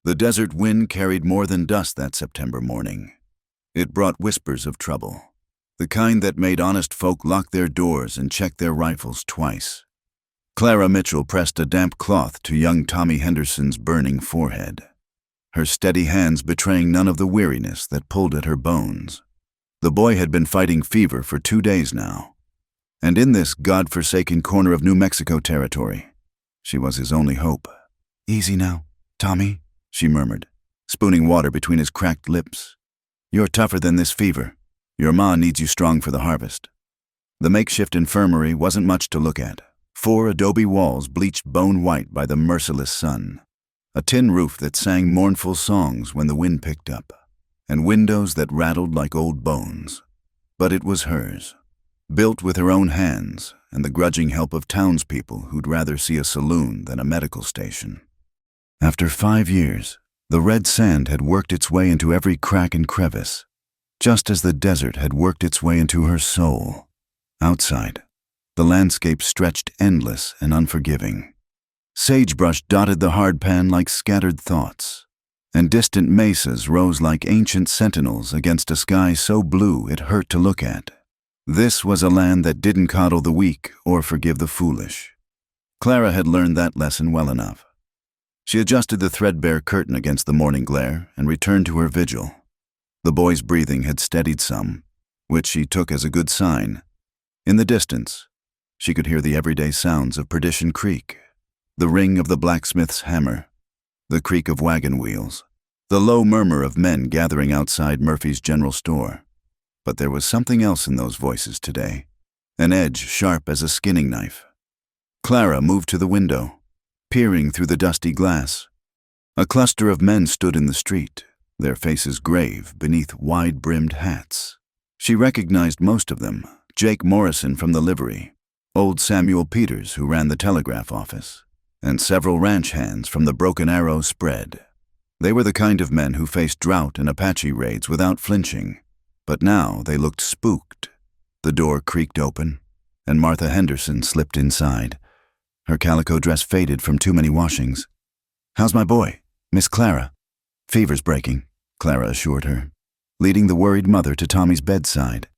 The desert wind carried more than dust that September morning. It brought whispers of trouble, the kind that made honest folk lock their doors and check their rifles twice. Clara Mitchell pressed a damp cloth to young Tommy Henderson's burning forehead, her steady hands betraying none of the weariness that pulled at her bones. The boy had been fighting fever for 2 days now, and in this God-forsaken corner of New Mexico territory, she was his only hope. "Easy now, Tommy," she murmured, spooning water between his cracked lips. "You're tougher than this fever. Your ma needs you strong for the harvest." The makeshift infirmary wasn't much to look at. 4 adobe walls bleached bone white by the merciless sun, a tin roof that sang mournful songs when the wind picked up, and windows that rattled like old bones. But it was hers, built with her own hands and the grudging help of townspeople who'd rather see a saloon than a medical station. After 5 years, the red sand had worked its way into every crack and crevice, just as the desert had worked its way into her soul. Outside, the landscape stretched endless and unforgiving. Sagebrush dotted the hard pan like scattered thoughts, and distant mesas rose like ancient sentinels against a sky so blue it hurt to look at. This was a land that didn't coddle the weak or forgive the foolish. Clara had learned that lesson well enough. She adjusted the threadbare curtain against the morning glare and returned to her vigil. The boy's breathing had steadied some, which she took as a good sign. In the distance, she could hear the everyday sounds of Perdition Creek, the ring of the blacksmith's hammer, the creak of wagon wheels, the low murmur of men gathering outside Murphy's general store. But there was something else in those voices today, an edge sharp as a skinning knife. Clara moved to the window, peering through the dusty glass. A cluster of men stood in the street, their faces grave beneath wide-brimmed hats. She recognized most of them: Jake Morrison from the livery, old Samuel Peters who ran the telegraph office, and several ranch hands from the Broken Arrow spread. They were the kind of men who faced drought and Apache raids without flinching, but now they looked spooked. The door creaked open, and Martha Henderson slipped inside. Her calico dress faded from too many washings. "How's my boy, Miss Clara?" "Fever's breaking," Clara assured her, leading the worried mother to Tommy's bedside.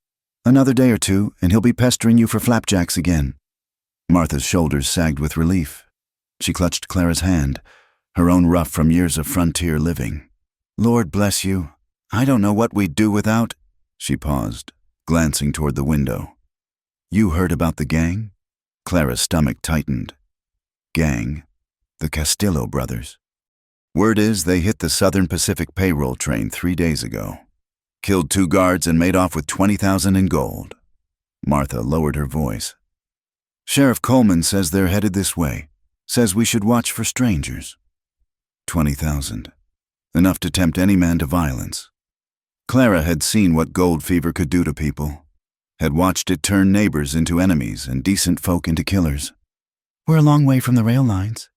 "Another day or 2, and he'll be pestering you for flapjacks again." Martha's shoulders sagged with relief. She clutched Clara's hand, her own rough from years of frontier living. "Lord bless you. I don't know what we'd do without—" She paused, glancing toward the window. "You heard about the gang?" Clara's stomach tightened. Gang? The Castillo brothers. Word is they hit the Southern Pacific payroll train 3 days ago. Killed 2 guards and made off with $20,000 in gold. Martha lowered her voice. "Sheriff Coleman says they're headed this way. Says we should watch for strangers." 20,000. Enough to tempt any man to violence. Clara had seen what gold fever could do to people, had watched it turn neighbors into enemies and decent folk into killers. "We're a long way from the rail lines,"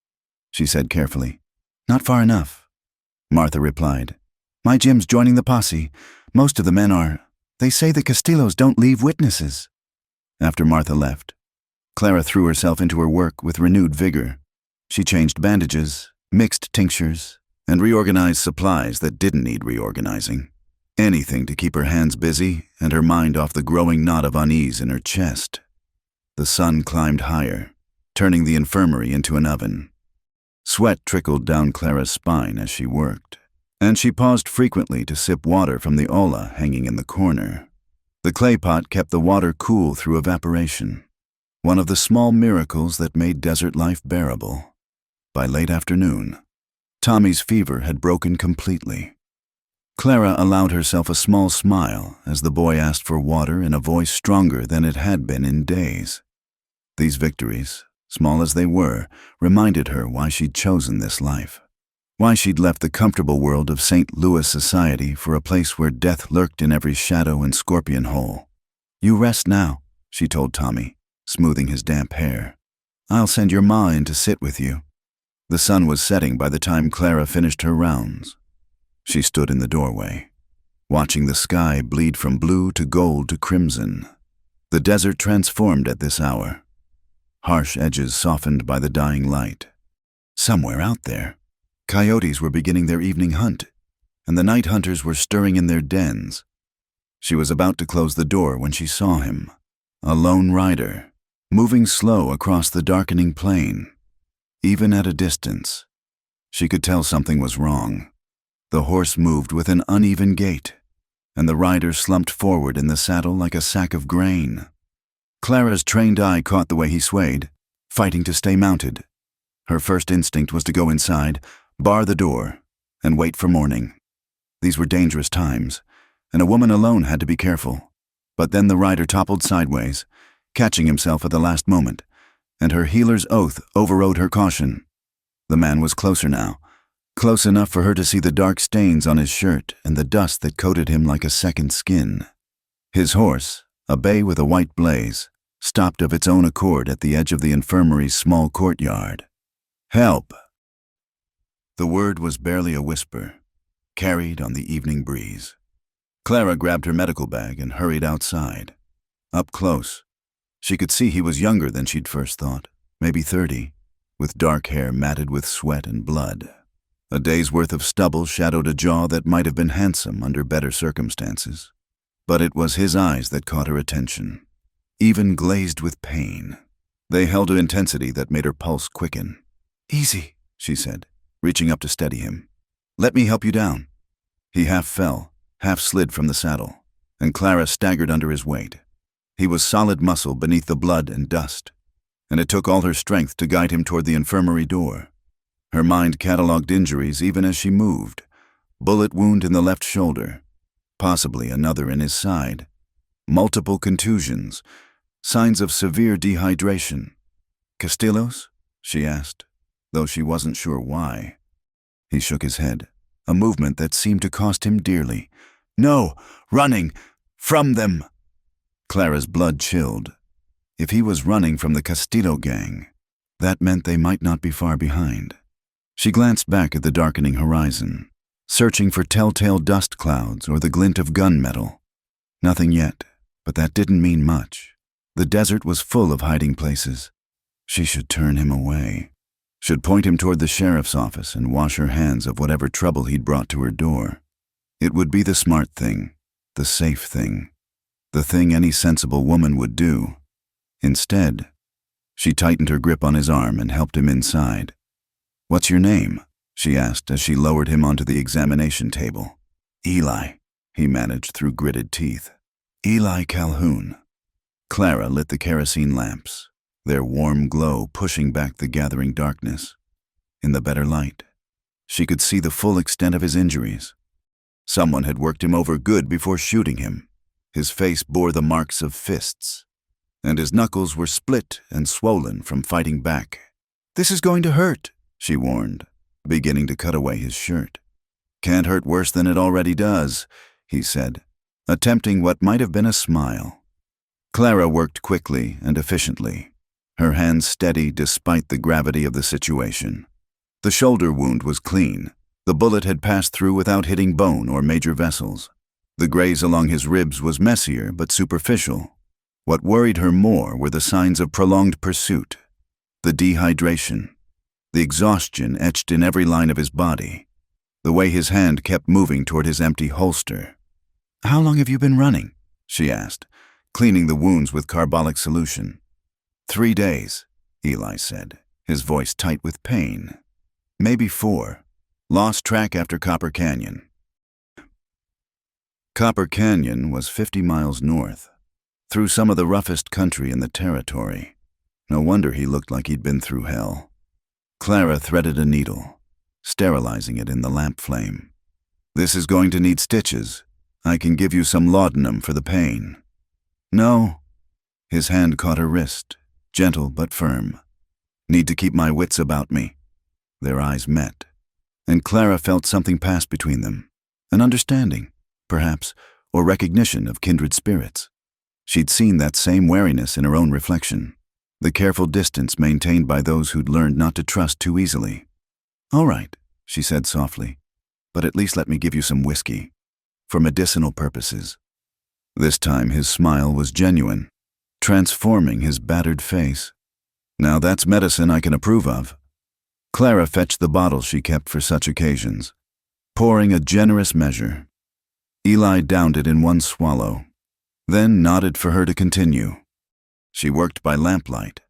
she said carefully. "Not far enough," Martha replied. "My Jim's joining the posse. Most of the men are. They say the Castillos don't leave witnesses." After Martha left, Clara threw herself into her work with renewed vigor. She changed bandages, mixed tinctures, and reorganized supplies that didn't need reorganizing. Anything to keep her hands busy and her mind off the growing knot of unease in her chest. The sun climbed higher, turning the infirmary into an oven. Sweat trickled down Clara's spine as she worked, and she paused frequently to sip water from the olla hanging in the corner. The clay pot kept the water cool through evaporation, one of the small miracles that made desert life bearable. By late afternoon, Tommy's fever had broken completely. Clara allowed herself a small smile as the boy asked for water in a voice stronger than it had been in days. These victories, small as they were, reminded her why she'd chosen this life, why she'd left the comfortable world of St. Louis society for a place where death lurked in every shadow and scorpion hole. "You rest now," she told Tommy, smoothing his damp hair. "I'll send your ma in to sit with you." The sun was setting by the time Clara finished her rounds. She stood in the doorway, watching the sky bleed from blue to gold to crimson. The desert transformed at this hour, harsh edges softened by the dying light. Somewhere out there, Coyotes were beginning their evening hunt, and the night hunters were stirring in their dens. She was about to close the door when she saw him, a lone rider, moving slow across the darkening plain. Even at a distance, she could tell something was wrong. The horse moved with an uneven gait, and the rider slumped forward in the saddle like a sack of grain. Clara's trained eye caught the way he swayed, fighting to stay mounted. Her first instinct was to go inside, bar the door, and wait for morning. These were dangerous times, and a woman alone had to be careful. But then the rider toppled sideways, catching himself at the last moment, and her healer's oath overrode her caution. The man was closer now, close enough for her to see the dark stains on his shirt and the dust that coated him like a second skin. His horse, a bay with a white blaze, stopped of its own accord at the edge of the infirmary's small courtyard. "Help!" The word was barely a whisper, carried on the evening breeze. Clara grabbed her medical bag and hurried outside. Up close, she could see he was younger than she'd first thought, maybe 30, with dark hair matted with sweat and blood. A day's worth of stubble shadowed a jaw that might have been handsome under better circumstances. But it was his eyes that caught her attention, even glazed with pain. They held an intensity that made her pulse quicken. "Easy," she said, reaching up to steady him. "Let me help you down." He half fell, half slid from the saddle, and Clara staggered under his weight. He was solid muscle beneath the blood and dust, and it took all her strength to guide him toward the infirmary door. Her mind catalogued injuries even as she moved. Bullet wound in the left shoulder, possibly another in his side. Multiple contusions, signs of severe dehydration. "Castillo's?" she asked, though she wasn't sure why. He shook his head, a movement that seemed to cost him dearly. "No, running! From them!" Clara's blood chilled. If he was running from the Castillo gang, that meant they might not be far behind. She glanced back at the darkening horizon, searching for telltale dust clouds or the glint of gunmetal. Nothing yet, but that didn't mean much. The desert was full of hiding places. She should turn him away, should point him toward the sheriff's office and wash her hands of whatever trouble he'd brought to her door. It would be the smart thing, the safe thing, the thing any sensible woman would do. Instead, she tightened her grip on his arm and helped him inside. "What's your name?" she asked as she lowered him onto the examination table. "Eli," he managed through gritted teeth. "Eli Calhoun." Clara lit the kerosene lamps, their warm glow pushing back the gathering darkness. In the better light, she could see the full extent of his injuries. Someone had worked him over good before shooting him. His face bore the marks of fists, and his knuckles were split and swollen from fighting back. "This is going to hurt," she warned, beginning to cut away his shirt. "Can't hurt worse than it already does," he said, attempting what might have been a smile. Clara worked quickly and efficiently, her hands steady despite the gravity of the situation. The shoulder wound was clean. The bullet had passed through without hitting bone or major vessels. The graze along his ribs was messier but superficial. What worried her more were the signs of prolonged pursuit, the dehydration, the exhaustion etched in every line of his body, the way his hand kept moving toward his empty holster. "How long have you been running?" she asked, cleaning the wounds with carbolic solution. 3 days, Eli said, his voice tight with pain. "Maybe 4. Lost track after Copper Canyon." Copper Canyon was 50 miles north, through some of the roughest country in the territory. No wonder he looked like he'd been through hell. Clara threaded a needle, sterilizing it in the lamp flame. "This is going to need stitches. I can give you some laudanum for the pain." "No." His hand caught her wrist, gentle but firm. "Need to keep my wits about me." Their eyes met, and Clara felt something pass between them, an understanding, perhaps, or recognition of kindred spirits. She'd seen that same wariness in her own reflection, the careful distance maintained by those who'd learned not to trust too easily. "All right," she said softly, "but at least let me give you some whiskey, for medicinal purposes." This time his smile was genuine, transforming his battered face. "Now that's medicine I can approve of." Clara fetched the bottle she kept for such occasions, pouring a generous measure. Eli downed it in one swallow, then nodded for her to continue. She worked by lamplight,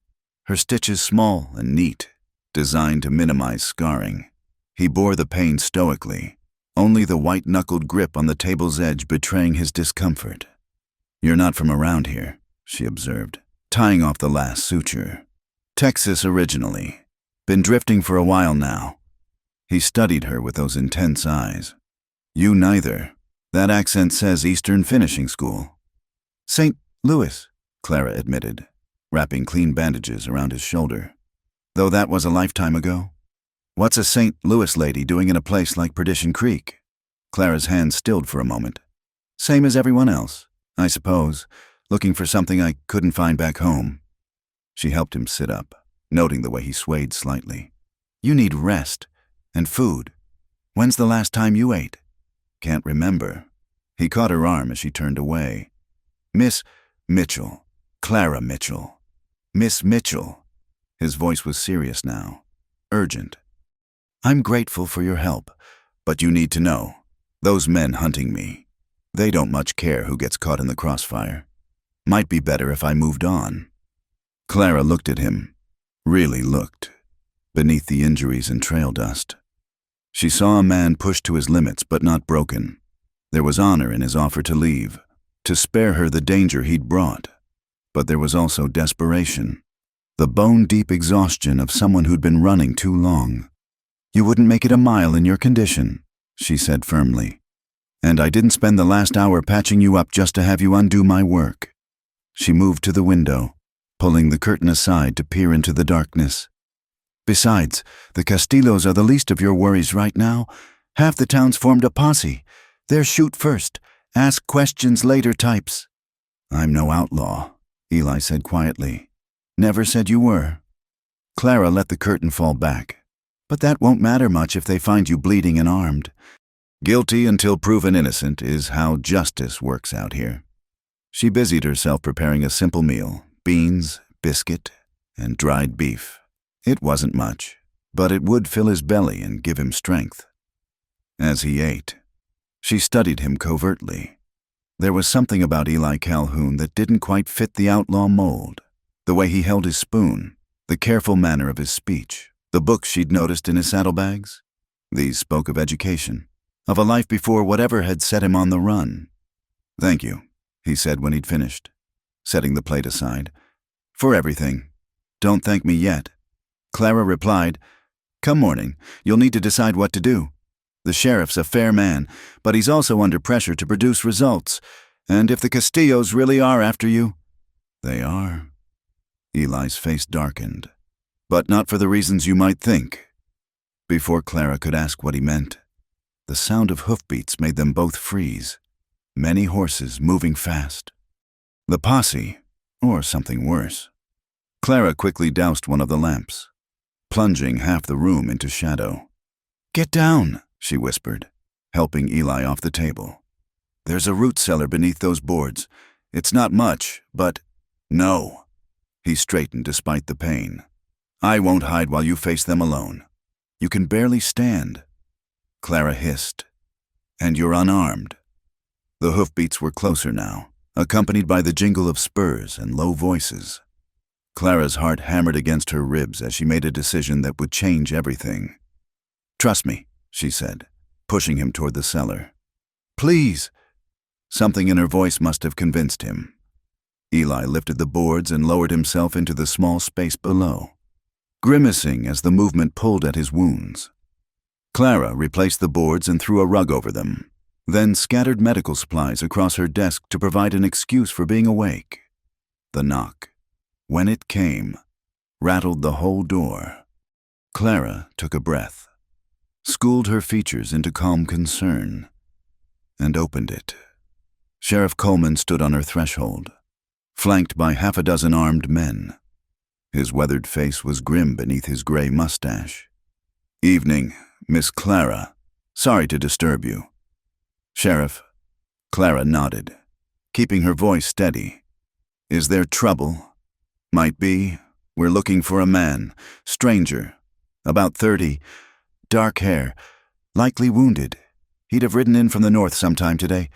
her stitches small and neat, designed to minimize scarring. He bore the pain stoically, only the white-knuckled grip on the table's edge betraying his discomfort. "You're not from around here," she observed, tying off the last suture. "Texas originally. Been drifting for a while now." He studied her with those intense eyes. "You neither. That accent says Eastern Finishing School." "St. Louis," Clara admitted, wrapping clean bandages around his shoulder. "Though that was a lifetime ago. What's a St. Louis lady doing in a place like Perdition Creek?" Clara's hand stilled for a moment. "Same as everyone else, I suppose, looking for something I couldn't find back home." She helped him sit up, noting the way he swayed slightly. "You need rest and food. When's the last time you ate?" "Can't remember." He caught her arm as she turned away. "Miss Mitchell. Clara Mitchell. Miss Mitchell." His voice was serious now, urgent. "I'm grateful for your help, but you need to know, those men hunting me, they don't much care who gets caught in the crossfire. Might be better if I moved on." Clara looked at him, really looked, beneath the injuries and trail dust. She saw a man pushed to his limits but not broken. There was honor in his offer to leave, to spare her the danger he'd brought. But there was also desperation, the bone-deep exhaustion of someone who'd been running too long. "You wouldn't make it a mile in your condition," she said firmly. "And I didn't spend the last hour patching you up just to have you undo my work." She moved to the window, pulling the curtain aside to peer into the darkness. "Besides, the Castillos are the least of your worries right now. Half the town's formed a posse. They're shoot first, ask questions later types." "I'm no outlaw," Eli said quietly. "Never said you were." Clara let the curtain fall back. "But that won't matter much if they find you bleeding and armed. Guilty until proven innocent is how justice works out here." She busied herself preparing a simple meal, beans, biscuit, and dried beef. It wasn't much, but it would fill his belly and give him strength. As he ate, she studied him covertly. There was something about Eli Calhoun that didn't quite fit the outlaw mold. The way he held his spoon, the careful manner of his speech, the books she'd noticed in his saddlebags. These spoke of education, of a life before whatever had set him on the run. "Thank you," he said when he'd finished, setting the plate aside. "For everything. Don't thank me yet." Clara replied, "Come morning, you'll need to decide what to do. The sheriff's a fair man, but he's also under pressure to produce results. And if the Castillos really are after you—" "They are." Eli's face darkened. "But not for the reasons you might think." Before Clara could ask what he meant, the sound of hoofbeats made them both freeze. Many horses moving fast. The posse, or something worse. Clara quickly doused one of the lamps, plunging half the room into shadow. "Get down," she whispered, helping Eli off the table. "There's a root cellar beneath those boards. It's not much, but—" "No." He straightened despite the pain. "I won't hide while you face them alone. You can barely stand." Clara hissed. "And you're unarmed." The hoofbeats were closer now, accompanied by the jingle of spurs and low voices. Clara's heart hammered against her ribs as she made a decision that would change everything. "Trust me," she said, pushing him toward the cellar. "Please." Something in her voice must have convinced him. Eli lifted the boards and lowered himself into the small space below, grimacing as the movement pulled at his wounds. Clara replaced the boards and threw a rug over them, then scattered medical supplies across her desk to provide an excuse for being awake. The knock, when it came, rattled the whole door. Clara took a breath, schooled her features into calm concern, and opened it. Sheriff Coleman stood on her threshold, flanked by half a dozen armed men. His weathered face was grim beneath his gray mustache. "Evening, Miss Clara. Sorry to disturb you." "Sheriff." Clara nodded, keeping her voice steady. "Is there trouble?" "Might be. We're looking for a man, stranger. About 30, dark hair, likely wounded. He'd have ridden in from the north sometime today.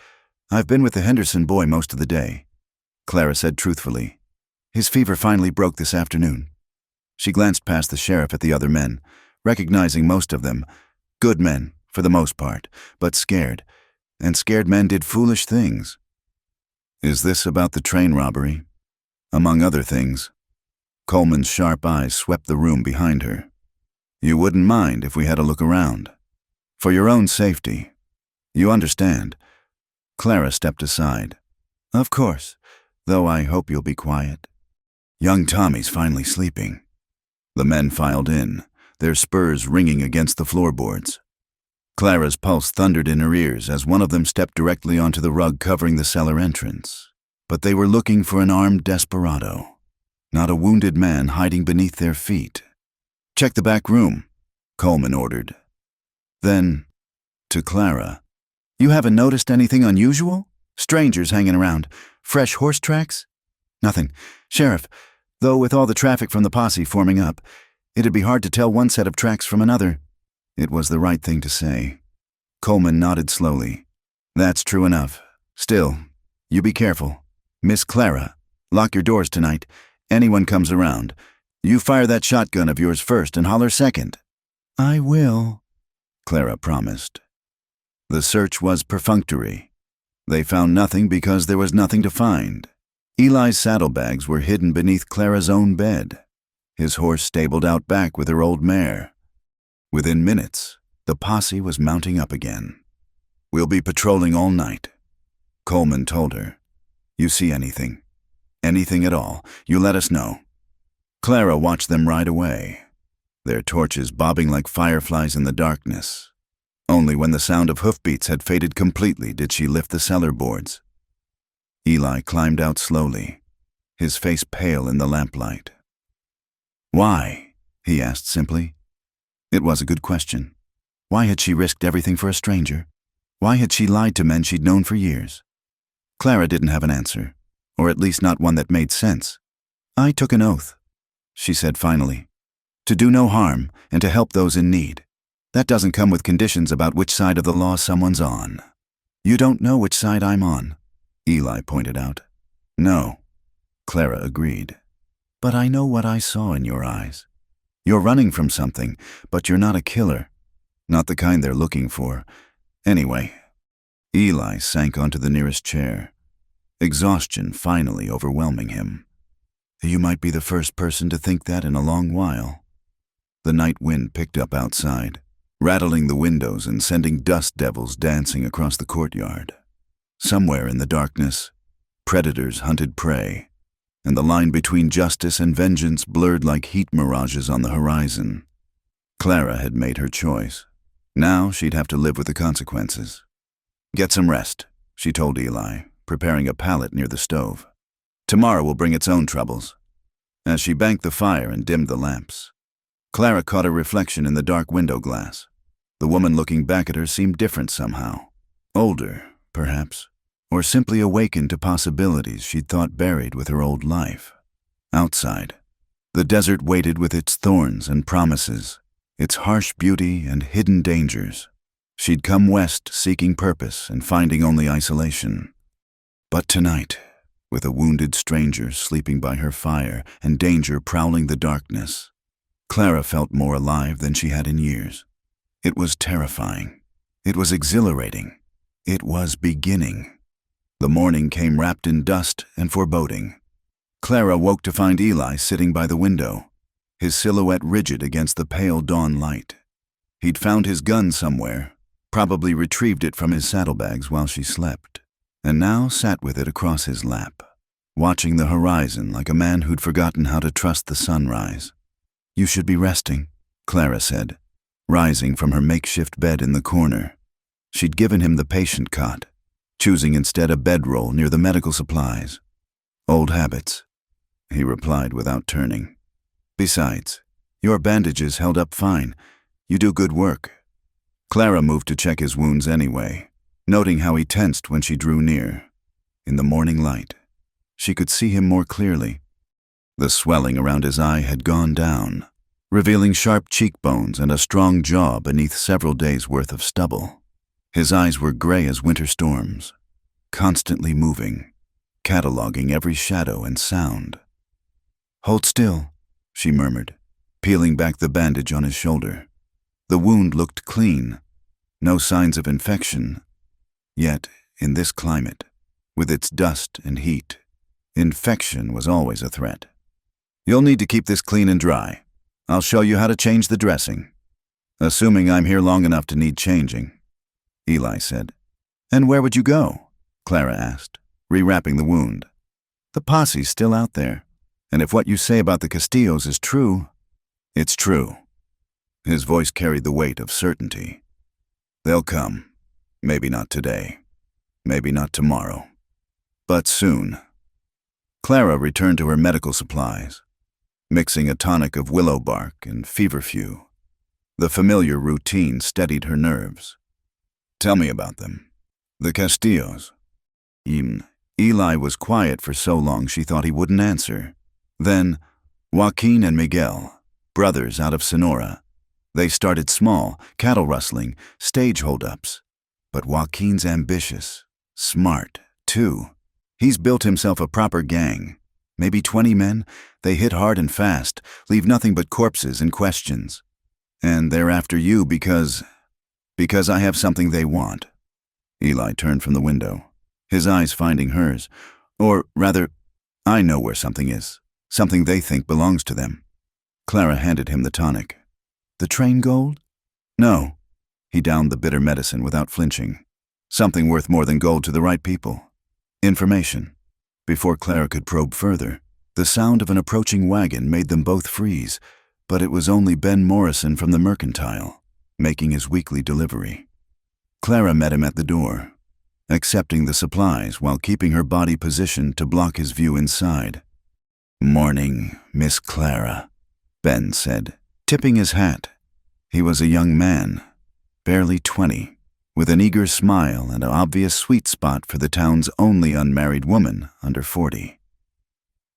I've been with the Henderson boy most of the day," Clara said truthfully. "His fever finally broke this afternoon." She glanced past the sheriff at the other men, recognizing most of them. Good men, for the most part, but scared. And scared men did foolish things. "Is this about the train robbery?" "Among other things." Coleman's sharp eyes swept the room behind her. "You wouldn't mind if we had a look around? For your own safety. You understand?" Clara stepped aside. "Of course, though I hope you'll be quiet. Young Tommy's finally sleeping." The men filed in, their spurs ringing against the floorboards. Clara's pulse thundered in her ears as one of them stepped directly onto the rug covering the cellar entrance. But they were looking for an armed desperado, not a wounded man hiding beneath their feet. "Check the back room," Coleman ordered. Then, to Clara, "You haven't noticed anything unusual? Strangers hanging around? Fresh horse tracks?" "Nothing, Sheriff, though with all the traffic from the posse forming up, it'd be hard to tell one set of tracks from another." It was the right thing to say. Coleman nodded slowly. "That's true enough. Still, you be careful. Miss Clara, lock your doors tonight. Anyone comes around. You fire that shotgun of yours first and holler second." "I will," Clara promised. The search was perfunctory. They found nothing because there was nothing to find. Eli's saddlebags were hidden beneath Clara's own bed. His horse stabled out back with her old mare. Within minutes, the posse was mounting up again. "We'll be patrolling all night," Coleman told her. "You see anything at all, you let us know." Clara watched them ride away, their torches bobbing like fireflies in the darkness. Only when the sound of hoofbeats had faded completely did she lift the cellar boards. Eli climbed out slowly, his face pale in the lamplight. "Why?" he asked simply. It was a good question. Why had she risked everything for a stranger? Why had she lied to men she'd known for years? Clara didn't have an answer, or at least not one that made sense. "I took an oath," she said finally, "to do no harm and to help those in need. That doesn't come with conditions about which side of the law someone's on." "You don't know which side I'm on," Eli pointed out. "No," Clara agreed. "But I know what I saw in your eyes. You're running from something, but you're not a killer. Not the kind they're looking for. Anyway." Eli sank onto the nearest chair, exhaustion finally overwhelming him. "You might be the first person to think that in a long while." The night wind picked up outside, rattling the windows and sending dust devils dancing across the courtyard. Somewhere in the darkness, predators hunted prey, and the line between justice and vengeance blurred like heat mirages on the horizon. Clara had made her choice. Now she'd have to live with the consequences. "Get some rest," she told Eli, preparing a pallet near the stove. "Tomorrow will bring its own troubles." As she banked the fire and dimmed the lamps, Clara caught a reflection in the dark window glass. The woman looking back at her seemed different somehow. Older, perhaps, or simply awakened to possibilities she'd thought buried with her old life. Outside, the desert waited with its thorns and promises, its harsh beauty and hidden dangers. She'd come west seeking purpose and finding only isolation. But tonight, with a wounded stranger sleeping by her fire and danger prowling the darkness, Clara felt more alive than she had in years. It was terrifying. It was exhilarating. It was beginning. The morning came wrapped in dust and foreboding. Clara woke to find Eli sitting by the window, his silhouette rigid against the pale dawn light. He'd found his gun somewhere, probably retrieved it from his saddlebags while she slept, and now sat with it across his lap, watching the horizon like a man who'd forgotten how to trust the sunrise. "You should be resting," Clara said, rising from her makeshift bed in the corner. She'd given him the patient cot, choosing instead a bedroll near the medical supplies. "Old habits," he replied without turning. "Besides, your bandages held up fine. You do good work." Clara moved to check his wounds anyway, noting how he tensed when she drew near. In the morning light, she could see him more clearly. The swelling around his eye had gone down, revealing sharp cheekbones and a strong jaw beneath several days' worth of stubble. His eyes were gray as winter storms, constantly moving, cataloging every shadow and sound. "Hold still," she murmured, peeling back the bandage on his shoulder. The wound looked clean, no signs of infection. Yet, in this climate, with its dust and heat, infection was always a threat. "You'll need to keep this clean and dry. I'll show you how to change the dressing." "Assuming I'm here long enough to need changing," Eli said. "And where would you go?" Clara asked, rewrapping the wound. "The posse's still out there, and if what you say about the Castillos is true—" "It's true." His voice carried the weight of certainty. "They'll come. Maybe not today. Maybe not tomorrow. But soon." Clara returned to her medical supplies, mixing a tonic of willow bark and feverfew. The familiar routine steadied her nerves. "Tell me about them. The Castillos." Eli was quiet for so long she thought he wouldn't answer. Then, Joaquin and Miguel, brothers out of Sonora. They started small, cattle rustling, stage holdups. But Joaquin's ambitious, smart, too. He's built himself a proper gang. Maybe 20 men. They hit hard and fast, leave nothing but corpses and questions. And they're after you because I have something they want. Eli turned from the window, his eyes finding hers. Or rather, I know where something is, something they think belongs to them. Clara handed him the tonic. "The train gold?" "No." He downed the bitter medicine without flinching. "Something worth more than gold to the right people. Information." Before Clara could probe further, the sound of an approaching wagon made them both freeze, but it was only Ben Morrison from the Mercantile, making his weekly delivery. Clara met him at the door, accepting the supplies while keeping her body positioned to block his view inside. "Morning, Miss Clara," Ben said, tipping his hat. He was a young man, barely 20, with an eager smile and an obvious sweet spot for the town's only unmarried woman under 40.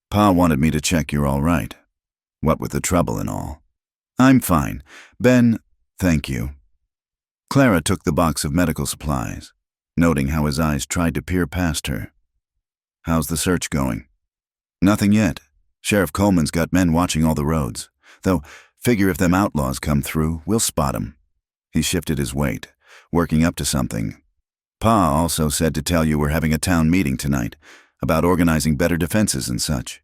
"Pa wanted me to check you're all right. What with the trouble and all." "I'm fine. Ben, thank you." Clara took the box of medical supplies, noting how his eyes tried to peer past her. "How's the search going?" "Nothing yet. Sheriff Coleman's got men watching all the roads. Though, figure if them outlaws come through, we'll spot 'em." He shifted his weight, working up to something. "Pa also said to tell you we're having a town meeting tonight, about organizing better defenses and such.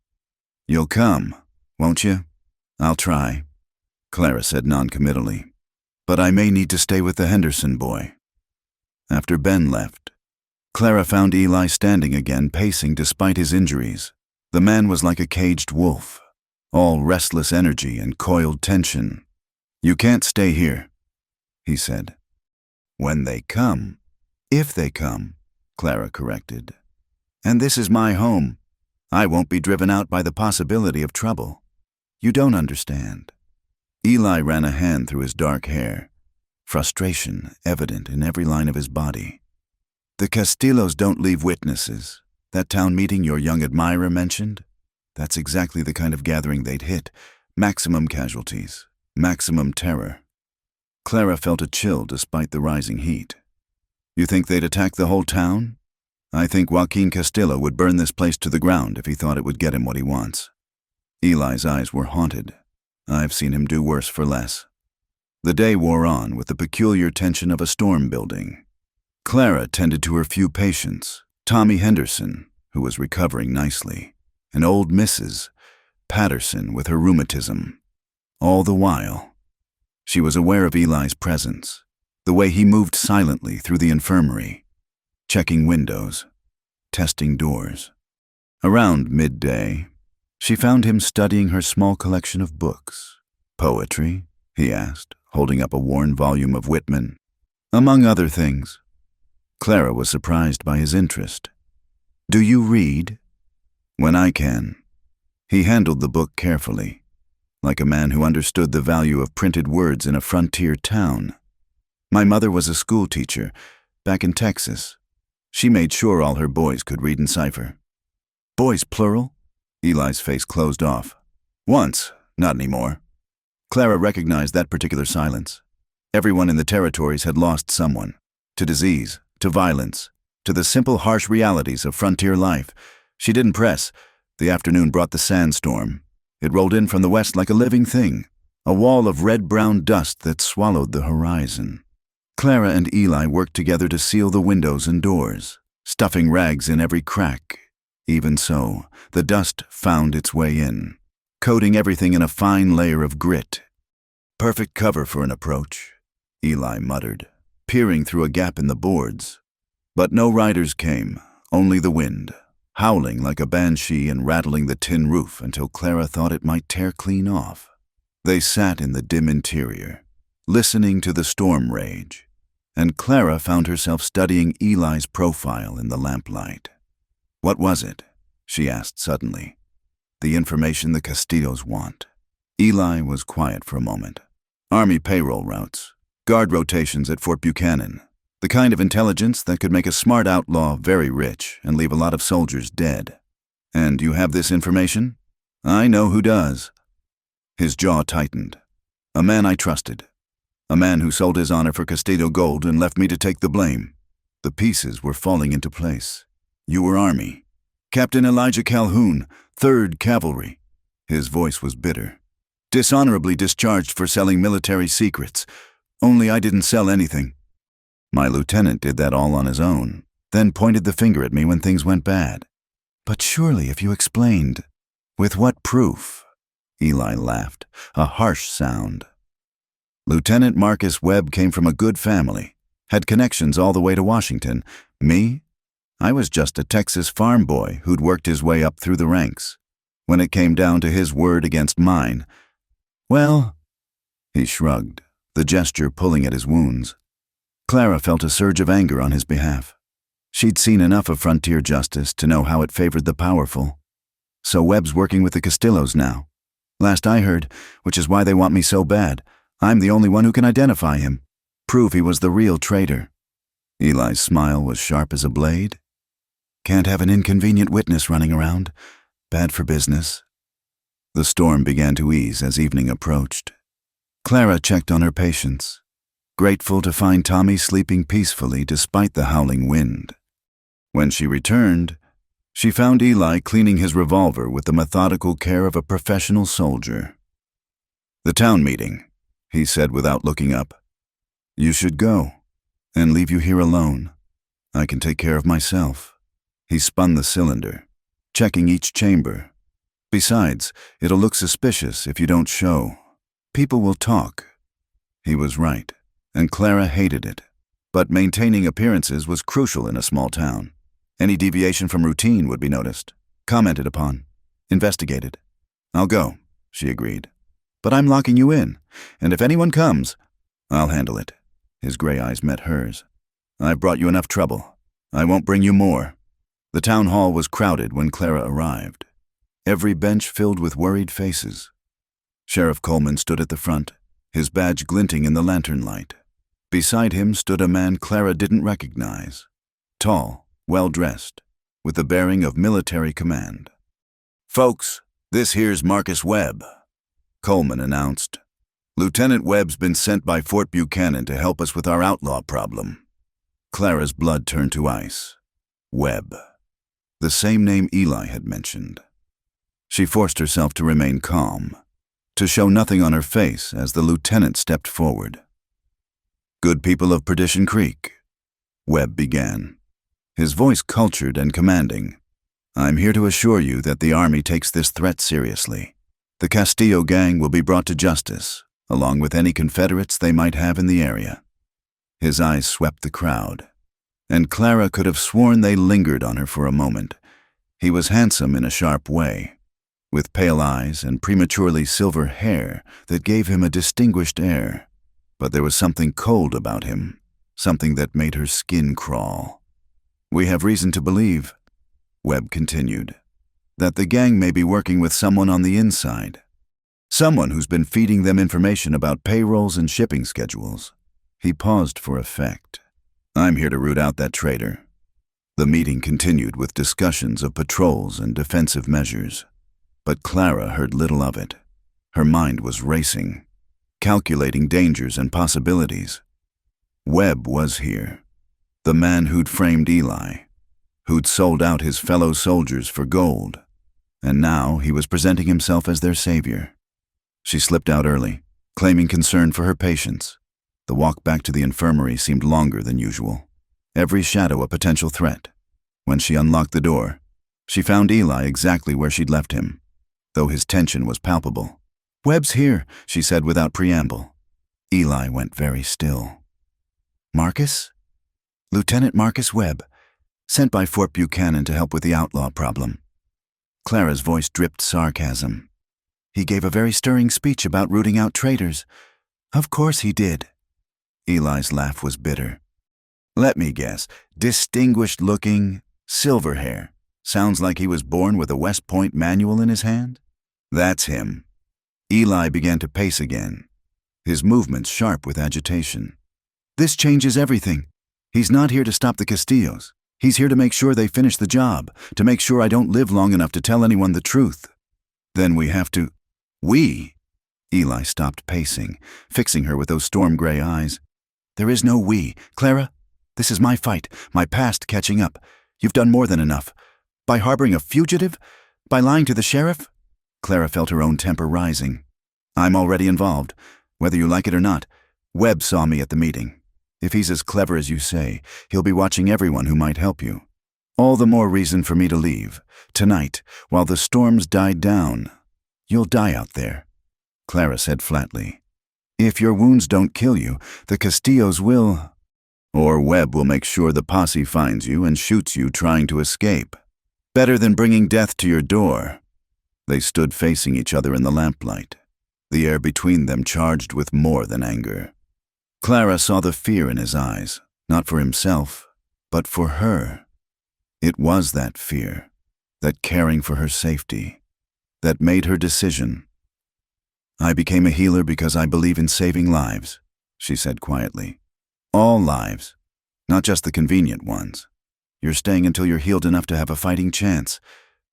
You'll come, won't you?" "I'll try," Clara said noncommittally. "But I may need to stay with the Henderson boy." After Ben left, Clara found Eli standing again, pacing despite his injuries. The man was like a caged wolf, all restless energy and coiled tension. "You can't stay here," he said. "When they come." "If they come," Clara corrected. "And this is my home. I won't be driven out by the possibility of trouble. You don't understand." Eli ran a hand through his dark hair, frustration evident in every line of his body. "The Castillos don't leave witnesses. That town meeting your young admirer mentioned? That's exactly the kind of gathering they'd hit. Maximum casualties, maximum terror." Clara felt a chill despite the rising heat. "You think they'd attack the whole town?" "I think Joaquin Castillo would burn this place to the ground if he thought it would get him what he wants." Eli's eyes were haunted. "I've seen him do worse for less." The day wore on with the peculiar tension of a storm building. Clara tended to her few patients, Tommy Henderson, who was recovering nicely, and old Mrs. Patterson with her rheumatism. All the while, she was aware of Eli's presence, the way he moved silently through the infirmary, checking windows, testing doors. Around midday, she found him studying her small collection of books. "Poetry?" he asked, holding up a worn volume of Whitman. "Among other things." Clara was surprised by his interest. "Do you read?" "When I can." He handled the book carefully, like a man who understood the value of printed words in a frontier town. "My mother was a school teacher, back in Texas. She made sure all her boys could read and cipher." "Boys plural?" Eli's face closed off. "Once, not anymore." Clara recognized that particular silence. Everyone in the territories had lost someone. To disease, to violence, to the simple harsh realities of frontier life. She didn't press. The afternoon brought the sandstorm. It rolled in from the west like a living thing, a wall of red-brown dust that swallowed the horizon. Clara and Eli worked together to seal the windows and doors, stuffing rags in every crack. Even so, the dust found its way in, coating everything in a fine layer of grit. "Perfect cover for an approach," Eli muttered, peering through a gap in the boards. But no riders came, only the wind, howling like a banshee and rattling the tin roof until Clara thought it might tear clean off. They sat in the dim interior, listening to the storm rage, and Clara found herself studying Eli's profile in the lamplight. "What was it?" she asked suddenly. "The information the Castillos want." Eli was quiet for a moment. "Army payroll routes, guard rotations at Fort Buchanan, the kind of intelligence that could make a smart outlaw very rich and leave a lot of soldiers dead. And you have this information?" "I know who does." His jaw tightened. "A man I trusted. A man who sold his honor for Castillo gold and left me to take the blame." The pieces were falling into place. "You were Army. Captain Elijah Calhoun, 3rd Cavalry." His voice was bitter. "Dishonorably discharged for selling military secrets. Only I didn't sell anything. My lieutenant did that all on his own, then pointed the finger at me when things went bad." "But surely if you explained." "With what proof?" Eli laughed, a harsh sound. "Lieutenant Marcus Webb came from a good family, had connections all the way to Washington. Me? I was just a Texas farm boy who'd worked his way up through the ranks. When it came down to his word against mine, well," he shrugged, the gesture pulling at his wounds. Clara felt a surge of anger on his behalf. She'd seen enough of frontier justice to know how it favored the powerful. "So Webb's working with the Castillos now. Last I heard, which is why they want me so bad. I'm the only one who can identify him, prove he was the real traitor." Eli's smile was sharp as a blade. "Can't have an inconvenient witness running around. Bad for business." The storm began to ease as evening approached. Clara checked on her patients, grateful to find Tommy sleeping peacefully despite the howling wind. When she returned, she found Eli cleaning his revolver with the methodical care of a professional soldier. "The town meeting," he said without looking up. "You should go, and leave you here alone. I can take care of myself." He spun the cylinder, checking each chamber. "Besides, it'll look suspicious if you don't show. People will talk." He was right, and Clara hated it. But maintaining appearances was crucial in a small town. Any deviation from routine would be noticed, commented upon, investigated. "I'll go," she agreed. "But I'm locking you in, and if anyone comes, I'll handle it." His gray eyes met hers. "I've brought you enough trouble. I won't bring you more." The town hall was crowded when Clara arrived, every bench filled with worried faces. Sheriff Coleman stood at the front, his badge glinting in the lantern light. Beside him stood a man Clara didn't recognize, tall, well-dressed, with the bearing of military command. "Folks, this here's Marcus Webb," Coleman announced. "Lieutenant Webb's been sent by Fort Buchanan to help us with our outlaw problem." Clara's blood turned to ice. Webb. The same name Eli had mentioned. She forced herself to remain calm, to show nothing on her face as the lieutenant stepped forward. "Good people of Perdition Creek," Webb began, his voice cultured and commanding. "I'm here to assure you that the Army takes this threat seriously. The Castillo gang will be brought to justice, along with any Confederates they might have in the area." His eyes swept the crowd, and Clara could have sworn they lingered on her for a moment. He was handsome in a sharp way, with pale eyes and prematurely silver hair that gave him a distinguished air. But there was something cold about him, something that made her skin crawl. "We have reason to believe," Webb continued, "that the gang may be working with someone on the inside. Someone who's been feeding them information about payrolls and shipping schedules." He paused for effect. "I'm here to root out that traitor." The meeting continued with discussions of patrols and defensive measures, but Clara heard little of it. Her mind was racing. calculating dangers and possibilities. Webb was here, the man who'd framed Eli, who'd sold out his fellow soldiers for gold, and now he was presenting himself as their savior. She slipped out early, claiming concern for her patients. The walk back to the infirmary seemed longer than usual, every shadow a potential threat. When she unlocked the door, she found Eli exactly where she'd left him, though his tension was palpable. "Webb's here," she said without preamble. Eli went very still. "Marcus? Lieutenant Marcus Webb, sent by Fort Buchanan to help with the outlaw problem." Clara's voice dripped sarcasm. "He gave a very stirring speech about rooting out traitors." "Of course he did." Eli's laugh was bitter. "Let me guess, distinguished-looking, silver hair. Sounds like he was born with a West Point manual in his hand?" "That's him." Eli began to pace again, his movements sharp with agitation. "This changes everything. He's not here to stop the Castillos. He's here to make sure they finish the job, to make sure I don't live long enough to tell anyone the truth. Then we have to—" "We?" Eli stopped pacing, fixing her with those storm-gray eyes. "There is no we. Clara, this is my fight, my past catching up. You've done more than enough. By harboring a fugitive? By lying to the sheriff?" Clara felt her own temper rising. "I'm already involved, whether you like it or not. Webb saw me at the meeting. If he's as clever as you say, he'll be watching everyone who might help you. All the more reason for me to leave. Tonight, while the storms died down. You'll die out there," Clara said flatly. "If your wounds don't kill you, the Castillos will. Or Webb will make sure the posse finds you and shoots you trying to escape. Better than bringing death to your door." They stood facing each other in the lamplight, the air between them charged with more than anger. Clara saw the fear in his eyes, not for himself, but for her. It was that fear, that caring for her safety, that made her decision. "I became a healer because I believe in saving lives," she said quietly. "All lives, not just the convenient ones. You're staying until you're healed enough to have a fighting chance.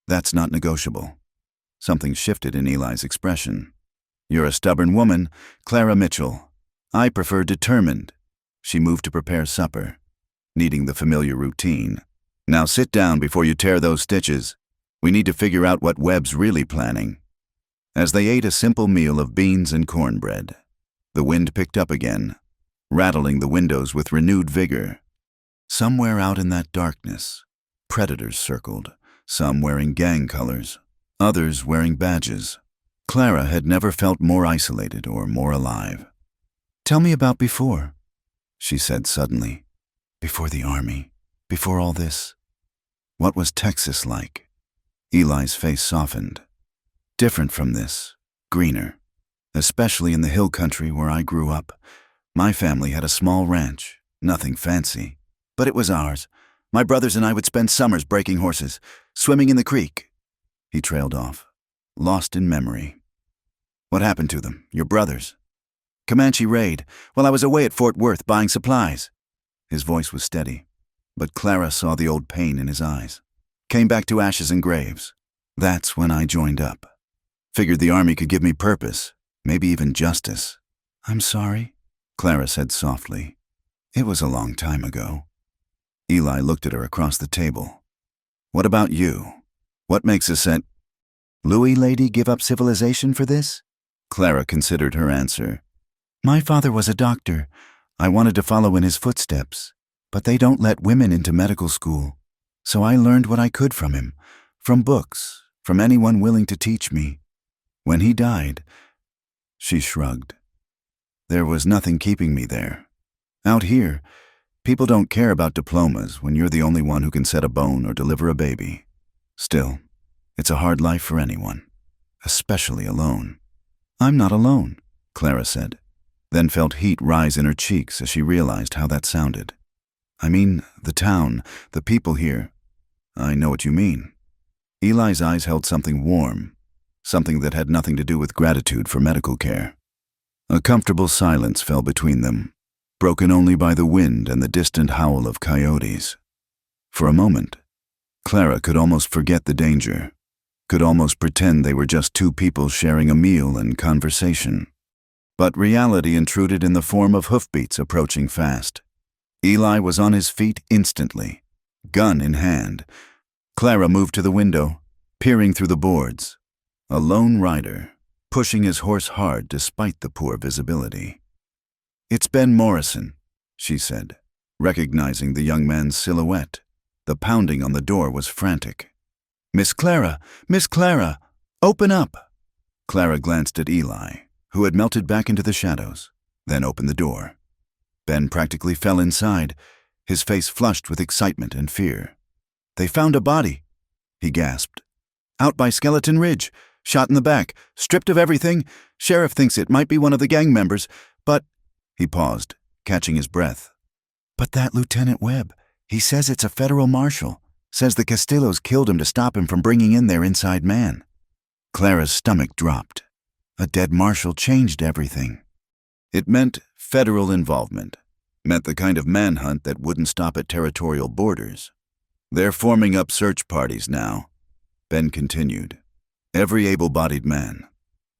That's not negotiable." Something shifted in Eli's expression. "You're a stubborn woman, Clara Mitchell. I prefer determined." She moved to prepare supper, needing the familiar routine. "Now sit down before you tear those stitches. We need to figure out what Webb's really planning." As they ate a simple meal of beans and cornbread, the wind picked up again, rattling the windows with renewed vigor. Somewhere out in that darkness, predators circled, some wearing gang colors, others wearing badges. Clara had never felt more isolated or more alive. "Tell me about before," she said suddenly. "Before the army, before all this. What was Texas like?" Eli's face softened. "Different from this, greener. Especially in the hill country where I grew up. My family had a small ranch, nothing fancy. But it was ours. My brothers and I would spend summers breaking horses, swimming in the creek." He trailed off, lost in memory. "What happened to them, your brothers?" "Comanche raid, while I was away at Fort Worth buying supplies." His voice was steady, but Clara saw the old pain in his eyes. "Came back to ashes and graves. That's when I joined up. Figured the army could give me purpose, maybe even justice." "I'm sorry," Clara said softly. "It was a long time ago." Eli looked at her across the table. "What about you? What makes a set—" "Louis lady give up civilization for this?" Clara considered her answer. "My father was a doctor. I wanted to follow in his footsteps, but they don't let women into medical school. So I learned what I could from him, from books, from anyone willing to teach me. When he died," she shrugged, "there was nothing keeping me there. Out here, people don't care about diplomas when you're the only one who can set a bone or deliver a baby. Still, it's a hard life for anyone, especially alone." "I'm not alone," Clara said, then felt heat rise in her cheeks as she realized how that sounded. "I mean, the town, the people here." "I know what you mean." Eli's eyes held something warm, something that had nothing to do with gratitude for medical care. A comfortable silence fell between them, broken only by the wind and the distant howl of coyotes. For a moment, Clara could almost forget the danger, could almost pretend they were just two people sharing a meal and conversation. But reality intruded in the form of hoofbeats approaching fast. Eli was on his feet instantly, gun in hand. Clara moved to the window, peering through the boards. A lone rider, pushing his horse hard despite the poor visibility. "It's Ben Morrison," she said, recognizing the young man's silhouette. The pounding on the door was frantic. Miss Clara! Miss Clara! Open up!" Clara glanced at Eli, who had melted back into the shadows, then opened the door. Ben practically fell inside, his face flushed with excitement and fear. "They found a body," he gasped. "Out by Skeleton Ridge, shot in the back, stripped of everything. Sheriff thinks it might be one of the gang members, but—" He paused, catching his breath. "But that Lieutenant Webb, he says it's a federal marshal. Says the Castillos killed him to stop him from bringing in their inside man." Clara's stomach dropped. A dead marshal changed everything. It meant federal involvement, meant the kind of manhunt that wouldn't stop at territorial borders. "They're forming up search parties now," Ben continued. "Every able-bodied man.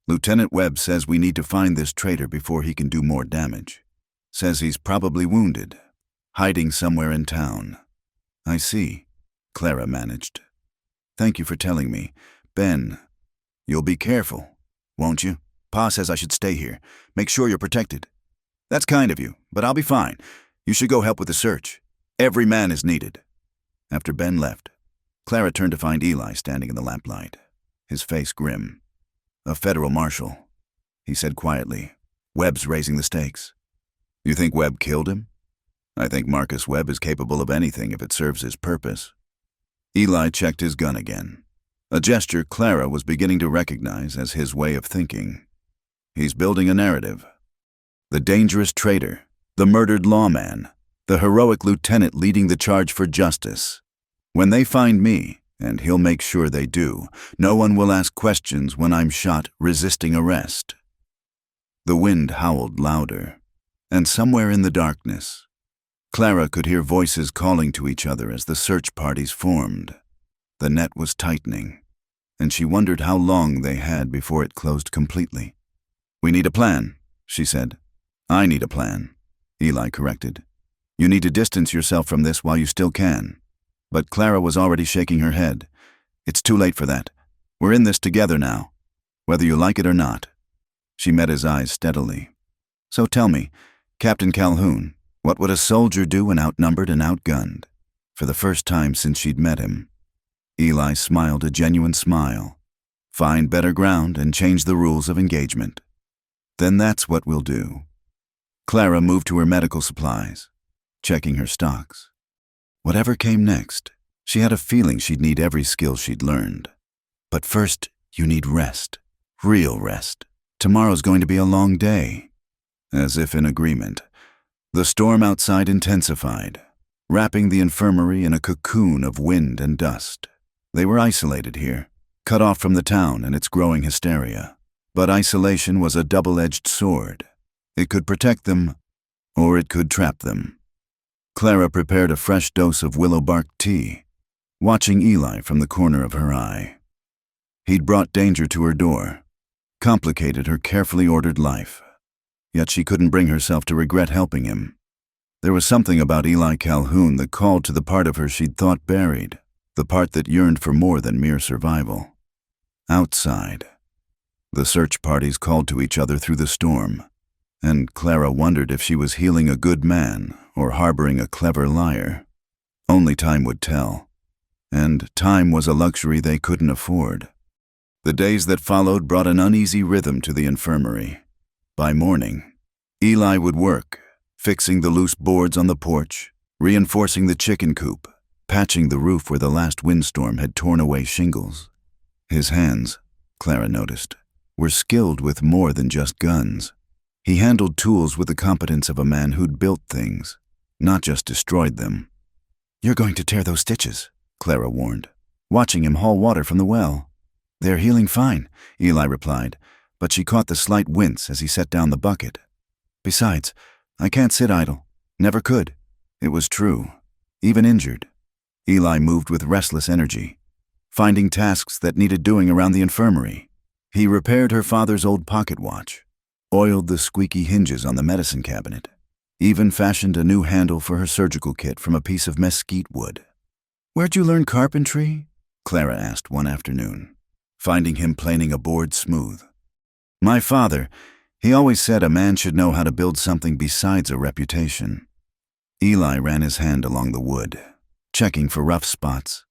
Lieutenant Webb says we need to find this traitor before he can do more damage. Says he's probably wounded, hiding somewhere in town." "I see," Clara managed. "Thank you for telling me. Ben, you'll be careful, won't you? Pa says I should stay here. Make sure you're protected." "That's kind of you, but I'll be fine. You should go help with the search. Every man is needed." After Ben left, Clara turned to find Eli standing in the lamplight, his face grim. "A federal marshal," he said quietly. "Webb's raising the stakes." "You think Webb killed him?" "I think Marcus Webb is capable of anything if it serves his purpose." Eli checked his gun again, a gesture Clara was beginning to recognize as his way of thinking. He's building a narrative. The dangerous traitor, the murdered lawman, the heroic lieutenant leading the charge for justice. When they find me, and he'll make sure they do, no one will ask questions when I'm shot resisting arrest. The wind howled louder, and somewhere in the darkness, Clara could hear voices calling to each other as the search parties formed. The net was tightening, and she wondered how long they had before it closed completely. "We need a plan," she said. "I need a plan," Eli corrected. "You need to distance yourself from this while you still can." But Clara was already shaking her head. "It's too late for that. We're in this together now, whether you like it or not." She met his eyes steadily. "So tell me, Captain Calhoun, what would a soldier do when outnumbered and outgunned?" For the first time since she'd met him, Eli smiled a genuine smile. "Find better ground and change the rules of engagement." "Then that's what we'll do." Clara moved to her medical supplies, checking her stocks. Whatever came next, she had a feeling she'd need every skill she'd learned. But first, you need rest. Real rest. Tomorrow's going to be a long day. As if in agreement, the storm outside intensified, wrapping the infirmary in a cocoon of wind and dust. They were isolated here, cut off from the town and its growing hysteria. But isolation was a double-edged sword. It could protect them, or it could trap them. Clara prepared a fresh dose of willow bark tea, watching Eli from the corner of her eye. He'd brought danger to her door, complicated her carefully ordered life. Yet she couldn't bring herself to regret helping him. There was something about Eli Calhoun that called to the part of her she'd thought buried, the part that yearned for more than mere survival. Outside, the search parties called to each other through the storm, and Clara wondered if she was healing a good man or harboring a clever liar. Only time would tell, and time was a luxury they couldn't afford. The days that followed brought an uneasy rhythm to the infirmary. By morning, Eli would work, fixing the loose boards on the porch, reinforcing the chicken coop, patching the roof where the last windstorm had torn away shingles. His hands, Clara noticed, were skilled with more than just guns. He handled tools with the competence of a man who'd built things, not just destroyed them. "You're going to tear those stitches," Clara warned, watching him haul water from the well. "They're healing fine," Eli replied, but she caught the slight wince as he set down the bucket. "Besides, I can't sit idle. Never could." It was true, even injured. Eli moved with restless energy, finding tasks that needed doing around the infirmary. He repaired her father's old pocket watch, oiled the squeaky hinges on the medicine cabinet, even fashioned a new handle for her surgical kit from a piece of mesquite wood. "Where'd you learn carpentry?" Clara asked one afternoon, finding him planing a board smooth. "My father, he always said a man should know how to build something besides a reputation." Eli ran his hand along the wood, checking for rough spots.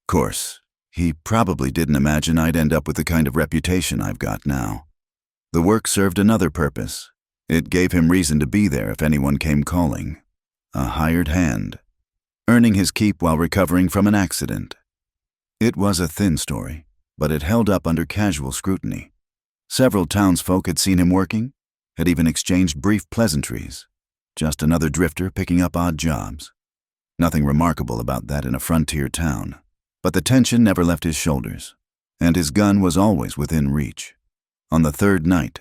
"Course, he probably didn't imagine I'd end up with the kind of reputation I've got now. The work served another purpose. It gave him reason to be there if anyone came calling. A hired hand, earning his keep while recovering from an accident." It was a thin story, but it held up under casual scrutiny. Several townsfolk had seen him working, had even exchanged brief pleasantries. Just another drifter picking up odd jobs. Nothing remarkable about that in a frontier town, but the tension never left his shoulders, and his gun was always within reach. On the third night,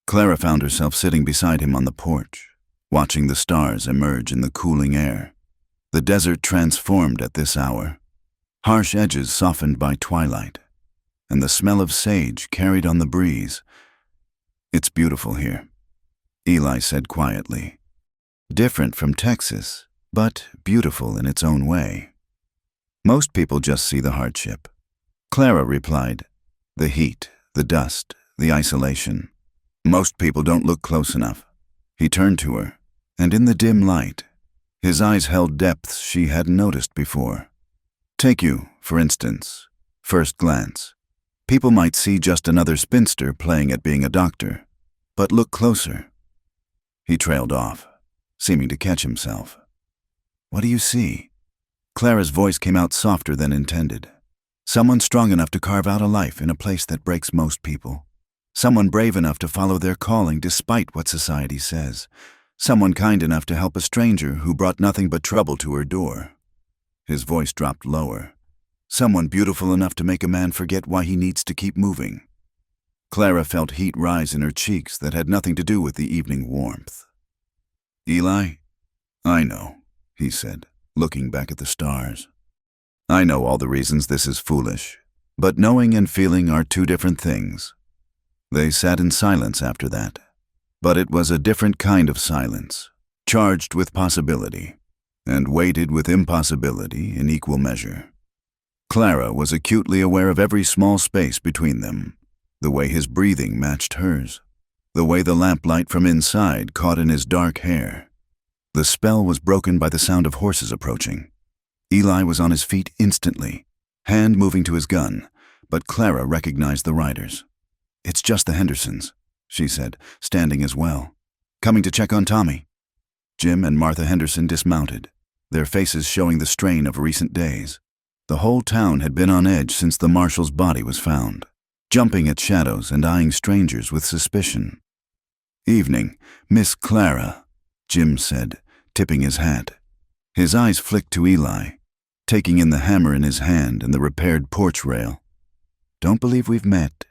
Clara found herself sitting beside him on the porch, watching the stars emerge in the cooling air. The desert transformed at this hour, harsh edges softened by twilight, and the smell of sage carried on the breeze. "It's beautiful here," Eli said quietly. "Different from Texas, but beautiful in its own way. Most people just see the hardship." Clara replied, "The heat, the dust, the isolation. Most people don't look close enough." He turned to her, and in the dim light, his eyes held depths she hadn't noticed before. "Take you, for instance. First glance. People might see just another spinster playing at being a doctor, but look closer." He trailed off, seeming to catch himself. "What do you see?" Clara's voice came out softer than intended. "Someone strong enough to carve out a life in a place that breaks most people. Someone brave enough to follow their calling despite what society says. Someone kind enough to help a stranger who brought nothing but trouble to her door." His voice dropped lower. "Someone beautiful enough to make a man forget why he needs to keep moving." Clara felt heat rise in her cheeks that had nothing to do with the evening warmth. "Eli, I know," he said, looking back at the stars. "I know all the reasons this is foolish, but knowing and feeling are two different things." They sat in silence after that, but it was a different kind of silence, charged with possibility, and weighted with impossibility in equal measure. Clara was acutely aware of every small space between them, the way his breathing matched hers, the way the lamplight from inside caught in his dark hair. The spell was broken by the sound of horses approaching. Eli was on his feet instantly, hand moving to his gun, but Clara recognized the riders. "It's just the Hendersons," she said, standing as well. "Coming to check on Tommy." Jim and Martha Henderson dismounted, their faces showing the strain of recent days. The whole town had been on edge since the marshal's body was found, jumping at shadows and eyeing strangers with suspicion. "Evening, Miss Clara," Jim said, tipping his hat. His eyes flicked to Eli, taking in the hammer in his hand and the repaired porch rail. "Don't believe we've met."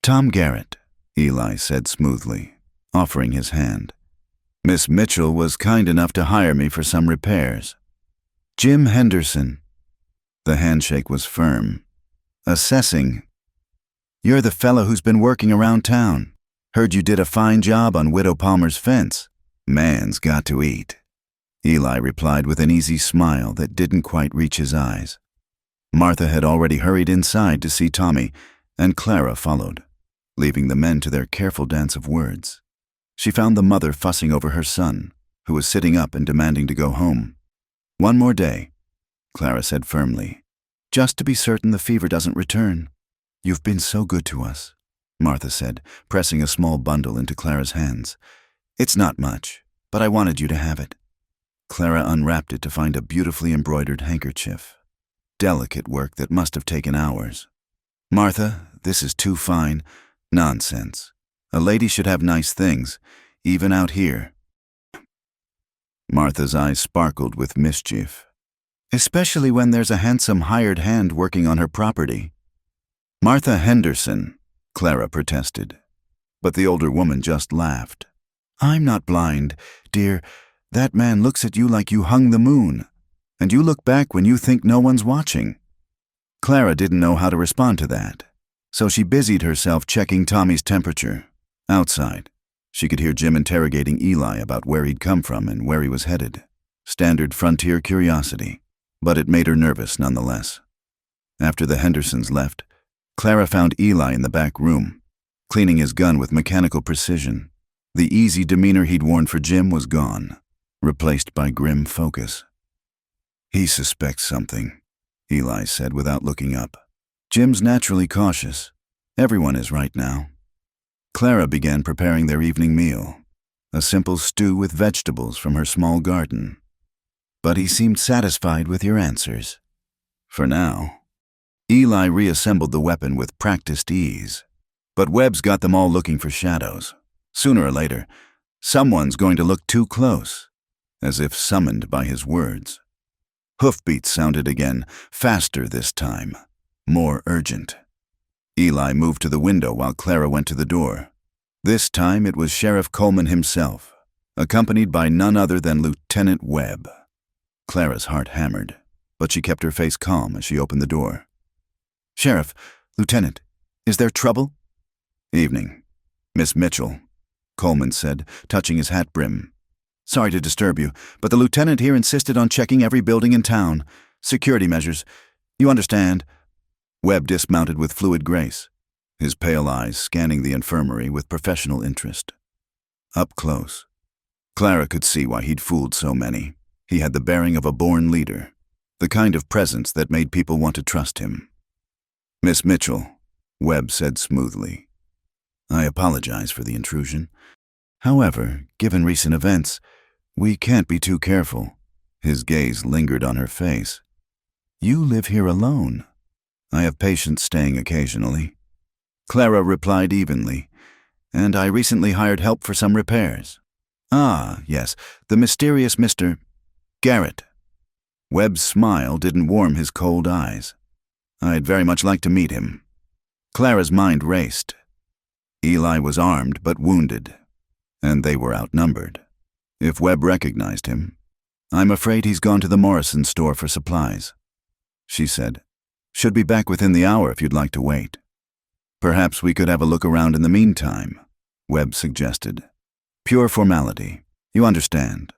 "Tom Garrett," Eli said smoothly, offering his hand. "Miss Mitchell was kind enough to hire me for some repairs." "Jim Henderson." The handshake was firm. "Assessing. You're the fellow who's been working around town. Heard you did a fine job on Widow Palmer's fence. Man's got to eat." Eli replied with an easy smile that didn't quite reach his eyes. Martha had already hurried inside to see Tommy, and Clara followed, leaving the men to their careful dance of words. She found the mother fussing over her son, who was sitting up and demanding to go home. "One more day," Clara said firmly, "just to be certain the fever doesn't return." "You've been so good to us," Martha said, pressing a small bundle into Clara's hands. "It's not much, but I wanted you to have it." Clara unwrapped it to find a beautifully embroidered handkerchief. Delicate work that must have taken hours. "Martha, this is too fine." "Nonsense. A lady should have nice things, even out here." Martha's eyes sparkled with mischief. "Especially when there's a handsome hired hand working on her property." "Martha Henderson," Clara protested, but the older woman just laughed. "I'm not blind, dear. That man looks at you like you hung the moon, and you look back when you think no one's watching." Clara didn't know how to respond to that, so she busied herself checking Tommy's temperature, outside, She could hear Jim interrogating Eli about where he'd come from and where he was headed. Standard frontier curiosity, but it made her nervous nonetheless. After the Hendersons left, Clara found Eli in the back room, cleaning his gun with mechanical precision. The easy demeanor he'd worn for Jim was gone, replaced by grim focus. "He suspects something," Eli said without looking up. "Jim's naturally cautious. Everyone is right now." Clara began preparing their evening meal, a simple stew with vegetables from her small garden. "But he seemed satisfied with your answers." "For now." Eli reassembled the weapon with practiced ease. "But Webb's got them all looking for shadows. Sooner or later, someone's going to look too close," as if summoned by his words. Hoofbeats sounded again, faster this time, more urgent. Eli moved to the window while Clara went to the door. This time it was Sheriff Coleman himself, accompanied by none other than Lieutenant Webb. Clara's heart hammered, but she kept her face calm as she opened the door. "Sheriff, Lieutenant, is there trouble?" "Evening. Miss Mitchell," Coleman said, touching his hat brim. "Sorry to disturb you, but the lieutenant here insisted on checking every building in town. Security measures. You understand." Webb dismounted with fluid grace, his pale eyes scanning the infirmary with professional interest. Up close, Clara could see why he'd fooled so many. He had the bearing of a born leader, the kind of presence that made people want to trust him. "Miss Mitchell," Webb said smoothly, "I apologize for the intrusion. However, given recent events, we can't be too careful." His gaze lingered on her face. "You live here alone." "I have patients staying occasionally," Clara replied evenly, "and I recently hired help for some repairs." "Ah, yes, the mysterious Mr. Garrett." Webb's smile didn't warm his cold eyes. "I'd very much like to meet him." Clara's mind raced. Eli was armed but wounded, and they were outnumbered. If Webb recognized him, "I'm afraid he's gone to the Morrison store for supplies," she said. "Should be back within the hour if you'd like to wait." "Perhaps we could have a look around in the meantime," Webb suggested. "Pure formality. You understand."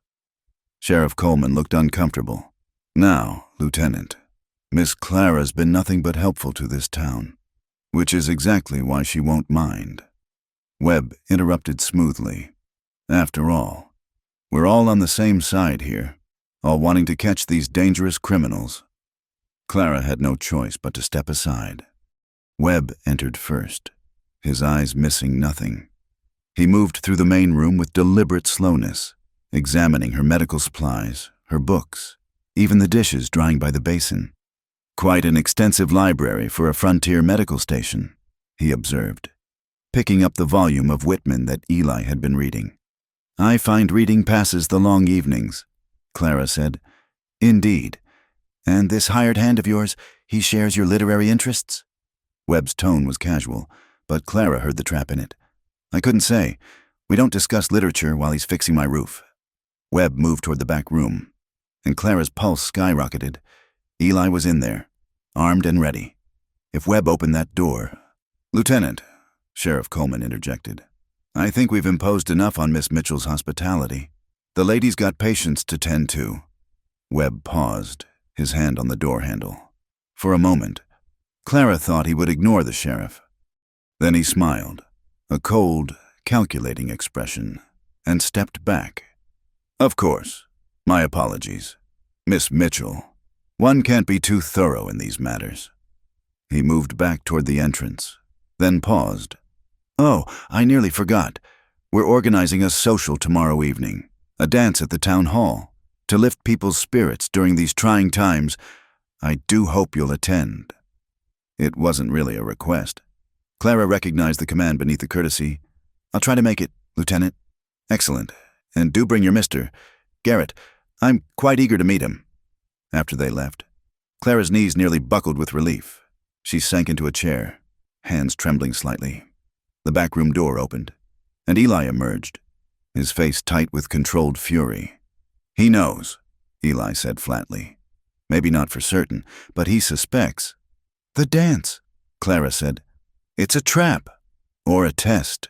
Sheriff Coleman looked uncomfortable. "Now, Lieutenant, Miss Clara's been nothing but helpful to this town, which is exactly why she won't mind." Webb interrupted smoothly. "After all, we're all on the same side here, all wanting to catch these dangerous criminals." Clara had no choice but to step aside. Webb entered first, his eyes missing nothing. He moved through the main room with deliberate slowness, examining her medical supplies, her books, even the dishes drying by the basin. "Quite an extensive library for a frontier medical station," he observed, picking up the volume of Whitman that Eli had been reading. "I find reading passes the long evenings," Clara said. "Indeed. And this hired hand of yours, he shares your literary interests?" Webb's tone was casual, but Clara heard the trap in it. "I couldn't say. We don't discuss literature while he's fixing my roof." Webb moved toward the back room, and Clara's pulse skyrocketed. Eli was in there, armed and ready. If Webb opened that door— "Lieutenant," Sheriff Coleman interjected, "I think we've imposed enough on Miss Mitchell's hospitality. The lady's got patients to tend to." Webb paused, his hand on the door handle. For a moment, Clara thought he would ignore the sheriff. Then he smiled, a cold, calculating expression, and stepped back. "Of course. My apologies. Miss Mitchell, one can't be too thorough in these matters." He moved back toward the entrance, then paused. "Oh, I nearly forgot. We're organizing a social tomorrow evening, a dance at the town hall, to lift people's spirits during these trying times. I do hope you'll attend." It wasn't really a request. Clara recognized the command beneath the courtesy. "I'll try to make it, Lieutenant." "Excellent. And do bring your Mr. Garrett. I'm quite eager to meet him." After they left, Clara's knees nearly buckled with relief. She sank into a chair, hands trembling slightly. The back room door opened, and Eli emerged, his face tight with controlled fury. "He knows," Eli said flatly. "Maybe not for certain, but he suspects." "The dance," Clara said. "It's a trap, or a test."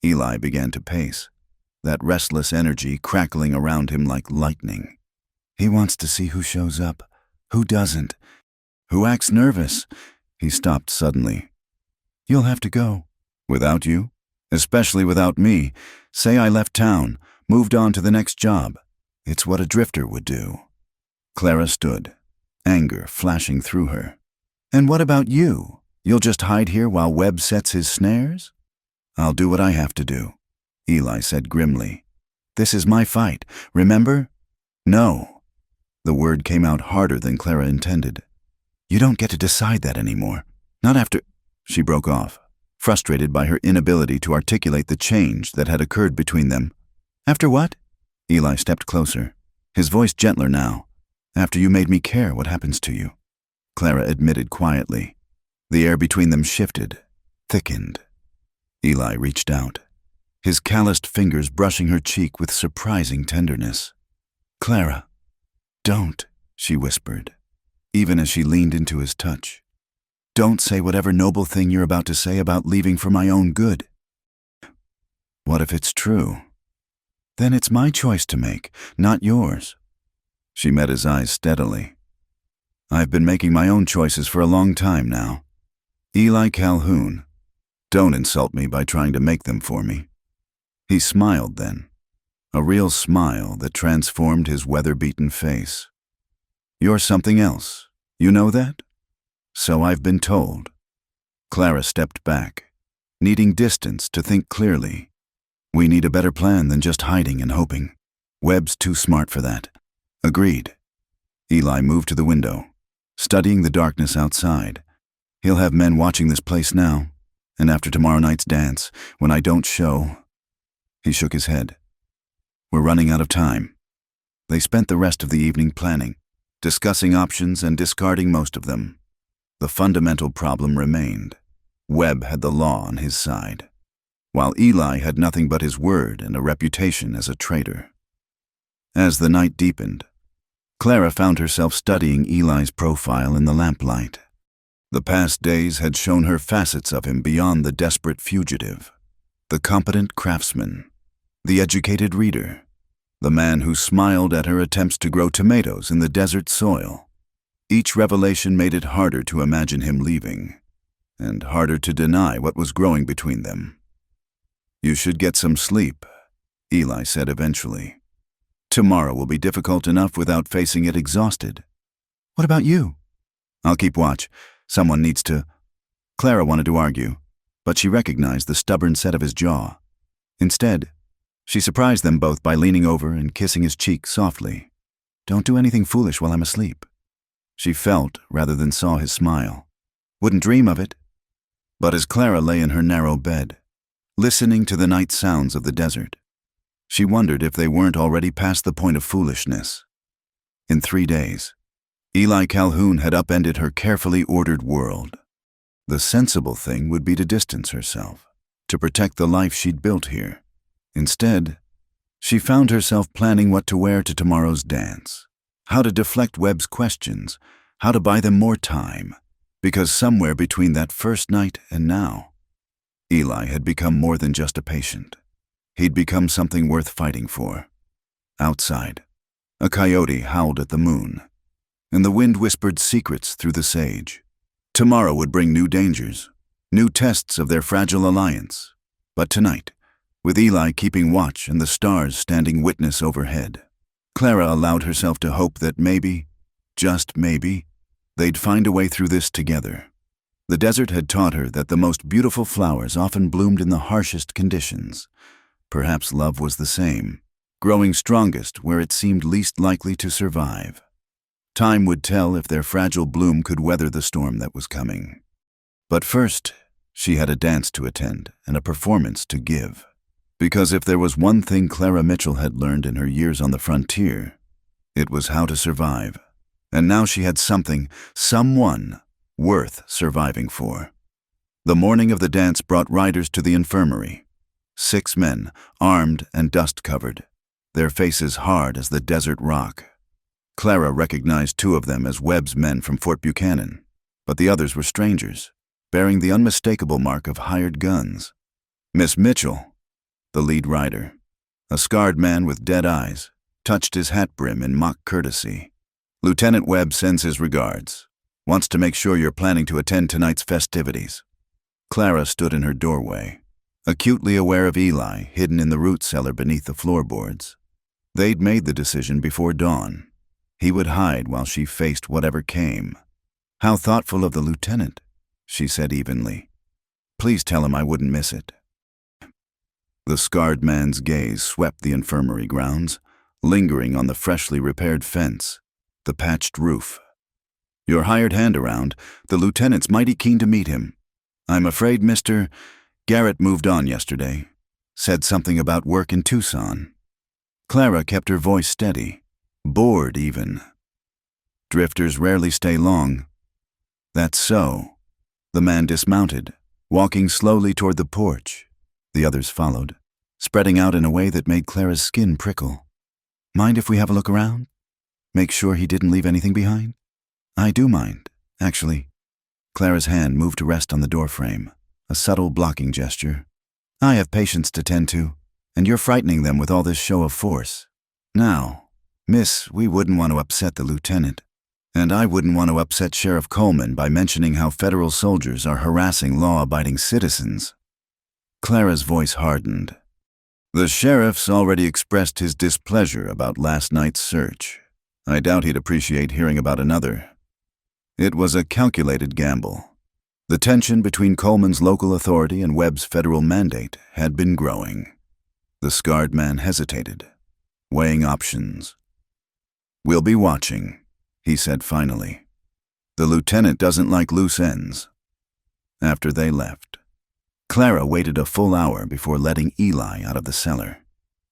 Eli began to pace, that restless energy crackling around him like lightning. He wants to see who shows up, who doesn't, who acts nervous. He stopped suddenly. You'll have to go. Without you? Especially without me. Say I left town, moved on to the next job. It's what a drifter would do. Clara stood, anger flashing through her. And what about you? You'll just hide here while Webb sets his snares? I'll do what I have to do, Eli said grimly. This is my fight, remember? No. The word came out harder than Clara intended. You don't get to decide that anymore. Not after... She broke off, frustrated by her inability to articulate the change that had occurred between them. After what? Eli stepped closer, his voice gentler now. After you made me care what happens to you, Clara admitted quietly. The air between them shifted, thickened. Eli reached out, his calloused fingers brushing her cheek with surprising tenderness. Clara, don't, she whispered, even as she leaned into his touch. Don't say whatever noble thing you're about to say about leaving for my own good. What if it's true? Then it's my choice to make, not yours. She met his eyes steadily. I've been making my own choices for a long time now. Eli Calhoun, don't insult me by trying to make them for me. He smiled then, a real smile that transformed his weather-beaten face. You're something else, you know that? So I've been told. Clara stepped back, needing distance to think clearly. We need a better plan than just hiding and hoping. Webb's too smart for that. Agreed. Eli moved to the window, studying the darkness outside. He'll have men watching this place now, and after tomorrow night's dance, when I don't show... He shook his head. We're running out of time. They spent the rest of the evening planning, discussing options and discarding most of them. The fundamental problem remained. Webb had the law on his side, while Eli had nothing but his word and a reputation as a traitor. As the night deepened, Clara found herself studying Eli's profile in the lamplight. The past days had shown her facets of him beyond the desperate fugitive, the competent craftsman, the educated reader, the man who smiled at her attempts to grow tomatoes in the desert soil. Each revelation made it harder to imagine him leaving, and harder to deny what was growing between them. You should get some sleep, Eli said eventually. Tomorrow will be difficult enough without facing it exhausted. What about you? I'll keep watch. Someone needs to... Clara wanted to argue, but she recognized the stubborn set of his jaw. Instead, she surprised them both by leaning over and kissing his cheek softly. Don't do anything foolish while I'm asleep. She felt rather than saw his smile. Wouldn't dream of it. But as Clara lay in her narrow bed, listening to the night sounds of the desert, she wondered if they weren't already past the point of foolishness. In 3 days, Eli Calhoun had upended her carefully ordered world. The sensible thing would be to distance herself, to protect the life she'd built here. Instead, she found herself planning what to wear to tomorrow's dance, how to deflect Webb's questions, how to buy them more time, because somewhere between that first night and now, Eli had become more than just a patient. He'd become something worth fighting for. Outside, a coyote howled at the moon, and the wind whispered secrets through the sage. Tomorrow would bring new dangers, new tests of their fragile alliance. But tonight, with Eli keeping watch and the stars standing witness overhead, Clara allowed herself to hope that maybe, just maybe, they'd find a way through this together. The desert had taught her that the most beautiful flowers often bloomed in the harshest conditions. Perhaps love was the same, growing strongest where it seemed least likely to survive. Time would tell if their fragile bloom could weather the storm that was coming. But first, she had a dance to attend and a performance to give. Because if there was one thing Clara Mitchell had learned in her years on the frontier, it was how to survive. And now she had something, someone, worth surviving for. The morning of the dance brought riders to the infirmary. 6 men, armed and dust-covered, their faces hard as the desert rock. Clara recognized 2 of them as Webb's men from Fort Buchanan, but the others were strangers, bearing the unmistakable mark of hired guns. Miss Mitchell, The lead rider, a scarred man with dead eyes, touched his hat brim in mock courtesy. "Lieutenant Webb sends his regards. Wants to make sure you're planning to attend tonight's festivities." Clara stood in her doorway, acutely aware of Eli hidden in the root cellar beneath the floorboards. They'd made the decision before dawn. He would hide while she faced whatever came. "How thoughtful of the lieutenant," she said evenly. "Please tell him I wouldn't miss it." The scarred man's gaze swept the infirmary grounds, lingering on the freshly repaired fence, the patched roof. "Your hired hand around, the lieutenant's mighty keen to meet him. I'm afraid Mr. Garrett moved on yesterday. Said something about work in Tucson." Clara kept her voice steady, bored even. "Drifters rarely stay long." "That's so." The man dismounted, walking slowly toward the porch. The others followed, spreading out in a way that made Clara's skin prickle. "Mind if we have a look around? Make sure he didn't leave anything behind?" "I do mind, actually." Clara's hand moved to rest on the doorframe, a subtle blocking gesture. "I have patients to tend to, and you're frightening them with all this show of force. Now, miss, we wouldn't want to upset the lieutenant, and I wouldn't want to upset Sheriff Coleman by mentioning how federal soldiers are harassing law-abiding citizens." Clara's voice hardened. "The sheriff's already expressed his displeasure about last night's search. I doubt he'd appreciate hearing about another." It was a calculated gamble. The tension between Coleman's local authority and Webb's federal mandate had been growing. The scarred man hesitated, weighing options. "We'll be watching," he said finally. "The lieutenant doesn't like loose ends." After they left, Clara waited a full hour before letting Eli out of the cellar.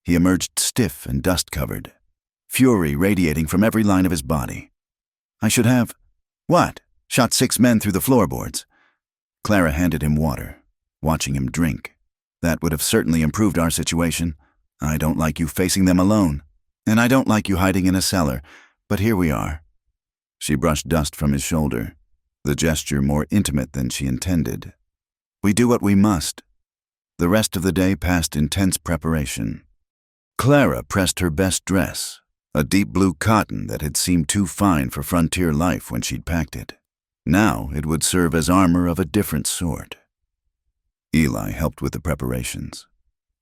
He emerged stiff and dust-covered, fury radiating from every line of his body. "I should have—" "What? Shot 6 men through the floorboards." Clara handed him water, watching him drink. "That would have certainly improved our situation. I don't like you facing them alone, and I don't like you hiding in a cellar, but here we are." She brushed dust from his shoulder, the gesture more intimate than she intended. "We do what we must." The rest of the day passed in tense preparation. Clara pressed her best dress, a deep blue cotton that had seemed too fine for frontier life when she'd packed it. Now it would serve as armor of a different sort. Eli helped with the preparations,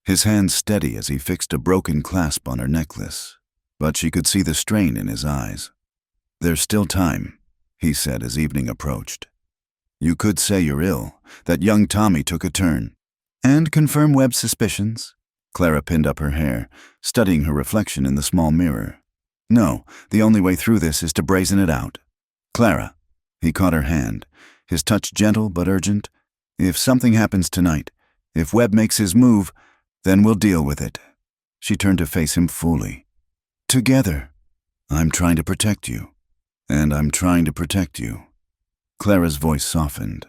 his hands steady as he fixed a broken clasp on her necklace, but she could see the strain in his eyes. "There's still time," he said as evening approached. "You could say you're ill, that young Tommy took a turn." "And confirm Webb's suspicions." Clara pinned up her hair, studying her reflection in the small mirror. "No, the only way through this is to brazen it out." "Clara," he caught her hand, his touch gentle but urgent. "If something happens tonight, if Webb makes his move, then we'll deal with it." She turned to face him fully. "Together. I'm trying to protect you, and I'm trying to protect you." Clara's voice softened.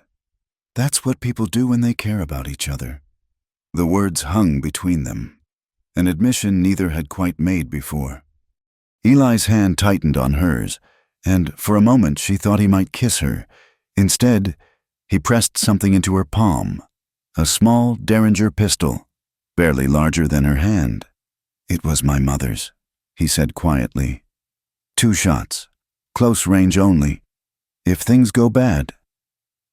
"That's what people do when they care about each other." The words hung between them, an admission neither had quite made before. Eli's hand tightened on hers, and for a moment she thought he might kiss her. Instead, he pressed something into her palm, a small Derringer pistol, barely larger than her hand. "It was my mother's," he said quietly. "2 shots, close range only. If things go bad."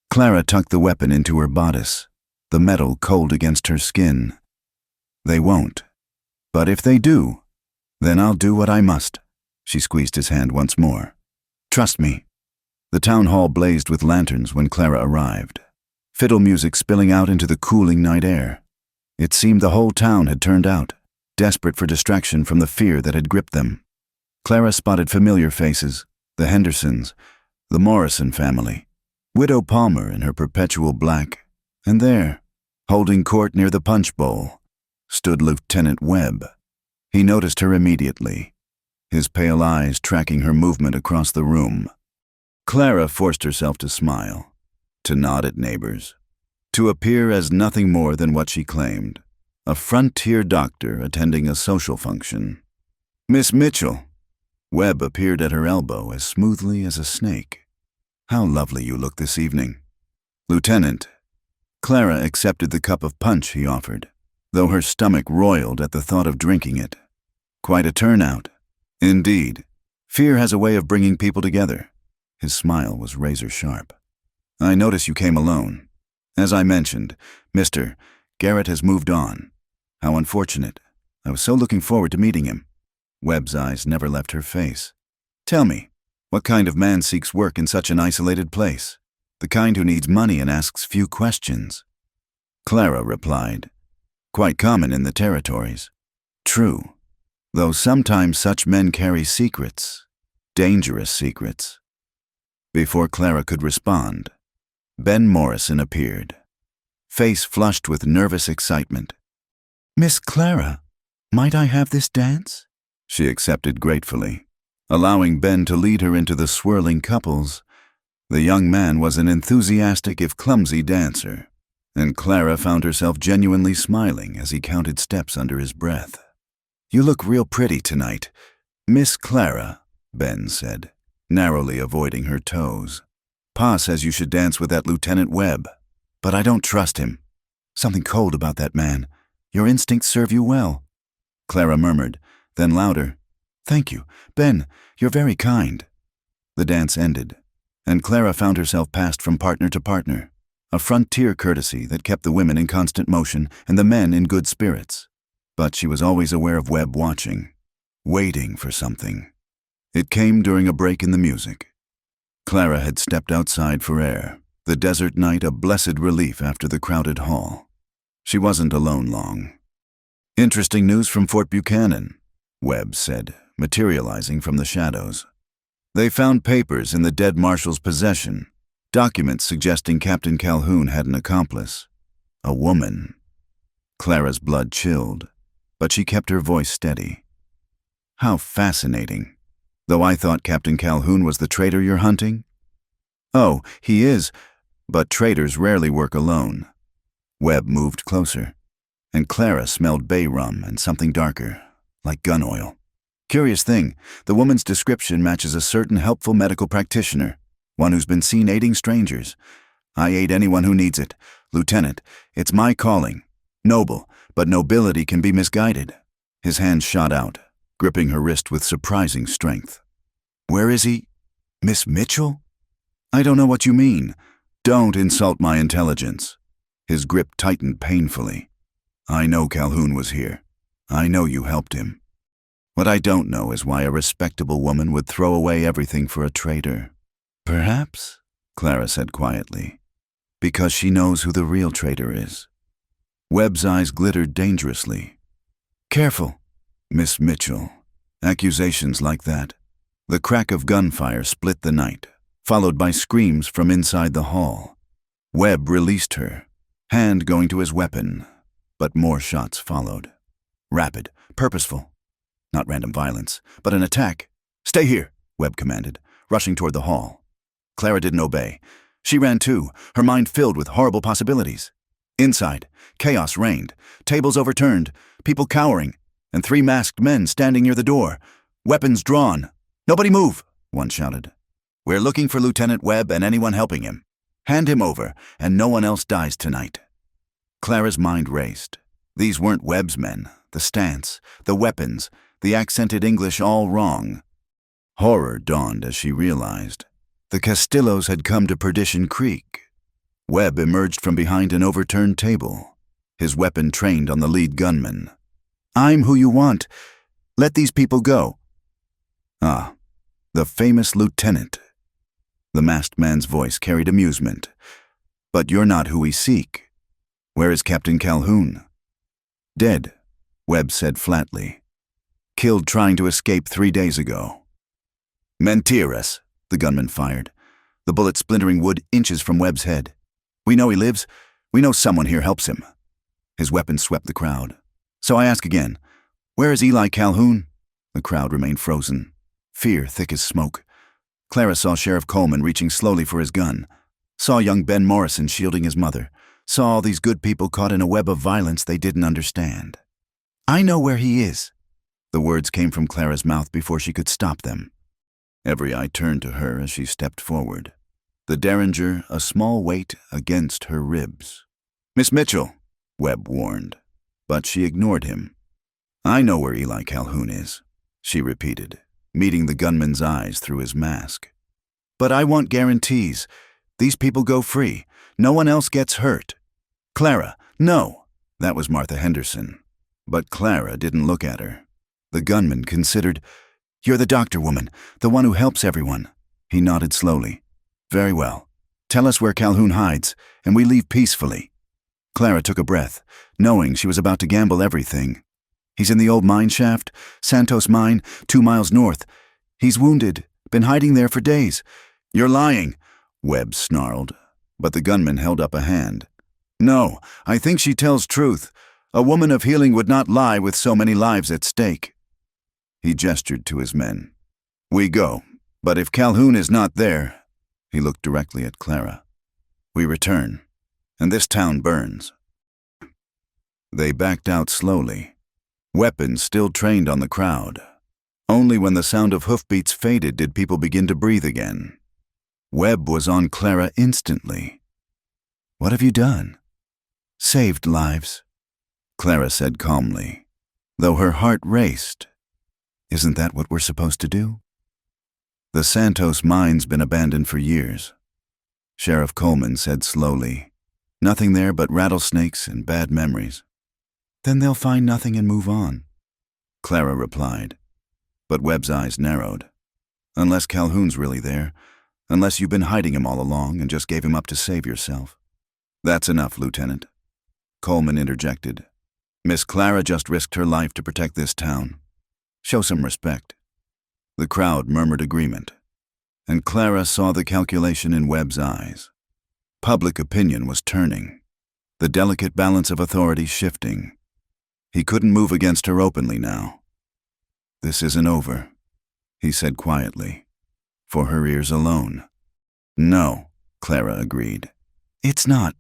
Clara tucked the weapon into her bodice, the metal cold against her skin. "They won't. But if they do, then I'll do what I must." She squeezed his hand once more. "Trust me." The town hall blazed with lanterns when Clara arrived, fiddle music spilling out into the cooling night air. It seemed the whole town had turned out, desperate for distraction from the fear that had gripped them. Clara spotted familiar faces, the Hendersons, the Morrison family, Widow Palmer in her perpetual black, and there, holding court near the punch bowl, stood Lieutenant Webb. He noticed her immediately, his pale eyes tracking her movement across the room. Clara forced herself to smile, to nod at neighbors, to appear as nothing more than what she claimed, a frontier doctor attending a social function. "Miss Mitchell." Webb appeared at her elbow as smoothly as a snake. "How lovely you look this evening." "Lieutenant." Clara accepted the cup of punch he offered, though her stomach roiled at the thought of drinking it. Quite a turnout. Indeed. Fear has a way of bringing people together. His smile was razor sharp. I notice you came alone. As I mentioned, Mr. Garrett has moved on. How unfortunate. I was so looking forward to meeting him. Webb's eyes never left her face. Tell me, what kind of man seeks work in such an isolated place? The kind who needs money and asks few questions. Clara replied, quite common in the territories. True, though sometimes such men carry secrets, dangerous secrets. Before Clara could respond, Ben Morrison appeared, face flushed with nervous excitement. Miss Clara, might I have this dance? She accepted gratefully, allowing Ben to lead her into the swirling couples. The young man was an enthusiastic if clumsy dancer, and Clara found herself genuinely smiling as he counted steps under his breath. You look real pretty tonight, Miss Clara, Ben said, narrowly avoiding her toes. Pa says you should dance with that Lieutenant Webb, but I don't trust him. Something cold about that man. Your instincts serve you well. Clara murmured, then louder, Thank you, Ben, you're very kind. The dance ended, and Clara found herself passed from partner to partner, a frontier courtesy that kept the women in constant motion and the men in good spirits. But she was always aware of Webb watching, waiting for something. It came during a break in the music. Clara had stepped outside for air, the desert night a blessed relief after the crowded hall. She wasn't alone long. Interesting news from Fort Buchanan, Webb said, materializing from the shadows. They found papers in the dead marshal's possession, documents suggesting Captain Calhoun had an accomplice, a woman. Clara's blood chilled, but she kept her voice steady. How fascinating. Though I thought Captain Calhoun was the traitor you're hunting? Oh, he is, but traitors rarely work alone. Webb moved closer, and Clara smelled bay rum and something darker, like gun oil. Curious thing, the woman's description matches a certain helpful medical practitioner, one who's been seen aiding strangers. I aid anyone who needs it. Lieutenant, it's my calling. Noble, but nobility can be misguided. His hand shot out, gripping her wrist with surprising strength. Where is he? Miss Mitchell? I don't know what you mean. Don't insult my intelligence. His grip tightened painfully. I know Calhoun was here. I know you helped him. What I don't know is why a respectable woman would throw away everything for a traitor. Perhaps, Clara said quietly, because she knows who the real traitor is. Webb's eyes glittered dangerously. Careful, Miss Mitchell. Accusations like that. The crack of gunfire split the night, followed by screams from inside the hall. Webb released her, hand going to his weapon, but more shots followed. Rapid, purposeful. Not random violence, but an attack. Stay here, Webb commanded, rushing toward the hall. Clara didn't obey. She ran too, her mind filled with horrible possibilities. Inside, chaos reigned, tables overturned, people cowering, and 3 masked men standing near the door, weapons drawn. Nobody move, one shouted. We're looking for Lieutenant Webb and anyone helping him. Hand him over, and no one else dies tonight. Clara's mind raced. These weren't Webb's men, the stance, the weapons, the accented English all wrong. Horror dawned as she realized. The Castillos had come to Perdition Creek. Webb emerged from behind an overturned table, his weapon trained on the lead gunman. I'm who you want. Let these people go. Ah, the famous lieutenant. The masked man's voice carried amusement. But you're not who we seek. Where is Captain Calhoun? Dead, Webb said flatly. Killed trying to escape 3 days ago. Mentiras, the gunman fired, the bullet splintering wood inches from Webb's head. We know he lives. We know someone here helps him. His weapon swept the crowd. So I ask again, where is Eli Calhoun? The crowd remained frozen, fear thick as smoke. Clara saw Sheriff Coleman reaching slowly for his gun, saw young Ben Morrison shielding his mother, saw all these good people caught in a web of violence they didn't understand. I know where he is. The words came from Clara's mouth before she could stop them. Every eye turned to her as she stepped forward, the derringer a small weight against her ribs. Miss Mitchell, Webb warned. but she ignored him. "I know where Eli Calhoun is," she repeated, meeting the gunman's eyes through his mask. "But I want guarantees. These people go free. No one else gets hurt." "Clara, no!" That was Martha Henderson. But Clara didn't look at her. The gunman considered. "You're the doctor woman, the one who helps everyone." He nodded slowly. "Very well. Tell us where Calhoun hides, and we leave peacefully." Clara took a breath, knowing she was about to gamble everything. "He's in the old mine shaft, Santos Mine, 2 miles north. He's wounded, been hiding there for days." "You're lying," Webb snarled, but the gunman held up a hand. "No, I think she tells truth. A woman of healing would not lie with so many lives at stake." He gestured to his men. "We go, but if Calhoun is not there," he looked directly at Clara, "we return, and this town burns." They backed out slowly, weapons still trained on the crowd. Only when the sound of hoofbeats faded did people begin to breathe again. Webb was on Clara instantly. "What have you done?" "Saved lives," Clara said calmly, though her heart raced. "Isn't that what we're supposed to do?" "The Santos mine's been abandoned for years," Sheriff Coleman said slowly. "Nothing there but rattlesnakes and bad memories." "Then they'll find nothing and move on," Clara replied. But Webb's eyes narrowed. "Unless Calhoun's really there, unless you've been hiding him all along and just gave him up to save yourself." "That's enough, Lieutenant," Coleman interjected. "Miss Clara just risked her life to protect this town. Show some respect." The crowd murmured agreement, and Clara saw the calculation in Webb's eyes. Public opinion was turning, the delicate balance of authority shifting. He couldn't move against her openly now. "This isn't over," he said quietly, for her ears alone. "No," Clara agreed. "It's not."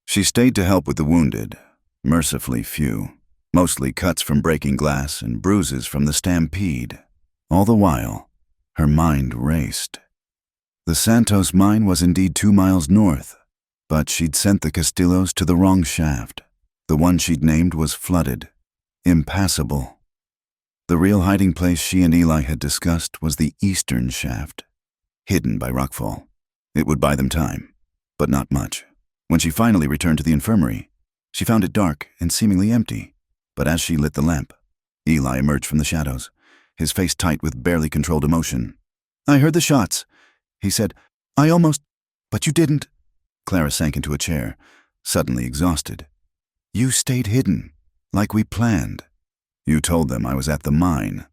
She stayed to help with the wounded, mercifully few, mostly cuts from breaking glass and bruises from the stampede. All the while, her mind raced. The Santos mine was indeed 2 miles north, but she'd sent the Castillos to the wrong shaft. The one she'd named was flooded, impassable. The real hiding place she and Eli had discussed was the eastern shaft, hidden by rockfall. It would buy them time, but not much. When she finally returned to the infirmary, she found it dark and seemingly empty. But as she lit the lamp, Eli emerged from the shadows, his face tight with barely controlled emotion. "I heard the shots," he said. "I almost—" "But you didn't." Clara sank into a chair, suddenly exhausted. "You stayed hidden, like we planned." "You told them I was at the mine."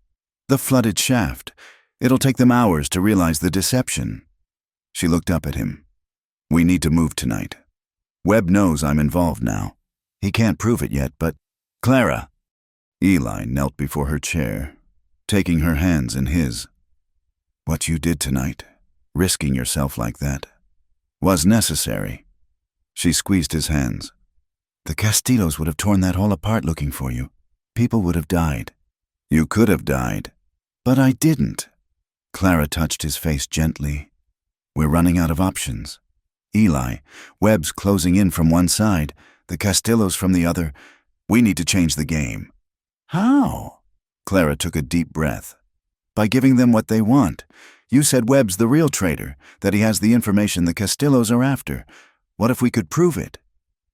"The flooded shaft. It'll take them hours to realize the deception." She looked up at him. "We need to move tonight. Webb knows I'm involved now. He can't prove it yet, but—" "Clara!" Eli knelt before her chair, taking her hands in his. "What you did tonight, risking yourself like that, was necessary." She squeezed his hands. "The Castillos would have torn that hall apart looking for you. People would have died." "You could have died." "But I didn't." Clara touched his face gently. "We're running out of options. Eli, Webb's closing in from one side, the Castillos from the other. We need to change the game." "How?" Clara took a deep breath. "By giving them what they want. You said Webb's the real traitor, that he has the information the Castillos are after. What if we could prove it?"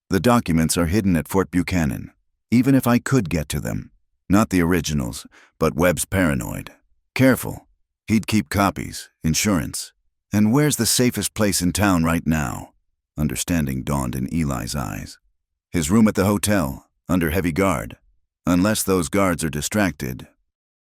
"The documents are hidden at Fort Buchanan, even if I could get to them. Not the originals, but Webb's paranoid. Careful. He'd keep copies, insurance. And where's the safest place in town right now?" Understanding dawned in Eli's eyes. "His room at the hotel, under heavy guard. Unless those guards are distracted.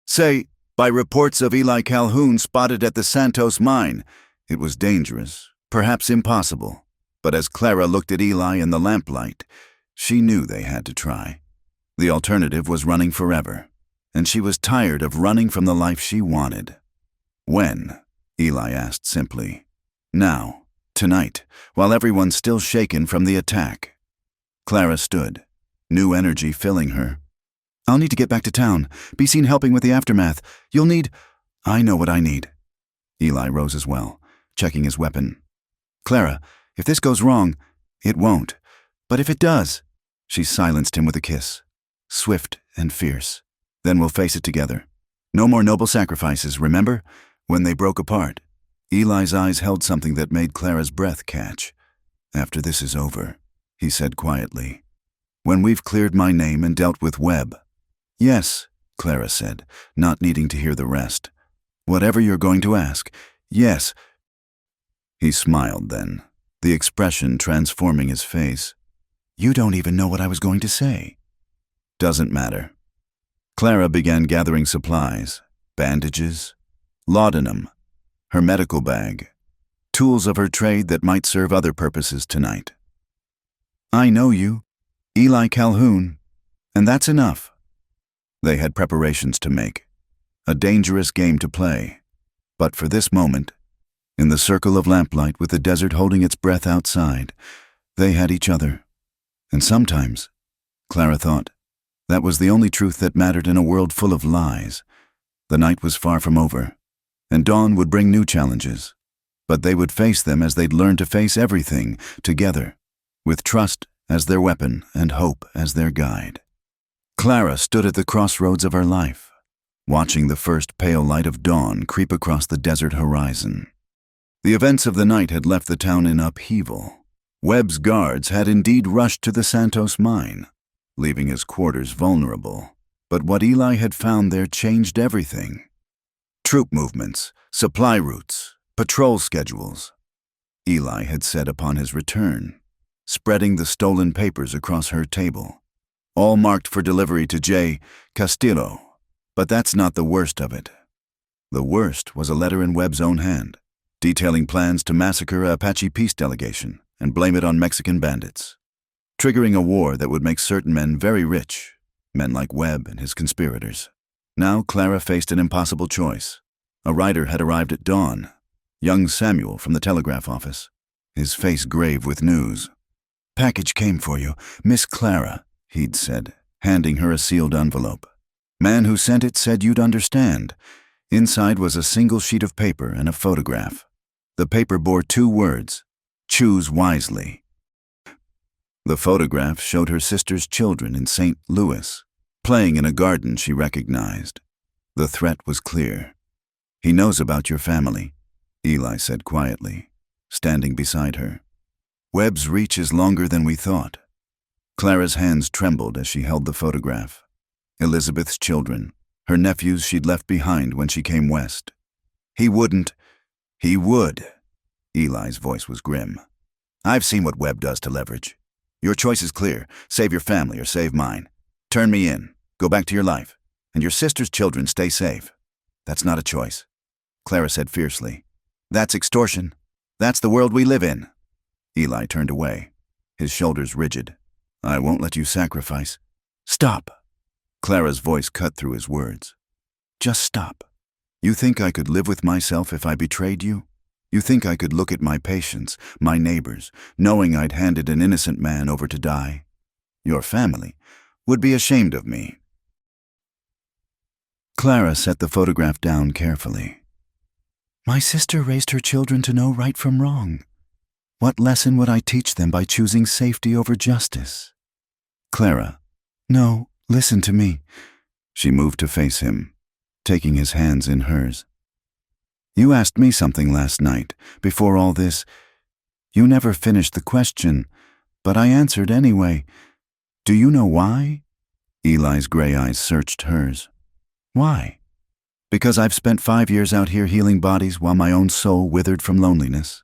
Say, by reports of Eli Calhoun spotted at the Santos mine. It was dangerous, perhaps impossible. But as Clara looked at Eli in the lamplight, she knew they had to try. The alternative was running forever, and she was tired of running from the life she wanted. "When?" Eli asked simply. "Now, tonight, while everyone's still shaken from the attack." Clara stood, new energy filling her. "I'll need to get back to town, be seen helping with the aftermath. You'll need—" "I know what I need." Eli rose as well, checking his weapon. "Clara, if this goes wrong, it won't. But if it does—" She silenced him with a kiss, swift and fierce. Then we'll face it together. No more noble sacrifices, remember? When they broke apart, Eli's eyes held something that made Clara's breath catch. After this is over, he said quietly. When we've cleared my name and dealt with Webb. Yes, Clara said, not needing to hear the rest. Whatever you're going to ask, yes. He smiled then, the expression transforming his face. You don't even know what I was going to say. Doesn't matter. Clara began gathering supplies, bandages, laudanum, her medical bag, tools of her trade that might serve other purposes tonight. I know you, Eli Calhoun, and that's enough. They had preparations to make, a dangerous game to play, but for this moment, in the circle of lamplight with the desert holding its breath outside, they had each other. And sometimes, Clara thought, that was the only truth that mattered in a world full of lies. The night was far from over, and dawn would bring new challenges, but they would face them as they'd learned to face everything, together, with trust as their weapon and hope as their guide. Clara stood at the crossroads of her life, watching the first pale light of dawn creep across the desert horizon. The events of the night had left the town in upheaval. Webb's guards had indeed rushed to the Santos mine, leaving his quarters vulnerable. But what Eli had found there changed everything. Troop movements, supply routes, patrol schedules. Eli had said upon his return, spreading the stolen papers across her table, all marked for delivery to J. Castillo. But that's not the worst of it. The worst was a letter in Webb's own hand, detailing plans to massacre a Apache peace delegation and blame it on Mexican bandits, triggering a war that would make certain men very rich, men like Webb and his conspirators. Now Clara faced an impossible choice. A rider had arrived at dawn, young Samuel from the telegraph office, his face grave with news. Package came for you, Miss Clara, he'd said, handing her a sealed envelope. Man who sent it said you'd understand. Inside was a single sheet of paper and a photograph. The paper bore 2 words, choose wisely. The photograph showed her sister's children in St. Louis, playing in a garden she recognized. The threat was clear. He knows about your family, Eli said quietly, standing beside her. Webb's reach is longer than we thought. Clara's hands trembled as she held the photograph. Elizabeth's children, her nephews she'd left behind when she came west. He wouldn't. He would. Eli's voice was grim. I've seen what Webb does to leverage. Your choice is clear. Save your family or save mine. Turn me in. Go back to your life. And your sister's children stay safe. That's not a choice, Clara said fiercely. That's extortion. That's the world we live in. Eli turned away, his shoulders rigid. I won't let you sacrifice. Stop. Clara's voice cut through his words. Just stop. You think I could live with myself if I betrayed you? You think I could look at my patients, my neighbors, knowing I'd handed an innocent man over to die? Your family would be ashamed of me. Clara set the photograph down carefully. My sister raised her children to know right from wrong. What lesson would I teach them by choosing safety over justice? Clara, no, listen to me. She moved to face him, taking his hands in hers. You asked me something last night, before all this. You never finished the question, but I answered anyway. Do you know why? Eli's gray eyes searched hers. Why? Because I've spent 5 years out here healing bodies while my own soul withered from loneliness.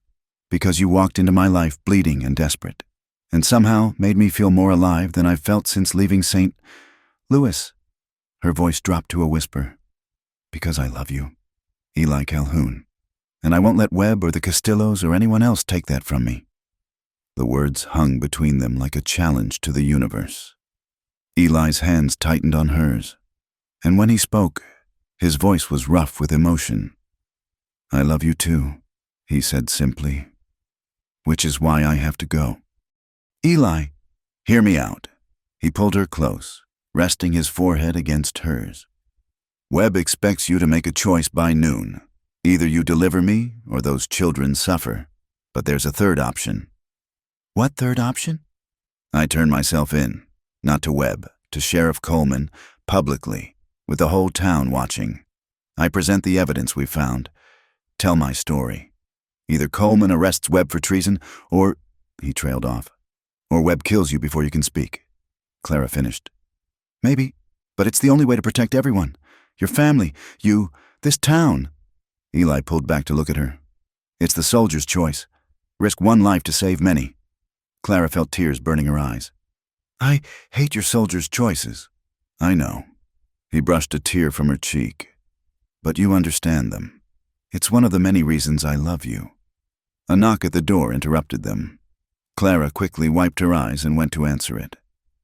Because you walked into my life bleeding and desperate, and somehow made me feel more alive than I've felt since leaving St. Louis. Her voice dropped to a whisper. Because I love you, Eli Calhoun, and I won't let Webb or the Castillos or anyone else take that from me. The words hung between them like a challenge to the universe. Eli's hands tightened on hers, and when he spoke, his voice was rough with emotion. I love you too, he said simply, which is why I have to go. Eli, hear me out. He pulled her close, resting his forehead against hers. Webb expects you to make a choice by noon. Either you deliver me or those children suffer. But there's a third option. What third option? I turn myself in. Not to Webb, to Sheriff Coleman, publicly, with the whole town watching. I present the evidence we found. Tell my story. Either Coleman arrests Webb for treason, or—" he trailed off. "Or Webb kills you before you can speak." Clara finished. "Maybe, but it's the only way to protect everyone. Your family, you, this town." Eli pulled back to look at her. "It's the soldier's choice. Risk one life to save many." Clara felt tears burning her eyes. "I hate your soldier's choices." "I know." He brushed a tear from her cheek. "But you understand them. It's one of the many reasons I love you." A knock at the door interrupted them. Clara quickly wiped her eyes and went to answer it,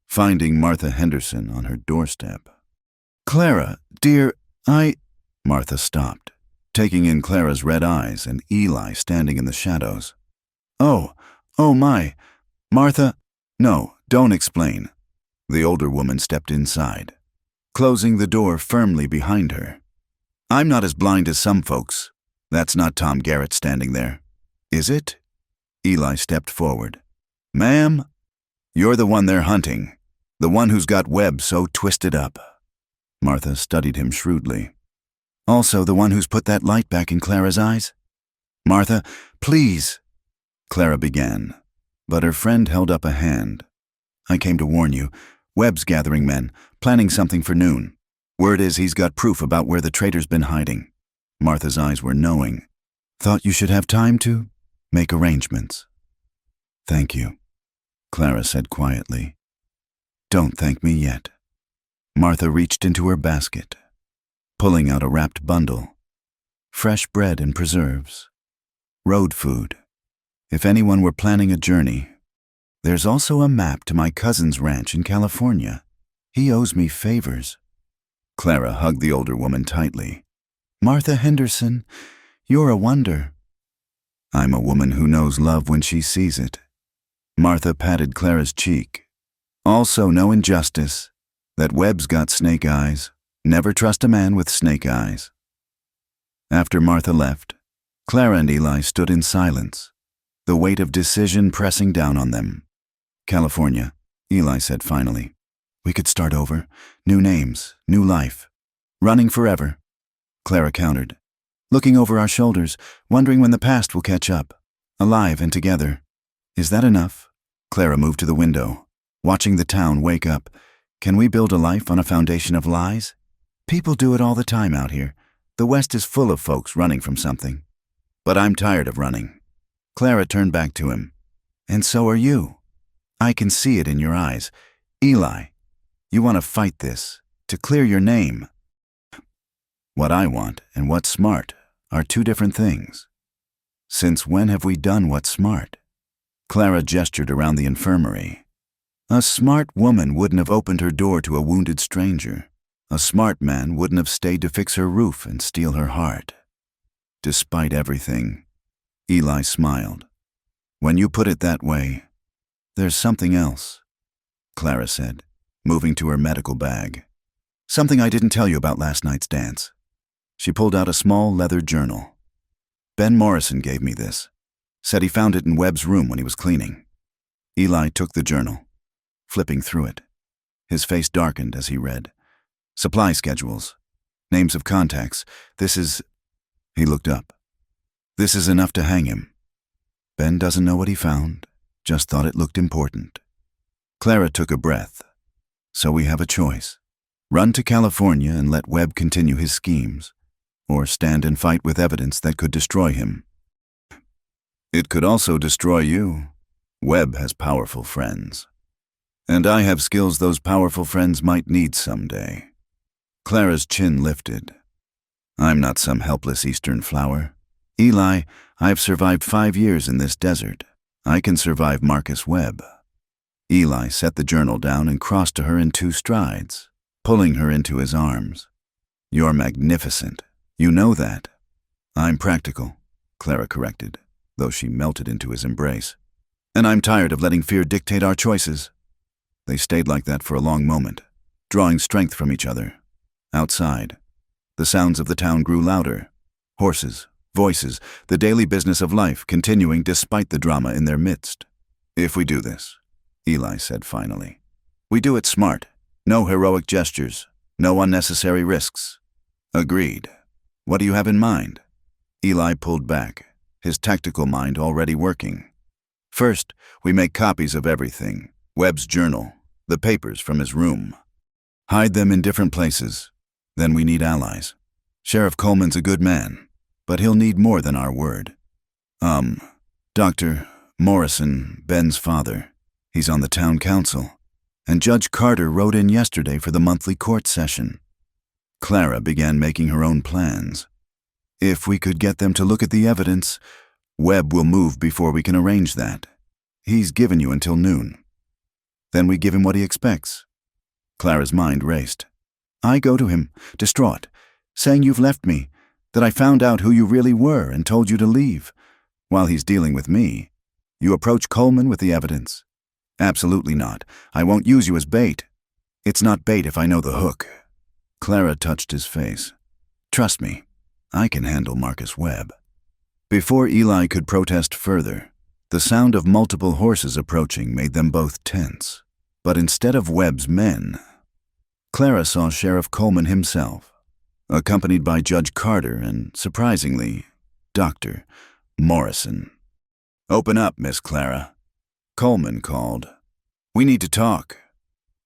finding Martha Henderson on her doorstep. "Clara, dear, Martha stopped, taking in Clara's red eyes and Eli standing in the shadows. Oh my, Martha, no, don't explain." The older woman stepped inside, closing the door firmly behind her. "I'm not as blind as some folks. That's not Tom Garrett standing there. Is it?" Eli stepped forward. "Ma'am, you're the one they're hunting, the one who's got Webb so twisted up." Martha studied him shrewdly. "Also the one who's put that light back in Clara's eyes?" "Martha, please," Clara began, but her friend held up a hand. "I came to warn you. Webb's gathering men, planning something for noon. Word is he's got proof about where the traitor's been hiding." Martha's eyes were knowing. "Thought you should have time to make arrangements." "Thank you," Clara said quietly. "Don't thank me yet." Martha reached into her basket, pulling out a wrapped bundle. Fresh bread and preserves. Road food. If anyone were planning a journey. There's also a map to my cousin's ranch in California. He owes me favors. Clara hugged the older woman tightly. "Martha Henderson, you're a wonder." "I'm a woman who knows love when she sees it." Martha patted Clara's cheek. "Also no injustice. That Webb's got snake eyes. Never trust a man with snake eyes." After Martha left, Clara and Eli stood in silence, the weight of decision pressing down on them. "California," Eli said finally. "We could start over. New names, new life. Running forever." Clara countered, looking over our shoulders, wondering when the past will catch up, alive and together. "Is that enough?" Clara moved to the window, watching the town wake up. "Can we build a life on a foundation of lies? People do it all the time out here. The West is full of folks running from something. But I'm tired of running." Clara turned back to him. "And so are you. I can see it in your eyes. Eli, you want to fight this, to clear your name." "What I want and what's smart are two different things. Since when have we done what's smart?" Clara gestured around the infirmary. "A smart woman wouldn't have opened her door to a wounded stranger. A smart man wouldn't have stayed to fix her roof and steal her heart. Despite everything," Eli smiled. "When you put it that way, there's something else," Clara said, moving to her medical bag. "Something I didn't tell you about last night's dance." She pulled out a small leather journal. "Ben Morrison gave me this. Said he found it in Webb's room when he was cleaning." Eli took the journal, flipping through it. His face darkened as he read. "Supply schedules. Names of contacts. This is—" He looked up. "This is enough to hang him. Ben doesn't know what he found, just thought it looked important." Clara took a breath. "So we have a choice. Run to California and let Webb continue his schemes, or stand and fight with evidence that could destroy him. It could also destroy you. Webb has powerful friends. And I have skills those powerful friends might need someday." Clara's chin lifted. "I'm not some helpless eastern flower. Eli, I've survived 5 years in this desert. I can survive Marcus Webb." Eli set the journal down and crossed to her in 2 strides, pulling her into his arms. "You're magnificent. You know that." "I'm practical," Clara corrected, though she melted into his embrace. "And I'm tired of letting fear dictate our choices." They stayed like that for a long moment, drawing strength from each other. Outside, the sounds of the town grew louder. Horses, voices, the daily business of life continuing despite the drama in their midst. "If we do this," Eli said finally, We do it smart. No heroic gestures. No unnecessary risks. Agreed. What do you have in mind? Eli pulled back, his tactical mind already working. First, we make copies of everything. Webb's journal, the papers from his room. Hide them in different places. Then we need allies. Sheriff Coleman's a good man, but he'll need more than our word. Dr. Morrison, Ben's father. He's on the town council. And Judge Carter wrote in yesterday for the monthly court session. Clara began making her own plans. If we could get them to look at the evidence, Webb will move before we can arrange that. He's given you until noon. Then we give him what he expects. Clara's mind raced. I go to him, distraught, saying you've left me, that I found out who you really were and told you to leave. While he's dealing with me, you approach Coleman with the evidence. Absolutely not. I won't use you as bait. It's not bait if I know the hook. Clara touched his face. Trust me, I can handle Marcus Webb. Before Eli could protest further, the sound of multiple horses approaching made them both tense. But instead of Webb's men, Clara saw Sheriff Coleman himself, accompanied by Judge Carter and, surprisingly, Dr. Morrison. Open up, Miss Clara. Coleman called. We need to talk.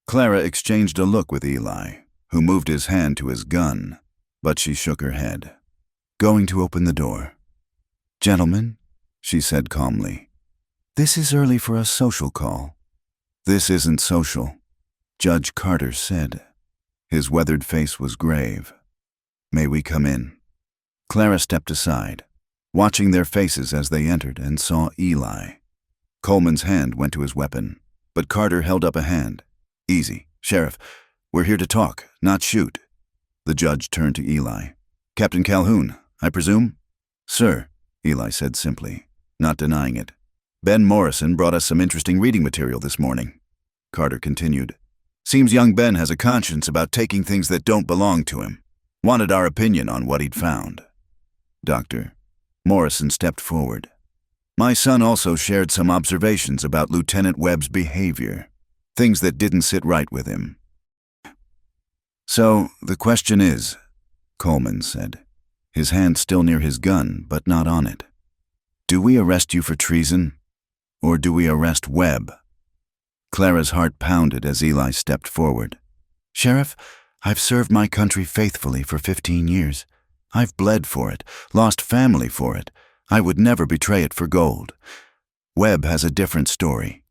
Clara exchanged a look with Eli, who moved his hand to his gun, but she shook her head. Going to open the door. Gentlemen, she said calmly, this is early for a social call. This isn't social, Judge Carter said. His weathered face was grave. May we come in? Clara stepped aside, watching their faces as they entered, and saw Eli. Coleman's hand went to his weapon, but Carter held up a hand. Easy, Sheriff. We're here to talk, not shoot. The judge turned to Eli. Captain Calhoun, I presume? Sir, Eli said simply, not denying it. Ben Morrison brought us some interesting reading material this morning. Carter continued. Seems young Ben has a conscience about taking things that don't belong to him. Wanted our opinion on what he'd found. Doctor. Morrison stepped forward. My son also shared some observations about Lieutenant Webb's behavior, things that didn't sit right with him. So, the question is, Coleman said, his hand still near his gun, but not on it. Do we arrest you for treason, or do we arrest Webb? Clara's heart pounded as Eli stepped forward. Sheriff, I've served my country faithfully for 15 years. I've bled for it, lost family for it. I would never betray it for gold. Webb has a different story.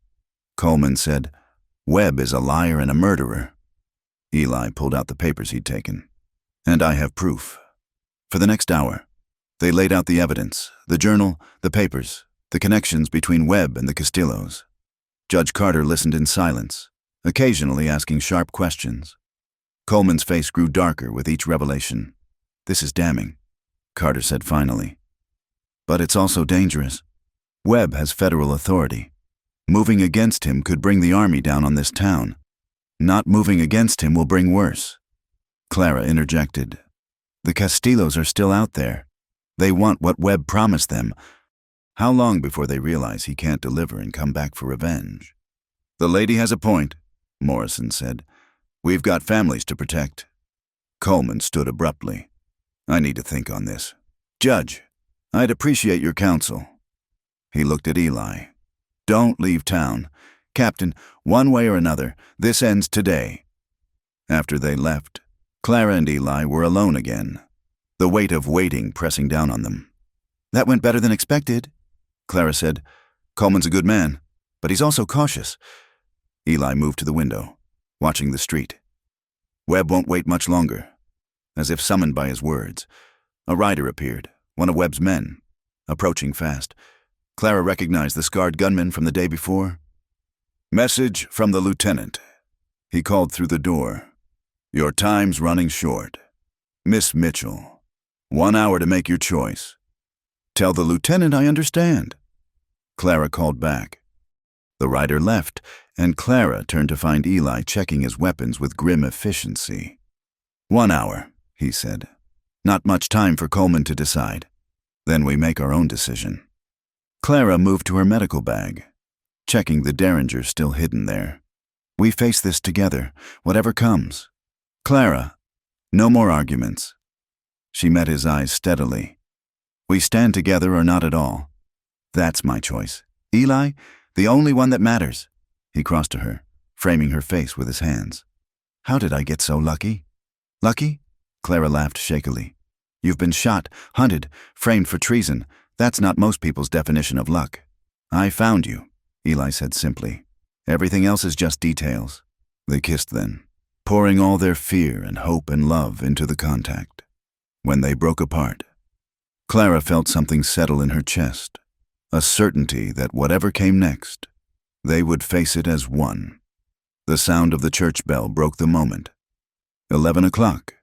Coleman said, Webb is a liar and a murderer. Eli pulled out the papers he'd taken. And I have proof. For the next hour, they laid out the evidence, the journal, the papers, the connections between Webb and the Castillos. Judge Carter listened in silence, occasionally asking sharp questions. Coleman's face grew darker with each revelation. This is damning, Carter said finally. But it's also dangerous. Webb has federal authority. Moving against him could bring the army down on this town. Not moving against him will bring worse. Clara interjected. The Castillos are still out there. They want what Webb promised them. How long before they realize he can't deliver and come back for revenge? The lady has a point, Morrison said. We've got families to protect. Coleman stood abruptly. I need to think on this. Judge, I'd appreciate your counsel. He looked at Eli. Don't leave town. Captain, one way or another, this ends today. After they left, Clara and Eli were alone again, the weight of waiting pressing down on them. That went better than expected, Clara said. Coleman's a good man, but he's also cautious. Eli moved to the window, watching the street. Webb won't wait much longer. As if summoned by his words, a rider appeared, one of Webb's men, approaching fast. Clara recognized the scarred gunman from the day before. Message from the lieutenant. He called through the door. Your time's running short. Miss Mitchell, 1 hour to make your choice. Tell the lieutenant I understand. Clara called back. The rider left, and Clara turned to find Eli checking his weapons with grim efficiency. 1 hour, he said. Not much time for Coleman to decide. Then we make our own decision. Clara moved to her medical bag, checking the derringer still hidden there. We face this together, whatever comes. Clara, no more arguments. She met his eyes steadily. We stand together or not at all. That's my choice. Eli, the only one that matters. He crossed to her, framing her face with his hands. How did I get so lucky? Lucky? Clara laughed shakily. You've been shot, hunted, framed for treason. That's not most people's definition of luck. I found you, Eli said simply. Everything else is just details. They kissed then, pouring all their fear and hope and love into the contact. When they broke apart, Clara felt something settle in her chest, a certainty that whatever came next, they would face it as one. The sound of the church bell broke the moment. 11 o'clock.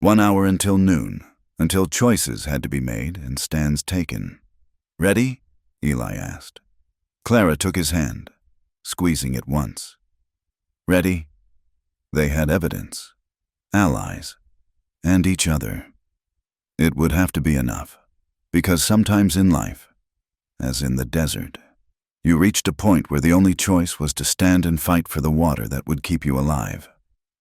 1 hour until noon, until choices had to be made and stands taken. Ready? Eli asked. Clara took his hand, squeezing it once. Ready? They had evidence, allies, and each other. It would have to be enough, because sometimes in life, as in the desert, you reached a point where the only choice was to stand and fight for the water that would keep you alive.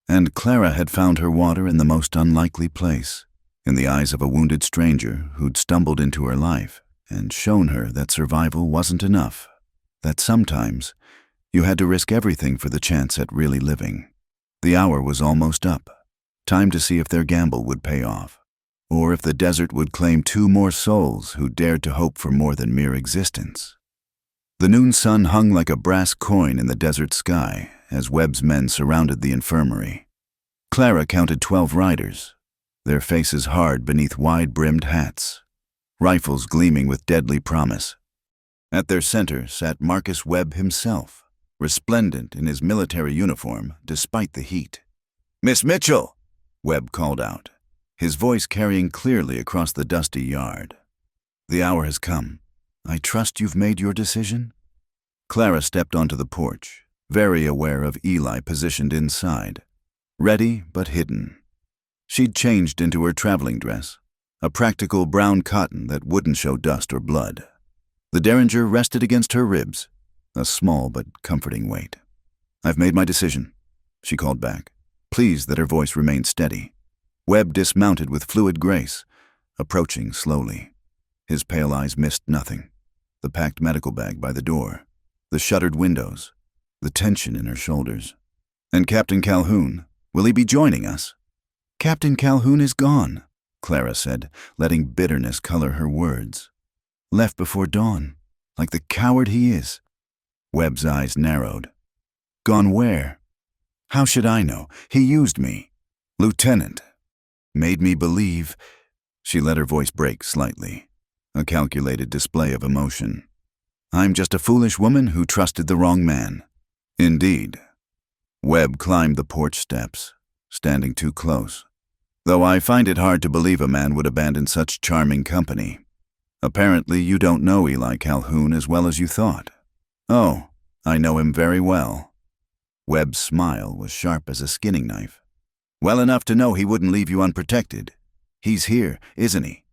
And Clara had found her water in the most unlikely place, in the eyes of a wounded stranger who'd stumbled into her life and shown her that survival wasn't enough, that sometimes you had to risk everything for the chance at really living. The hour was almost up, time to see if their gamble would pay off, or if the desert would claim 2 more souls who dared to hope for more than mere existence. The noon sun hung like a brass coin in the desert sky as Webb's men surrounded the infirmary. Clara counted 12 riders, their faces hard beneath wide-brimmed hats, rifles gleaming with deadly promise. At their center sat Marcus Webb himself, resplendent in his military uniform despite the heat. "Miss Mitchell!" Webb called out, his voice carrying clearly across the dusty yard. "The hour has come. I trust you've made your decision?" Clara stepped onto the porch, very aware of Eli positioned inside, ready but hidden. She'd changed into her traveling dress, a practical brown cotton that wouldn't show dust or blood. The derringer rested against her ribs, a small but comforting weight. "I've made my decision," she called back, pleased that her voice remained steady. Webb dismounted with fluid grace, approaching slowly. His pale eyes missed nothing. The packed medical bag by the door, the shuttered windows, the tension in her shoulders. "And Captain Calhoun, will he be joining us?" "Captain Calhoun is gone," Clara said, letting bitterness color her words. "Left before dawn, like the coward he is." Webb's eyes narrowed. "Gone where?" "How should I know? He used me." "Lieutenant. Made me believe." She let her voice break slightly, a calculated display of emotion. "I'm just a foolish woman who trusted the wrong man." "Indeed." Webb climbed the porch steps, standing too close, though I find it hard to believe a man would abandon such charming company. Apparently you don't know Eli Calhoun as well as you thought. "Oh, I know him very well." Webb's smile was sharp as a skinning knife. "Well enough to know he wouldn't leave you unprotected. He's here, isn't he?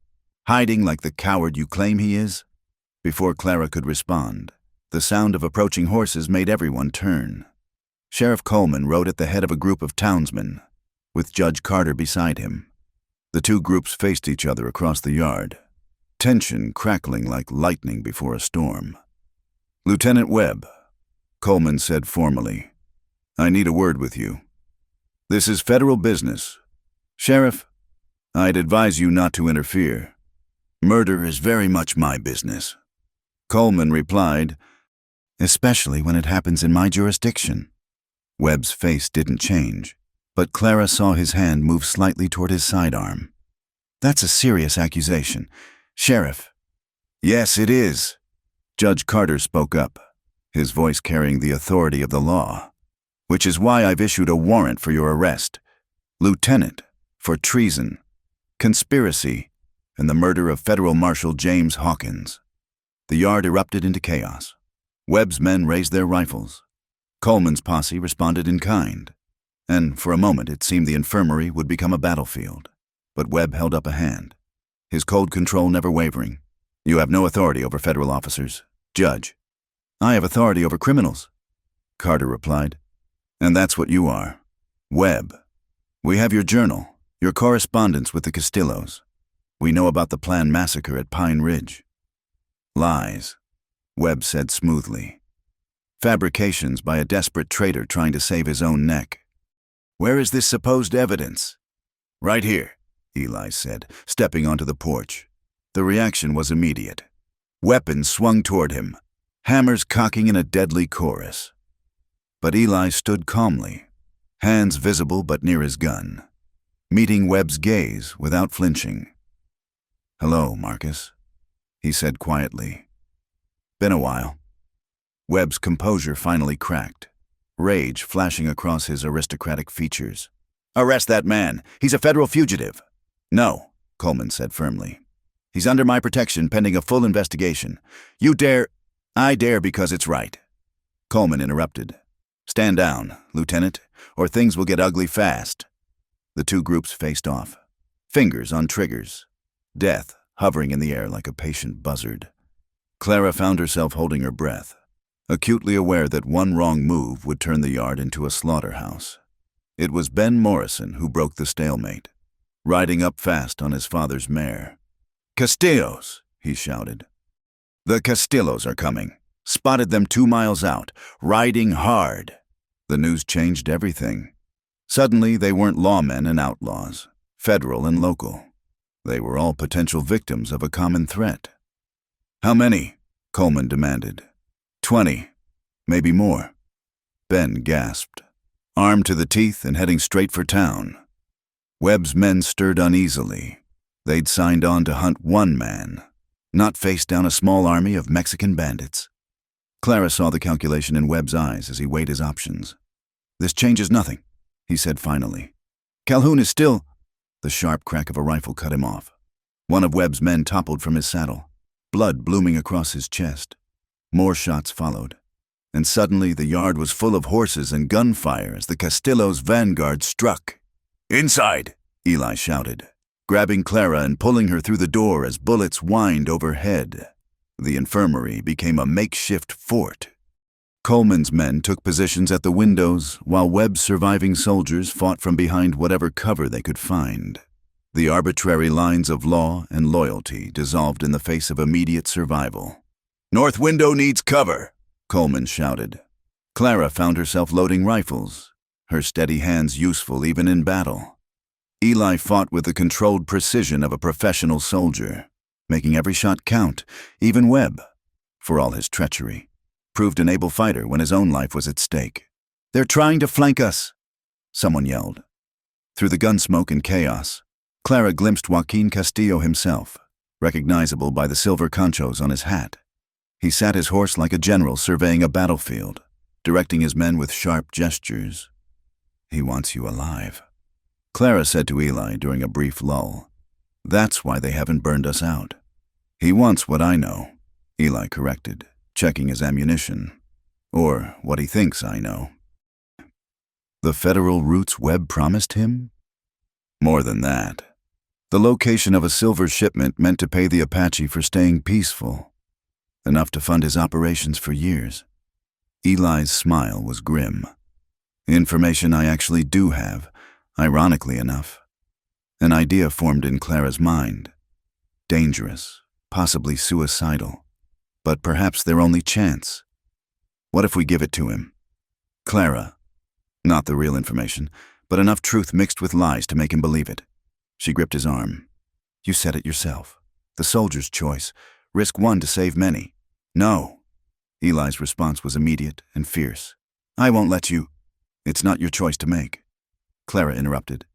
Hiding like the coward you claim he is?" Before Clara could respond, the sound of approaching horses made everyone turn. Sheriff Coleman rode at the head of a group of townsmen, with Judge Carter beside him. The 2 groups faced each other across the yard, tension crackling like lightning before a storm. "Lieutenant Webb," Coleman said formally, "I need a word with you. This is federal business. Sheriff, I'd advise you not to interfere. Murder is very much my business." Coleman replied, "Especially when it happens in my jurisdiction." Webb's face didn't change, but Clara saw his hand move slightly toward his sidearm. "That's a serious accusation. Sheriff." "Yes, it is." Judge Carter spoke up, his voice carrying the authority of the law. "Which is why I've issued a warrant for your arrest. Lieutenant, for treason, conspiracy, and the murder of Federal Marshal James Hawkins." The yard erupted into chaos. Webb's men raised their rifles. Coleman's posse responded in kind, and for a moment it seemed the infirmary would become a battlefield. But Webb held up a hand, his cold control never wavering. "You have no authority over federal officers, Judge." "I have authority over criminals," Carter replied. And that's what you are. Webb. We have your journal, your correspondence with the Castillos. We know about the planned massacre at Pine Ridge. Lies, Webb said smoothly. Fabrications by a desperate traitor trying to save his own neck. Where is this supposed evidence? Right here, Eli said, stepping onto the porch. The reaction was immediate. Weapons swung toward him, hammers cocking in a deadly chorus. But Eli stood calmly, hands visible but near his gun, meeting Webb's gaze without flinching. Hello, Marcus, he said quietly. Been a while. Webb's composure finally cracked, rage flashing across his aristocratic features. Arrest that man. He's a federal fugitive. No, Coleman said firmly. He's under my protection pending a full investigation. You dare— I dare because it's right. Coleman interrupted. Stand down, Lieutenant, or things will get ugly fast. The two groups faced off, fingers on triggers, death hovering in the air like a patient buzzard. Clara found herself holding her breath, acutely aware that one wrong move would turn the yard into a slaughterhouse. It was Ben Morrison who broke the stalemate, riding up fast on his father's mare. Castillos, he shouted. The Castillos are coming. Spotted them 2 miles out, riding hard. The news changed everything. Suddenly, they weren't lawmen and outlaws, federal and local. They were all potential victims of a common threat. How many? Coleman demanded. 20, maybe more. Ben gasped, armed to the teeth and heading straight for town. Webb's men stirred uneasily. They'd signed on to hunt one man, not face down a small army of Mexican bandits. Clara saw the calculation in Webb's eyes as he weighed his options. This changes nothing, he said finally. Calhoun is still— The sharp crack of a rifle cut him off. One of Webb's men toppled from his saddle, blood blooming across his chest. More shots followed, and suddenly the yard was full of horses and gunfire as the Castillos' vanguard struck. Inside, Eli shouted, grabbing Clara and pulling her through the door as bullets whined overhead. The infirmary became a makeshift fort. Coleman's men took positions at the windows, while Webb's surviving soldiers fought from behind whatever cover they could find. The arbitrary lines of law and loyalty dissolved in the face of immediate survival. North window needs cover, Coleman shouted. Clara found herself loading rifles, her steady hands useful even in battle. Eli fought with the controlled precision of a professional soldier, making every shot count, even Webb, for all his treachery, proved an able fighter when his own life was at stake. They're trying to flank us, someone yelled. Through the gun smoke and chaos, Clara glimpsed Joaquin Castillo himself, recognizable by the silver conchos on his hat. He sat his horse like a general surveying a battlefield, directing his men with sharp gestures. He wants you alive, Clara said to Eli during a brief lull. That's why they haven't burned us out. He wants what I know, Eli corrected, checking his ammunition. Or what he thinks I know. The federal routes Webb promised him? More than that. The location of a silver shipment meant to pay the Apache for staying peaceful, enough to fund his operations for years. Eli's smile was grim. Information I actually do have, ironically enough. An idea formed in Clara's mind. Dangerous, possibly suicidal, but perhaps their only chance. What if we give it to him? Clara. Not the real information, but enough truth mixed with lies to make him believe it. She gripped his arm. You said it yourself. The soldier's choice. Risk one to save many. No. Eli's response was immediate and fierce. I won't let you. It's not your choice to make. Clara interrupted.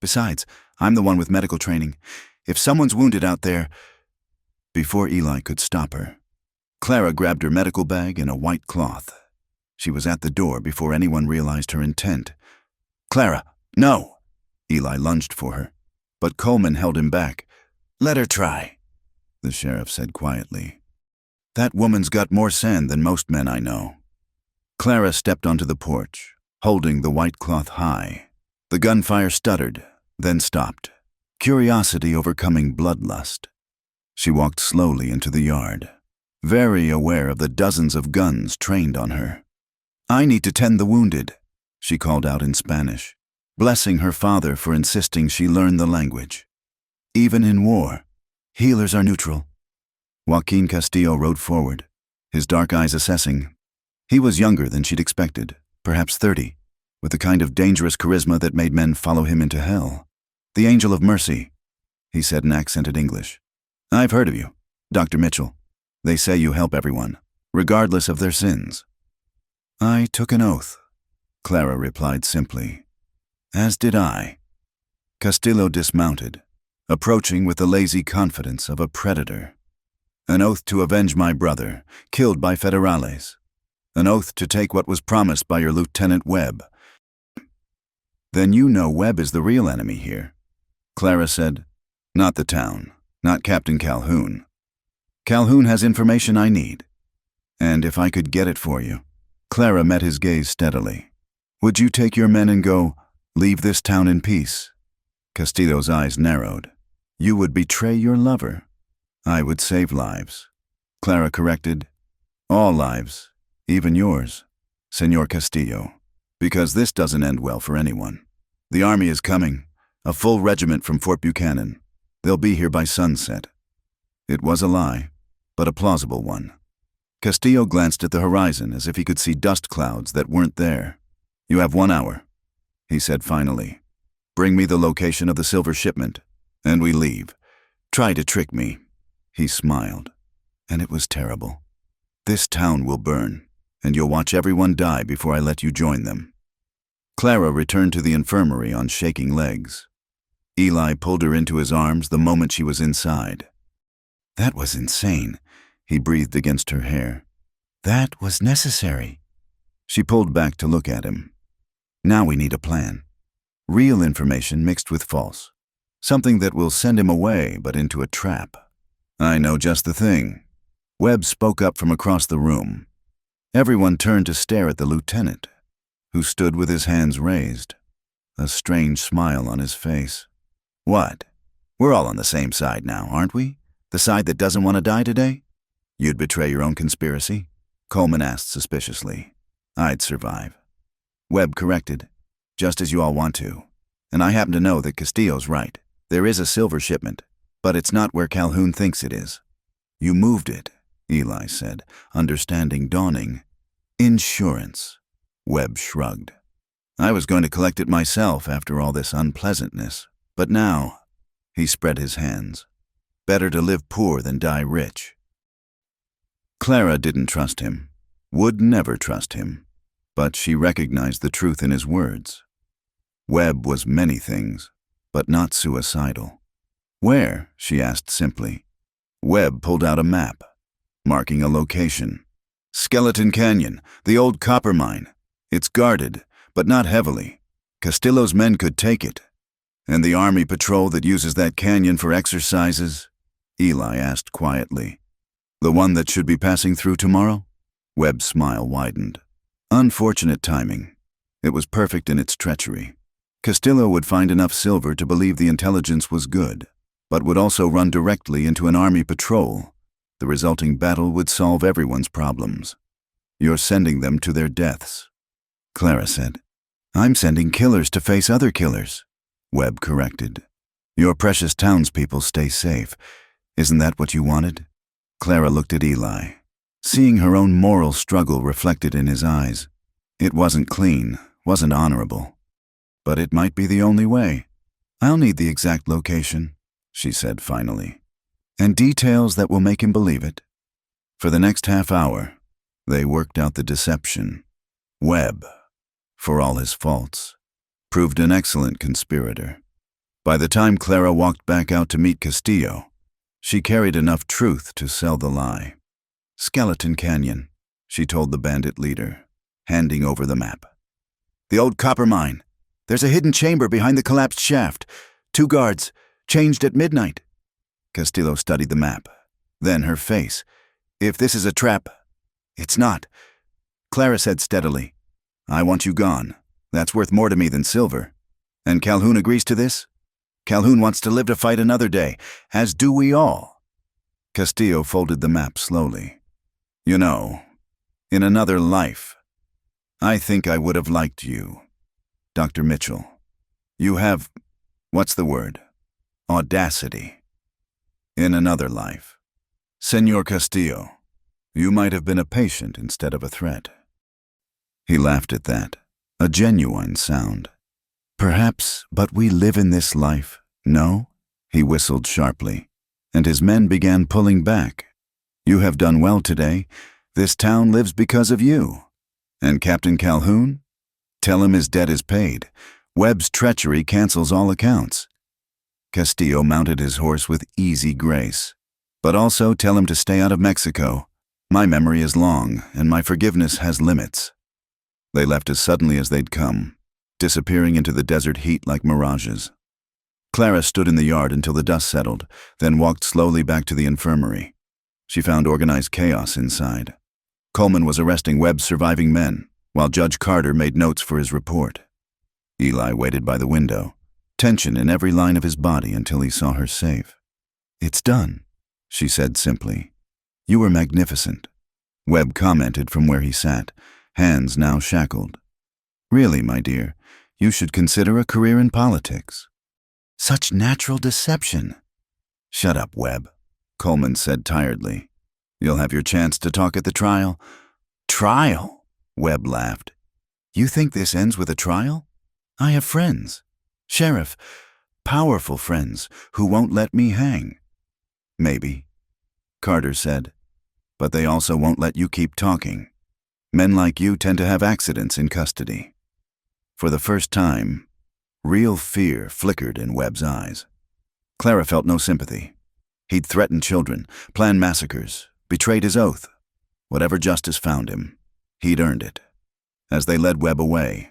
Besides, I'm the one with medical training. If someone's wounded out there— Before Eli could stop her, Clara grabbed her medical bag and a white cloth. She was at the door before anyone realized her intent. Clara, no! Eli lunged for her, but Coleman held him back. Let her try, the sheriff said quietly. That woman's got more sand than most men I know. Clara stepped onto the porch, holding the white cloth high. The gunfire stuttered, then stopped, curiosity overcoming bloodlust. She walked slowly into the yard, very aware of the dozens of guns trained on her. I need to tend the wounded, she called out in Spanish, blessing her father for insisting she learn the language. Even in war, healers are neutral. Joaquin Castillo rode forward, his dark eyes assessing. He was younger than she'd expected, perhaps 30, with the kind of dangerous charisma that made men follow him into hell. "The Angel of Mercy," he said in accented English. "I've heard of you, Dr. Mitchell. They say you help everyone, regardless of their sins." "I took an oath," Clara replied simply. "As did I." Castillo dismounted, approaching with the lazy confidence of a predator. "An oath to avenge my brother, killed by federales. An oath to take what was promised by your Lieutenant Webb." "Then you know Webb is the real enemy here," Clara said. "Not the town, not Captain Calhoun. Calhoun has information I need. And if I could get it for you." Clara met his gaze steadily. "Would you take your men and go, leave this town in peace?" Castillo's eyes narrowed. "You would betray your lover." "I would save lives," Clara corrected. "All lives, even yours, Senor Castillo, because this doesn't end well for anyone. The army is coming, a full regiment from Fort Buchanan. They'll be here by sunset." It was a lie, but a plausible one. Castillo glanced at the horizon as if he could see dust clouds that weren't there. "You have 1 hour," he said finally. "Bring me the location of the silver shipment, and we leave. Try to trick me." He smiled, and it was terrible. "This town will burn, and you'll watch everyone die before I let you join them." Clara returned to the infirmary on shaking legs. Eli pulled her into his arms the moment she was inside. "That was insane," he breathed against her hair. "That was necessary." She pulled back to look at him. "Now we need a plan. Real information mixed with false. Something that will send him away, but into a trap." "I know just the thing." Webb spoke up from across the room. Everyone turned to stare at the lieutenant, who stood with his hands raised, a strange smile on his face. "What? We're all on the same side now, aren't we? The side that doesn't want to die today?" "You'd betray your own conspiracy?" Coleman asked suspiciously. "I'd survive." Webb corrected. "Just as you all want to. And I happen to know that Castillo's right. There is a silver shipment, but it's not where Calhoun thinks it is." "You moved it," Eli said, understanding dawning. "Insurance." Webb shrugged. "I was going to collect it myself after all this unpleasantness, but now," he spread his hands, "better to live poor than die rich." Clara didn't trust him, would never trust him, but she recognized the truth in his words. Webb was many things, but not suicidal. "Where?" she asked simply. Webb pulled out a map, marking a location. "Skeleton Canyon, the old copper mine. It's guarded, but not heavily. Castillo's men could take it." "And the army patrol that uses that canyon for exercises?" Eli asked quietly. "The one that should be passing through tomorrow?" Webb's smile widened. Unfortunate timing. It was perfect in its treachery. Castillo would find enough silver to believe the intelligence was good, but would also run directly into an army patrol. The resulting battle would solve everyone's problems. "You're sending them to their deaths," Clara said. "I'm sending killers to face other killers," Webb corrected. "Your precious townspeople stay safe. Isn't that what you wanted?" Clara looked at Eli, seeing her own moral struggle reflected in his eyes. It wasn't clean, wasn't honorable. But it might be the only way. "I'll need the exact location," she said finally, "and details that will make him believe it." For the next half hour, they worked out the deception. Webb, for all his faults, proved an excellent conspirator. By the time Clara walked back out to meet Castillo, she carried enough truth to sell the lie. "Skeleton Canyon," she told the bandit leader, handing over the map. "The old copper mine. There's a hidden chamber behind the collapsed shaft. 2 guards, changed at midnight." Castillo studied the map. Then her face. "If this is a trap..." "It's not." Clara said steadily. "I want you gone. That's worth more to me than silver. And Calhoun agrees to this? Calhoun wants to live to fight another day, as do we all." Castillo folded the map slowly. "You know, in another life, I think I would have liked you." Dr. Mitchell. You have, what's the word? Audacity. In another life. Senor Castillo, you might have been a patient instead of a threat. He laughed at that, a genuine sound. Perhaps, but we live in this life, no? He whistled sharply, and his men began pulling back. You have done well today. This town lives because of you. And Captain Calhoun? Tell him his debt is paid. Webb's treachery cancels all accounts. Castillo mounted his horse with easy grace. But also tell him to stay out of Mexico. My memory is long, and my forgiveness has limits. They left as suddenly as they'd come, disappearing into the desert heat like mirages. Clara stood in the yard until the dust settled, then walked slowly back to the infirmary. She found organized chaos inside. Coleman was arresting Webb's surviving men, while Judge Carter made notes for his report. Eli waited by the window, tension in every line of his body until he saw her safe. It's done, she said simply. You were magnificent. Webb commented from where he sat, hands now shackled. Really, my dear, you should consider a career in politics. Such natural deception. Shut up, Webb, Coleman said tiredly. You'll have your chance to talk at the trial. Trial? Webb laughed. You think this ends with a trial? I have friends. Sheriff, powerful friends who won't let me hang. Maybe, Carter said, but they also won't let you keep talking. Men like you tend to have accidents in custody. For the first time, real fear flickered in Webb's eyes. Clara felt no sympathy. He'd threatened children, planned massacres, betrayed his oath. Whatever justice found him, he'd earned it. As they led Webb away,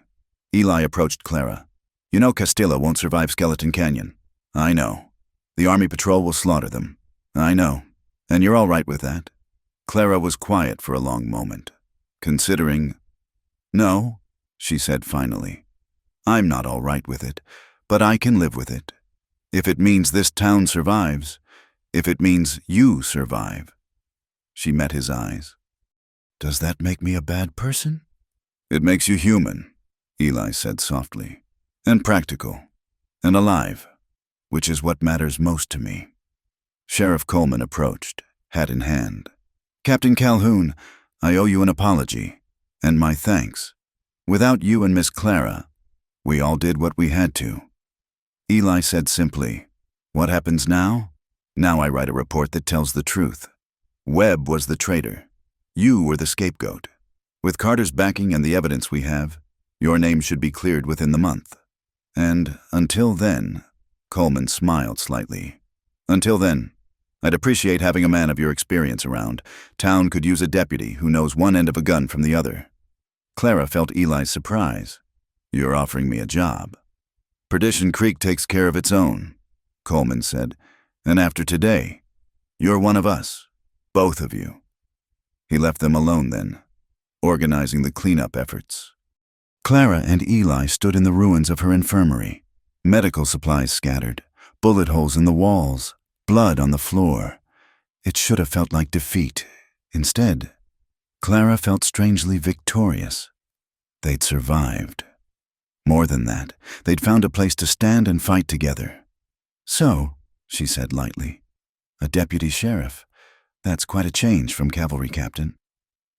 Eli approached Clara. You know Castillo won't survive Skeleton Canyon. I know. The Army Patrol will slaughter them. I know. And you're all right with that? Clara was quiet for a long moment, considering. No, she said finally. I'm not all right with it, but I can live with it. If it means this town survives, if it means you survive. She met his eyes. Does that make me a bad person? It makes you human, Eli said softly, and practical, and alive, which is what matters most to me. Sheriff Coleman approached, hat in hand. Captain Calhoun, I owe you an apology, and my thanks. Without you and Miss Clara, we all did what we had to. Eli said simply, what happens now? Now I write a report that tells the truth. Webb was the traitor. You were the scapegoat. With Carter's backing and the evidence we have, your name should be cleared within the month. And until then, Coleman smiled slightly. Until then, I'd appreciate having a man of your experience around. Town could use a deputy who knows one end of a gun from the other. Clara felt Eli's surprise. You're offering me a job. Perdition Creek takes care of its own, Coleman said. And after today, you're one of us, both of you. He left them alone then, organizing the cleanup efforts. Clara and Eli stood in the ruins of her infirmary. Medical supplies scattered, bullet holes in the walls, blood on the floor. It should have felt like defeat. Instead, Clara felt strangely victorious. They'd survived. More than that, they'd found a place to stand and fight together. So, she said lightly, a deputy sheriff. That's quite a change from cavalry captain.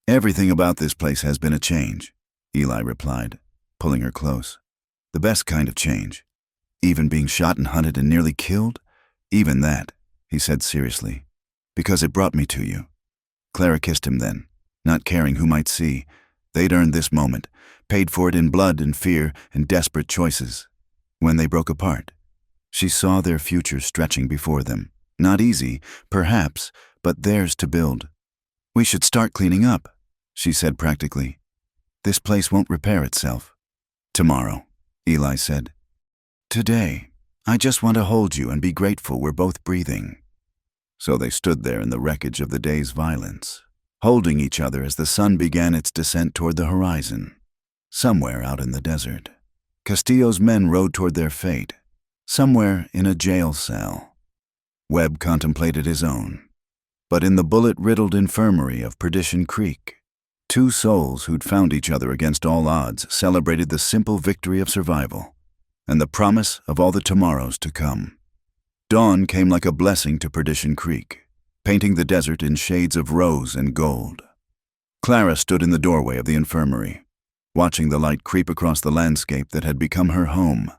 Everything about this place has been a change, Eli replied, pulling her close. The best kind of change. Even being shot and hunted and nearly killed? Even that, he said seriously, because it brought me to you. Clara kissed him then, not caring who might see. They'd earned this moment, paid for it in blood and fear and desperate choices. When they broke apart, she saw their future stretching before them. Not easy, perhaps, but theirs to build. We should start cleaning up, she said practically. This place won't repair itself. Tomorrow, Eli said. Today, I just want to hold you and be grateful we're both breathing. So they stood there in the wreckage of the day's violence, holding each other as the sun began its descent toward the horizon. Somewhere out in the desert, Castillo's men rode toward their fate, somewhere in a jail cell. Webb contemplated his own, but in the bullet-riddled infirmary of Perdition Creek. Two souls who'd found each other against all odds celebrated the simple victory of survival and the promise of all the tomorrows to come. Dawn came like a blessing to Perdition Creek, painting the desert in shades of rose and gold. Clara stood in the doorway of the infirmary, watching the light creep across the landscape that had become her home.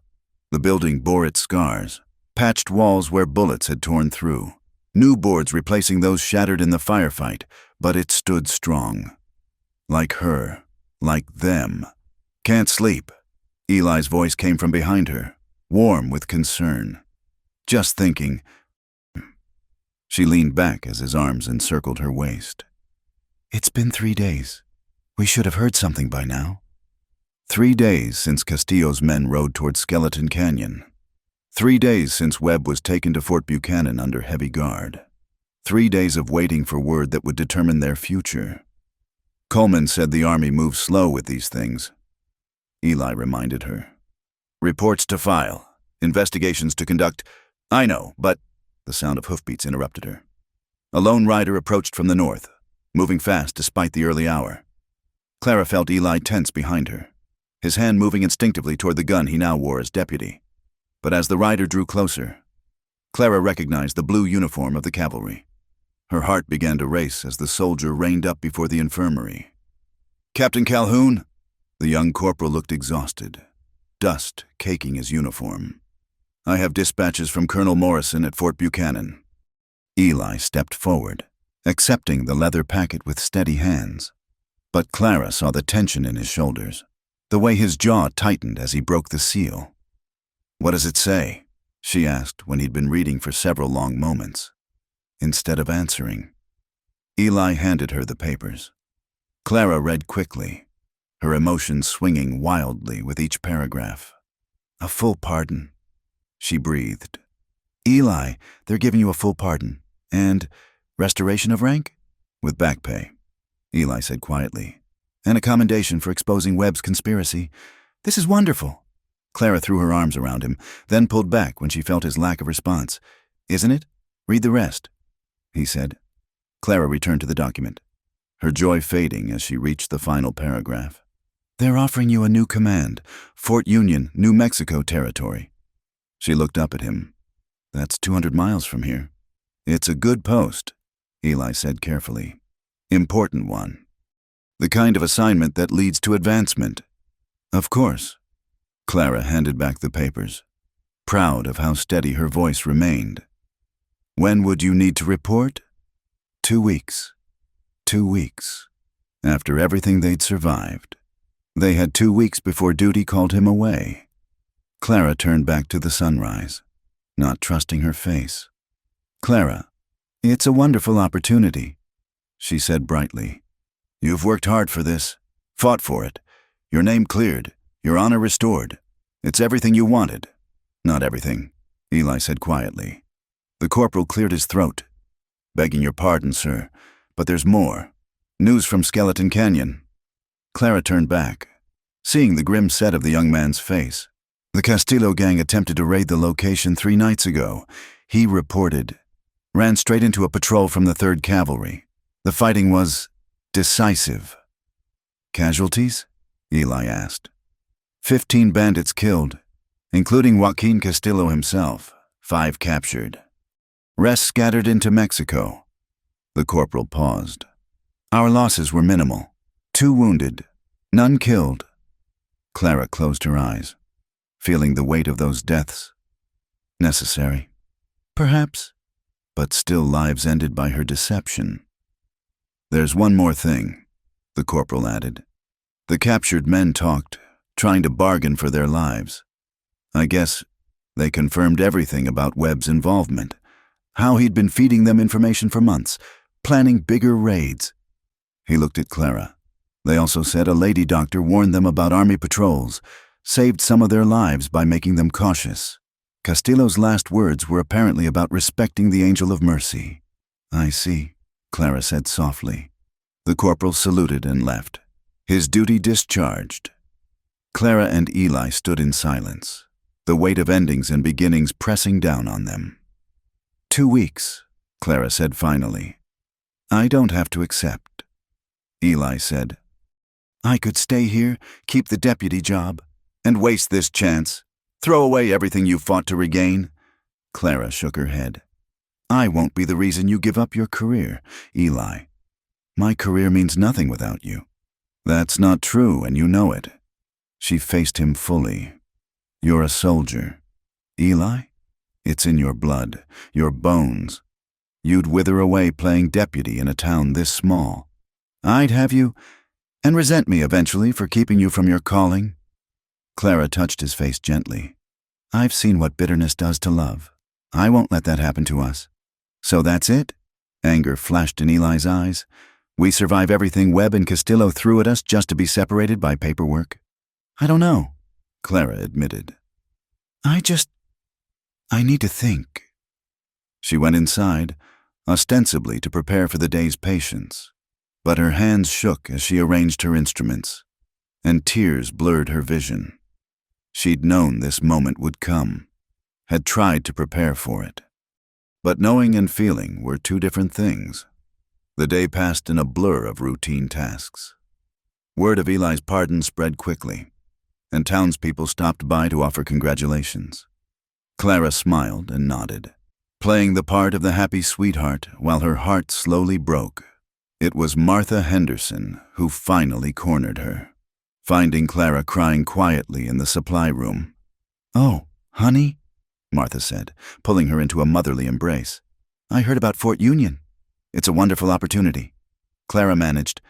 The building bore its scars, patched walls where bullets had torn through, new boards replacing those shattered in the firefight, but it stood strong. Like her, like them. "Can't sleep." Eli's voice came from behind her, warm with concern. "Just thinking." She leaned back as his arms encircled her waist. "It's been 3 days. We should have heard something by now." 3 days since Castillo's men rode toward Skeleton Canyon. 3 days since Webb was taken to Fort Buchanan under heavy guard. 3 days of waiting for word that would determine their future. Coleman said the Army moves slow with these things. Eli reminded her. "Reports to file. Investigations to conduct." "I know, but—" The sound of hoofbeats interrupted her. A lone rider approached from the north, moving fast despite the early hour. Clara felt Eli tense behind her, his hand moving instinctively toward the gun he now wore as deputy. But as the rider drew closer, Clara recognized the blue uniform of the cavalry. Her heart began to race as the soldier reined up before the infirmary. "Captain Calhoun?" The young corporal looked exhausted, dust caking his uniform. "I have dispatches from Colonel Morrison at Fort Buchanan." Eli stepped forward, accepting the leather packet with steady hands. But Clara saw the tension in his shoulders, the way his jaw tightened as he broke the seal. "What does it say?" she asked when he'd been reading for several long moments. Instead of answering, Eli handed her the papers. Clara read quickly, her emotions swinging wildly with each paragraph. "A full pardon," she breathed. "Eli, they're giving you a full pardon. And restoration of rank?" "With back pay," Eli said quietly. "And a commendation for exposing Webb's conspiracy. This is wonderful." Clara threw her arms around him, then pulled back when she felt his lack of response. "Isn't it? Read the rest," he said. Clara returned to the document, her joy fading as she reached the final paragraph. "They're offering you a new command, Fort Union, New Mexico territory." She looked up at him. "That's 200 miles from here." "It's a good post," Eli said carefully. "Important one. The kind of assignment that leads to advancement." "Of course." Clara handed back the papers, proud of how steady her voice remained. "When would you need to report?" 2 weeks. 2 weeks. After everything they'd survived. They had 2 weeks before duty called him away. Clara turned back to the sunrise, not trusting her face. "Clara, it's a wonderful opportunity," she said brightly. "You've worked hard for this, fought for it. Your name cleared, your honor restored. It's everything you wanted." "Not everything," Eli said quietly. The corporal cleared his throat. "Begging your pardon, sir, but there's more. News from Skeleton Canyon." Clara turned back, seeing the grim set of the young man's face. "The Castillo gang attempted to raid the location 3 nights ago," he reported. "Ran straight into a patrol from the 3rd Cavalry. The fighting was decisive." "Casualties?" Eli asked. 15 bandits killed, including Joaquin Castillo himself, 5 captured. Rest scattered into Mexico." The corporal paused. "Our losses were minimal. 2 wounded, none killed." Clara closed her eyes, feeling the weight of those deaths. Necessary, perhaps, but still lives ended by her deception. "There's one more thing," the corporal added. "The captured men talked, trying to bargain for their lives. I guess they confirmed everything about Webb's involvement, how he'd been feeding them information for months, planning bigger raids." He looked at Clara. "They also said a lady doctor warned them about Army patrols, saved some of their lives by making them cautious. Castillo's last words were apparently about respecting the angel of mercy." "I see," Clara said softly. The corporal saluted and left, his duty discharged. Clara and Eli stood in silence, the weight of endings and beginnings pressing down on them. 2 weeks, Clara said finally. "I don't have to accept." Eli said. I could stay here, keep the deputy job, and waste this chance. Throw away everything you fought to regain. Clara shook her head. I won't be the reason you give up your career, Eli. My career means nothing without you. That's not true, and you know it. She faced him fully. You're a soldier. Eli? It's in your blood, your bones. You'd wither away playing deputy in a town this small. I'd have you, and resent me eventually for keeping you from your calling. Clara touched his face gently. I've seen what bitterness does to love. I won't let that happen to us. So that's it? Anger flashed in Eli's eyes. We survive everything Webb and Castillo threw at us just to be separated by paperwork? I don't know, Clara admitted. I need to think. She went inside, ostensibly to prepare for the day's patients, but her hands shook as she arranged her instruments, and tears blurred her vision. She'd known this moment would come, had tried to prepare for it. But knowing and feeling were two different things. The day passed in a blur of routine tasks. Word of Eli's pardon spread quickly, and townspeople stopped by to offer congratulations. Clara smiled and nodded, playing the part of the happy sweetheart while her heart slowly broke. It was Martha Henderson who finally cornered her, finding Clara crying quietly in the supply room. Oh, honey, Martha said, pulling her into a motherly embrace. I heard about Fort Union. It's a wonderful opportunity. Clara managed.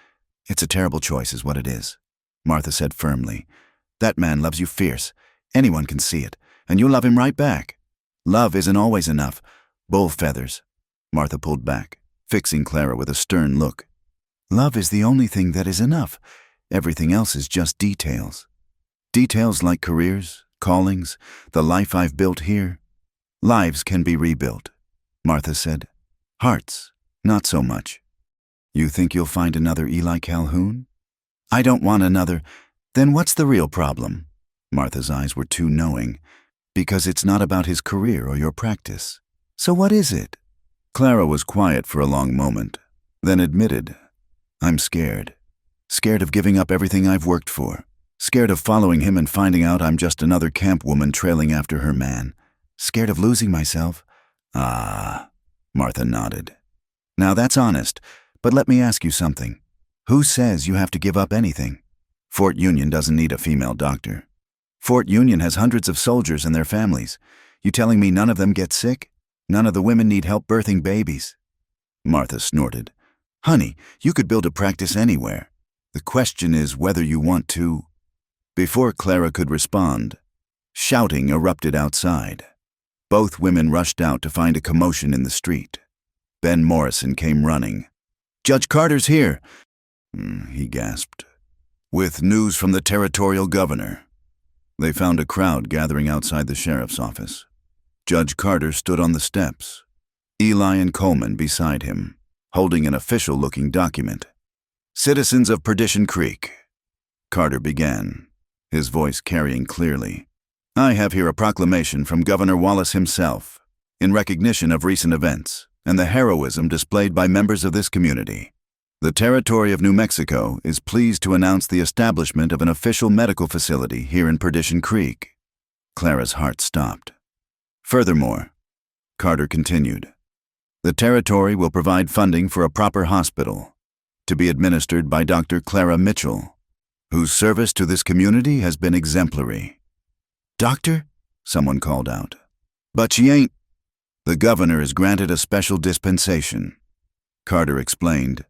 It's a terrible choice is what it is, Martha said firmly. That man loves you fierce. Anyone can see it, and you love him right back. Love isn't always enough. Bull feathers. Martha pulled back, fixing Clara with a stern look. Love is the only thing that is enough. Everything else is just details. Details like careers, callings, the life I've built here. Lives can be rebuilt, Martha said. Hearts, not so much. You think you'll find another Eli Calhoun? I don't want another. Then what's the real problem? Martha's eyes were too knowing. Because it's not about his career or your practice. So what is it? Clara was quiet for a long moment, then admitted, I'm scared. Scared of giving up everything I've worked for. Scared of following him and finding out I'm just another camp woman trailing after her man. Scared of losing myself. Ah, Martha nodded. Now that's honest, but let me ask you something. Who says you have to give up anything? Fort Union doesn't need a female doctor. Fort Union has hundreds of soldiers and their families. You telling me none of them get sick? None of the women need help birthing babies? Martha snorted. Honey, you could build a practice anywhere. The question is whether you want to. Before Clara could respond, shouting erupted outside. Both women rushed out to find a commotion in the street. Ben Morrison came running. Judge Carter's here, he gasped. With news from the territorial governor. They found a crowd gathering outside the sheriff's office. Judge Carter stood on the steps, Eli and Coleman beside him, holding an official-looking document. Citizens of Perdition Creek, Carter began, his voice carrying clearly. I have here a proclamation from Governor Wallace himself, in recognition of recent events and the heroism displayed by members of this community. The Territory of New Mexico is pleased to announce the establishment of an official medical facility here in Perdition Creek. Clara's heart stopped. Furthermore, Carter continued, the Territory will provide funding for a proper hospital to be administered by Dr. Clara Mitchell, whose service to this community has been exemplary. Doctor? Someone called out. But she ain't. The governor is granted a special dispensation, Carter explained.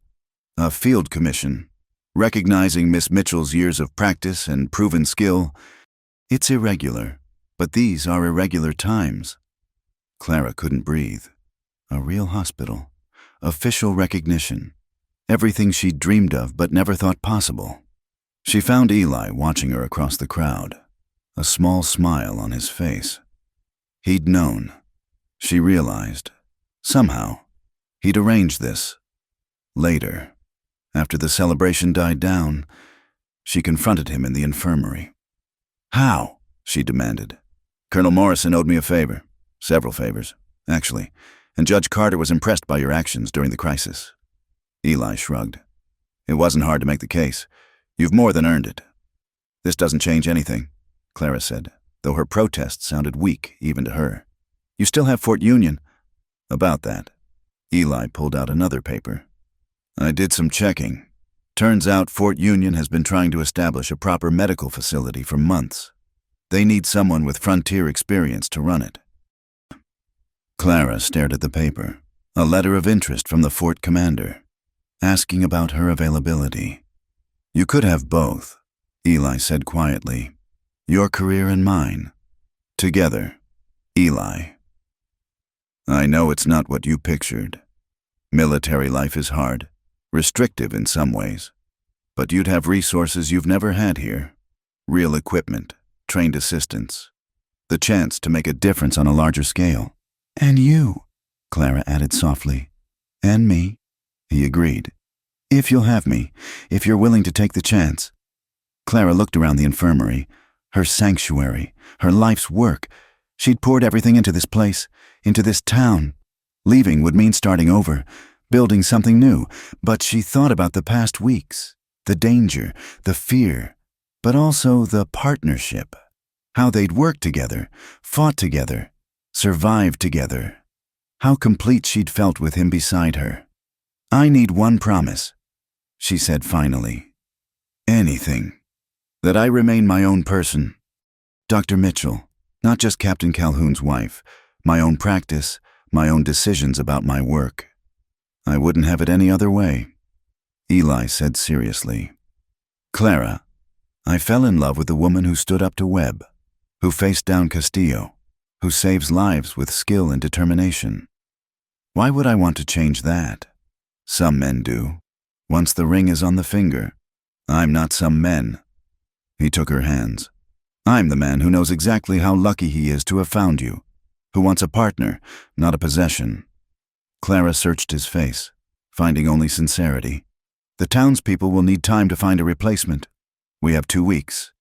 A field commission, recognizing Miss Mitchell's years of practice and proven skill. It's irregular, but these are irregular times. Clara couldn't breathe. A real hospital, official recognition, everything she'd dreamed of but never thought possible. She found Eli watching her across the crowd, a small smile on his face. He'd known. She realized. Somehow, he'd arranged this. Later, after the celebration died down, she confronted him in the infirmary. How? She demanded. Colonel Morrison owed me a favor. Several favors, actually, and Judge Carter was impressed by your actions during the crisis. Eli shrugged. It wasn't hard to make the case. You've more than earned it. This doesn't change anything, Clara said, though her protest sounded weak even to her. You still have Fort Union. About that. Eli pulled out another paper. I did some checking. Turns out Fort Union has been trying to establish a proper medical facility for months. They need someone with frontier experience to run it. Clara stared at the paper, a letter of interest from the fort commander, asking about her availability. You could have both, Eli said quietly. Your career and mine. Together. Eli. I know it's not what you pictured. Military life is hard, restrictive in some ways, but you'd have resources you've never had here. Real equipment, trained assistants, the chance to make a difference on a larger scale. And you, Clara added softly. And me, he agreed. If you'll have me, if you're willing to take the chance. Clara looked around the infirmary, her sanctuary, her life's work. She'd poured everything into this place, into this town. Leaving would mean starting over, building something new, but she thought about the past weeks, the danger, the fear, but also the partnership, how they'd worked together, fought together, survived together, how complete she'd felt with him beside her. I need one promise, she said finally. Anything. That I remain my own person. Dr. Mitchell, not just Captain Calhoun's wife, my own practice, my own decisions about my work. I wouldn't have it any other way, Eli said seriously. Clara, I fell in love with the woman who stood up to Webb, who faced down Castillo, who saves lives with skill and determination. Why would I want to change that? Some men do. Once the ring is on the finger, I'm not some men. He took her hands. I'm the man who knows exactly how lucky he is to have found you, who wants a partner, not a possession. Clara searched his face, finding only sincerity. The townspeople will need time to find a replacement. We have 2 weeks,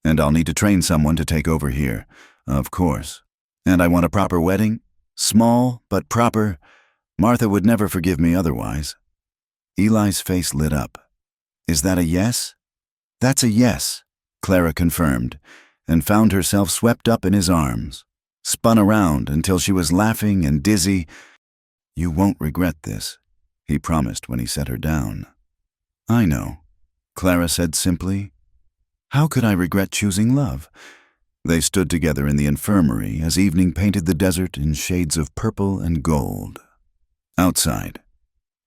and I'll need to train someone to take over here, of course. And I want a proper wedding, small but proper. Martha would never forgive me otherwise. Eli's face lit up. Is that a yes? That's a yes, Clara confirmed, and found herself swept up in his arms, spun around until she was laughing and dizzy. You won't regret this, he promised when he set her down. I know, Clara said simply. How could I regret choosing love? They stood together in the infirmary as evening painted the desert in shades of purple and gold. Outside,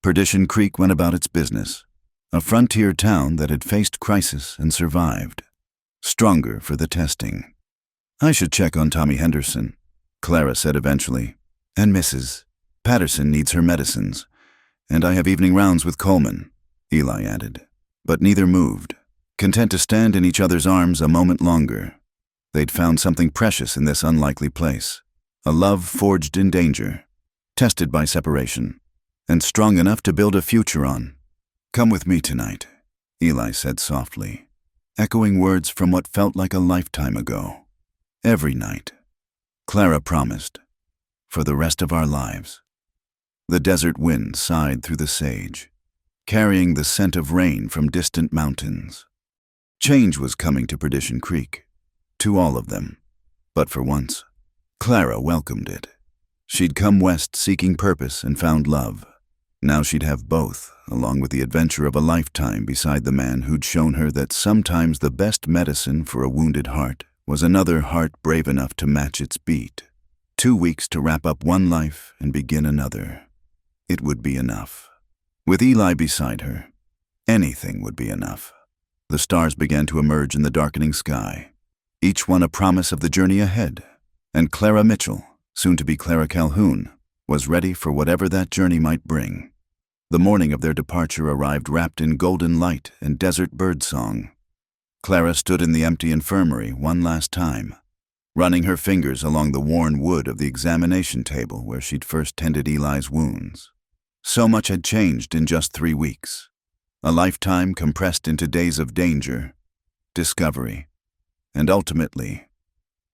Perdition Creek went about its business, a frontier town that had faced crisis and survived, stronger for the testing. I should check on Tommy Henderson, Clara said eventually, and Mrs. Patterson needs her medicines, and I have evening rounds with Coleman, Eli added. But neither moved, content to stand in each other's arms a moment longer. They'd found something precious in this unlikely place, a love forged in danger, tested by separation, and strong enough to build a future on. Come with me tonight, Eli said softly, echoing words from what felt like a lifetime ago. Every night, Clara promised, for the rest of our lives. The desert wind sighed through the sage, carrying the scent of rain from distant mountains. Change was coming to Perdition Creek, to all of them, but for once, Clara welcomed it. She'd come west seeking purpose and found love. Now she'd have both, along with the adventure of a lifetime beside the man who'd shown her that sometimes the best medicine for a wounded heart was another heart brave enough to match its beat. 2 weeks to wrap up one life and begin another. It would be enough. With Eli beside her, anything would be enough. The stars began to emerge in the darkening sky, each one a promise of the journey ahead, and Clara Mitchell, soon to be Clara Calhoun, was ready for whatever that journey might bring. The morning of their departure arrived wrapped in golden light and desert birdsong. Clara stood in the empty infirmary one last time, running her fingers along the worn wood of the examination table where she'd first tended Eli's wounds. So much had changed in just 3 weeks. A lifetime compressed into days of danger, discovery, and ultimately,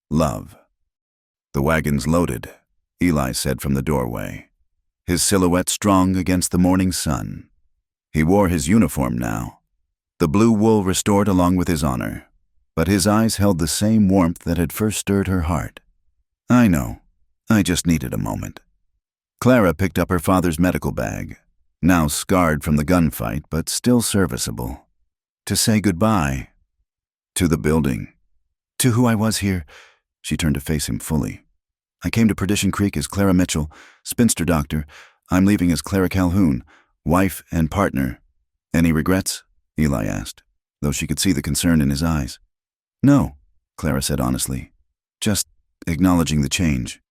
love. The wagon's loaded, Eli said from the doorway, his silhouette strong against the morning sun. He wore his uniform now, the blue wool restored along with his honor, but his eyes held the same warmth that had first stirred her heart. I know. I just needed a moment. Clara picked up her father's medical bag, now scarred from the gunfight but still serviceable, to say goodbye. To the building. To who I was here. She turned to face him fully. I came to Perdition Creek as Clara Mitchell, spinster doctor. I'm leaving as Clara Calhoun, wife and partner. Any regrets? Eli asked, though she could see the concern in his eyes. No, Clara said honestly. Just acknowledging the change.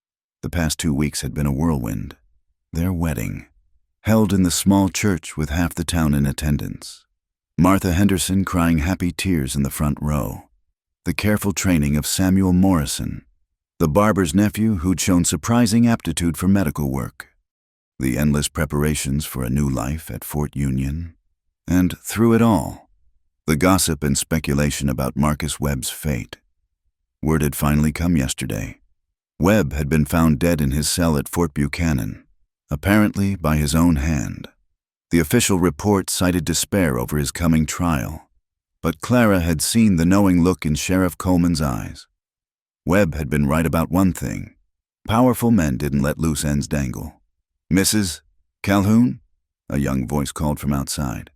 The past 2 weeks had been a whirlwind. Their wedding, held in the small church with half the town in attendance. Martha Henderson crying happy tears in the front row. The careful training of Samuel Morrison, the barber's nephew who'd shown surprising aptitude for medical work. The endless preparations for a new life at Fort Union. And through it all, the gossip and speculation about Marcus Webb's fate. Word had finally come yesterday. Webb had been found dead in his cell at Fort Buchanan, apparently by his own hand. The official report cited despair over his coming trial, but Clara had seen the knowing look in Sheriff Coleman's eyes. Webb had been right about one thing. Powerful men didn't let loose ends dangle. Mrs. Calhoun? A young voice called from outside.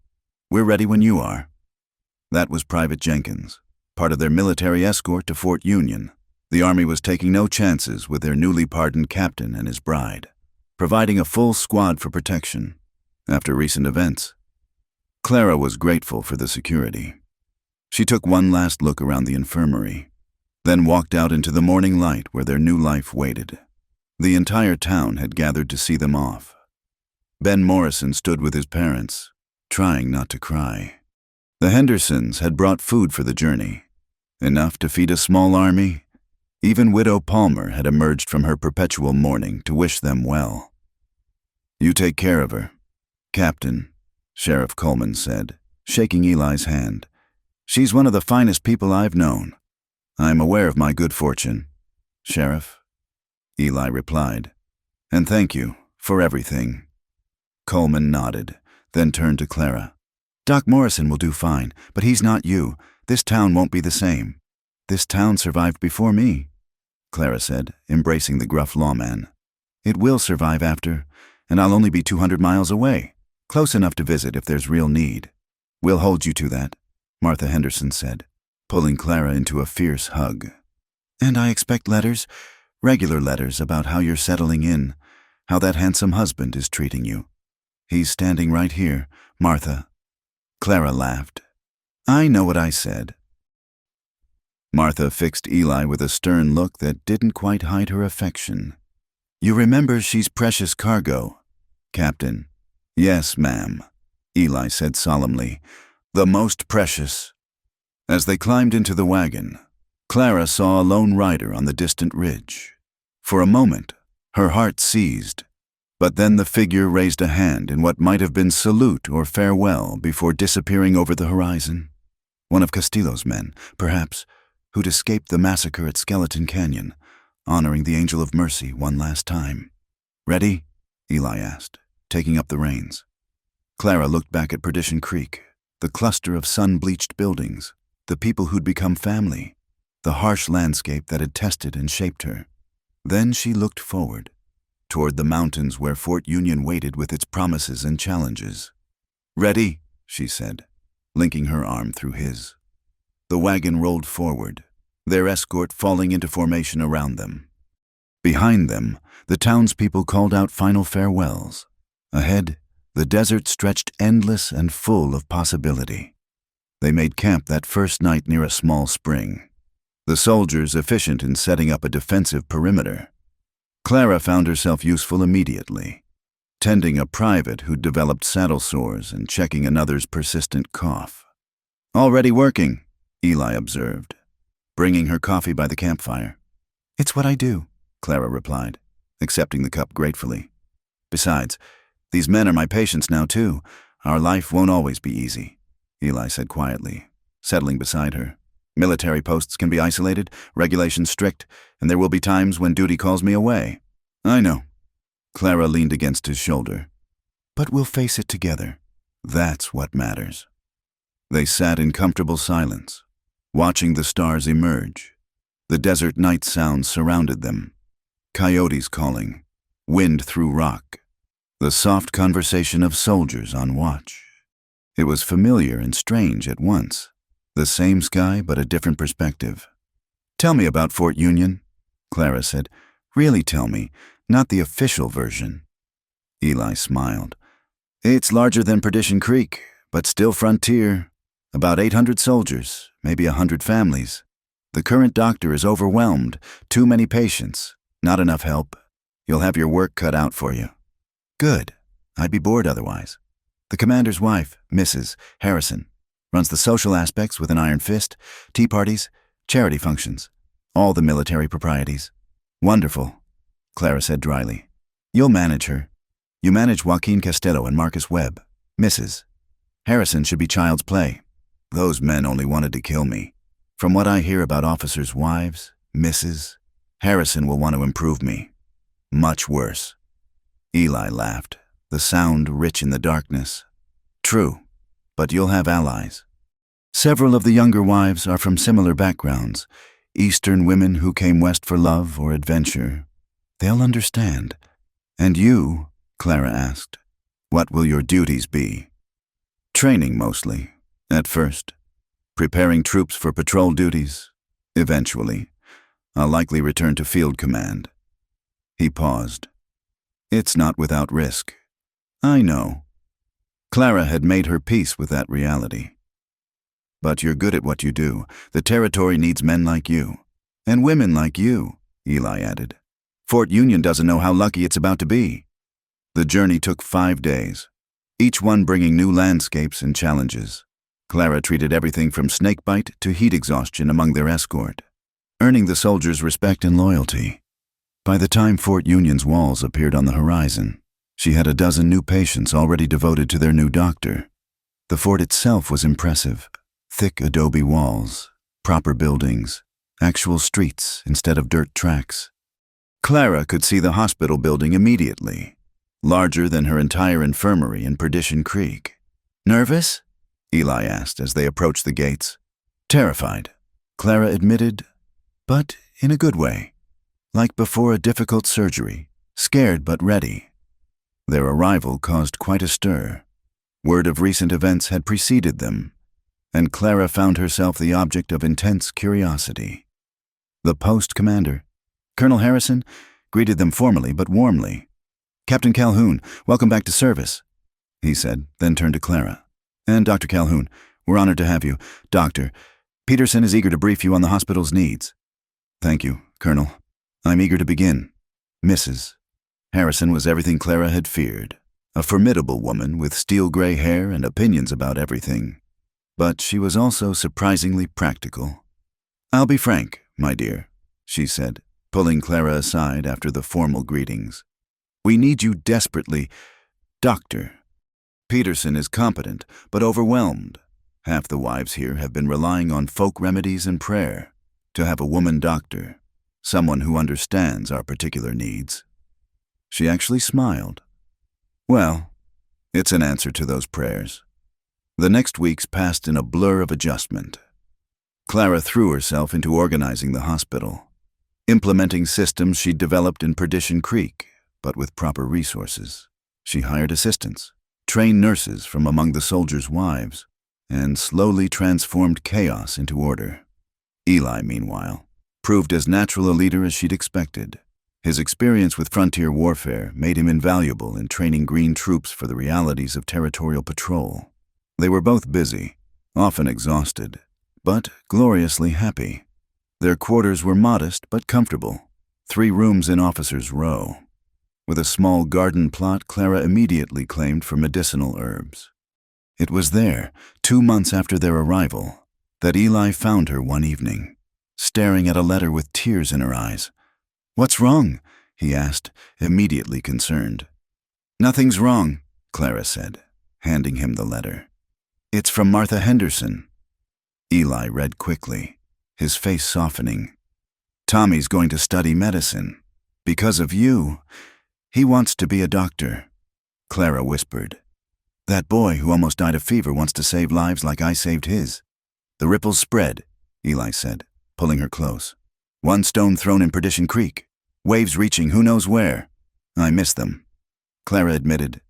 We're ready when you are. That was Private Jenkins, part of their military escort to Fort Union. The Army was taking no chances with their newly pardoned captain and his bride, providing a full squad for protection. After recent events, Clara was grateful for the security. She took one last look around the infirmary, then walked out into the morning light where their new life waited. The entire town had gathered to see them off. Ben Morrison stood with his parents, trying not to cry. The Hendersons had brought food for the journey, enough to feed a small army. Even Widow Palmer had emerged from her perpetual mourning to wish them well. You take care of her, Captain, Sheriff Coleman said, shaking Eli's hand. She's one of the finest people I've known. I'm aware of my good fortune, Sheriff, Eli replied. And thank you for everything. Coleman nodded, then turned to Clara. Doc Morrison will do fine, but he's not you. This town won't be the same. This town survived before me, Clara said, embracing the gruff lawman. It will survive after, and I'll only be 200 miles away, close enough to visit if there's real need. We'll hold you to that, Martha Henderson said, pulling Clara into a fierce hug. And I expect letters, regular letters about how you're settling in, how that handsome husband is treating you. He's standing right here, Martha. Clara laughed. I know what I said. Martha fixed Eli with a stern look that didn't quite hide her affection. You remember she's precious cargo, Captain. Yes, ma'am, Eli said solemnly. The most precious. As they climbed into the wagon, Clara saw a lone rider on the distant ridge. For a moment, her heart seized, but then the figure raised a hand in what might have been salute or farewell before disappearing over the horizon. One of Castillo's men, perhaps, who'd escaped the massacre at Skeleton Canyon, honoring the Angel of Mercy one last time. Ready? Eli asked, taking up the reins. Clara looked back at Perdition Creek, the cluster of sun-bleached buildings, the people who'd become family, the harsh landscape that had tested and shaped her. Then she looked forward, toward the mountains where Fort Union waited with its promises and challenges. Ready, she said, linking her arm through his. The wagon rolled forward, their escort falling into formation around them. Behind them, the townspeople called out final farewells. Ahead, the desert stretched endless and full of possibility. They made camp that first night near a small spring, the soldiers efficient in setting up a defensive perimeter. Clara found herself useful immediately, tending a private who'd developed saddle sores and checking another's persistent cough. Already working, Eli observed, bringing her coffee by the campfire. It's what I do, Clara replied, accepting the cup gratefully. Besides, these men are my patients now too. Our life won't always be easy, Eli said quietly, settling beside her. Military posts can be isolated, regulations strict, and there will be times when duty calls me away. I know. Clara leaned against his shoulder. But we'll face it together. That's what matters. They sat in comfortable silence, watching the stars emerge. The desert night sounds surrounded them. Coyotes calling, wind through rock, the soft conversation of soldiers on watch. It was familiar and strange at once. The same sky, but a different perspective. "Tell me about Fort Union," Clara said. "Really tell me, not the official version." Eli smiled. "It's larger than Perdition Creek, but still frontier. About 800 soldiers, maybe 100 families. The current doctor is overwhelmed. Too many patients. Not enough help. You'll have your work cut out for you." "Good. I'd be bored otherwise." The commander's wife, Mrs. Harrison, runs the social aspects with an iron fist, tea parties, charity functions, all the military proprieties. "Wonderful," Clara said dryly. "You'll manage her. You manage Joaquin Castello and Marcus Webb. Mrs. Harrison should be child's play. Those men only wanted to kill me. From what I hear about officers' wives, Mrs. Harrison will want to improve me. Much worse." Eli laughed, the sound rich in the darkness. "True, but you'll have allies. Several of the younger wives are from similar backgrounds, Eastern women who came west for love or adventure. They'll understand." "And you," Clara asked, "what will your duties be?" "Training mostly, at first. Preparing troops for patrol duties. Eventually, I'll likely return to field command." He paused. "It's not without risk." "I know." Clara had made her peace with that reality. "But you're good at what you do. The territory needs men like you. And women like you," Eli added. "Fort Union doesn't know how lucky it's about to be." The journey took 5 days, each one bringing new landscapes and challenges. Clara treated everything from snakebite to heat exhaustion among their escort, earning the soldiers' respect and loyalty. By the time Fort Union's walls appeared on the horizon, she had a dozen new patients already devoted to their new doctor. The fort itself was impressive. Thick adobe walls, proper buildings, actual streets instead of dirt tracks. Clara could see the hospital building immediately, larger than her entire infirmary in Perdition Creek. "Nervous?" Eli asked as they approached the gates. "Terrified," Clara admitted, but in a good way. Like before a difficult surgery, scared but ready. Their arrival caused quite a stir. Word of recent events had preceded them, and Clara found herself the object of intense curiosity. The post commander, Colonel Harrison, greeted them formally but warmly. "Captain Calhoun, welcome back to service," he said, then turned to Clara. "And Dr. Calhoun, we're honored to have you. Doctor, Peterson is eager to brief you on the hospital's needs." "Thank you, Colonel. I'm eager to begin." Mrs. Harrison was everything Clara had feared, a formidable woman with steel-gray hair and opinions about everything. But she was also surprisingly practical. "I'll be frank, my dear," she said, pulling Clara aside after the formal greetings. "We need you desperately. Doctor, Peterson is competent, but overwhelmed. Half the wives here have been relying on folk remedies and prayer. To have a woman doctor, someone who understands our particular needs." She actually smiled. "Well, it's an answer to those prayers." The next weeks passed in a blur of adjustment. Clara threw herself into organizing the hospital, implementing systems she'd developed in Perdition Creek, but with proper resources. She hired assistants, trained nurses from among the soldiers' wives, and slowly transformed chaos into order. Eli, meanwhile, proved as natural a leader as she'd expected. His experience with frontier warfare made him invaluable in training green troops for the realities of territorial patrol. They were both busy, often exhausted, but gloriously happy. Their quarters were modest but comfortable, 3 rooms in officers' row, with a small garden plot Clara immediately claimed for medicinal herbs. It was there, 2 months after their arrival, that Eli found her one evening, staring at a letter with tears in her eyes. "What's wrong?" he asked, immediately concerned. "Nothing's wrong," Clara said, handing him the letter. "It's from Martha Henderson." Eli read quickly, his face softening. "Tommy's going to study medicine. Because of you. He wants to be a doctor," Clara whispered. That boy who almost died of fever wants to save lives like I saved his. The ripples spread, Eli said, pulling her close. One stone thrown in Perdition Creek. Waves reaching who knows where. I miss them. Clara admitted.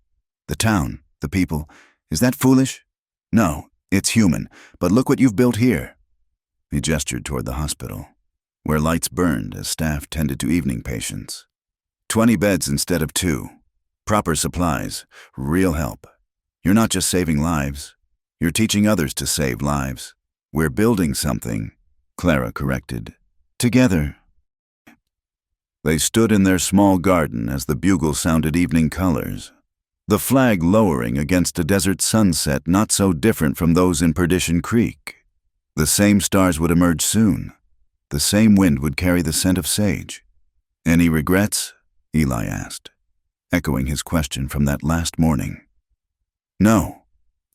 The town, the people, is that foolish? No, it's human, but look what you've built here. He gestured toward the hospital, where lights burned as staff tended to evening patients. 20 beds instead of 2. Proper supplies, real help. You're not just saving lives, you're teaching others to save lives. We're building something, Clara corrected. Together. They stood in their small garden as the bugle sounded evening colors, the flag lowering against a desert sunset not so different from those in Perdition Creek. The same stars would emerge soon. The same wind would carry the scent of sage. Any regrets? Eli asked, echoing his question from that last morning. No,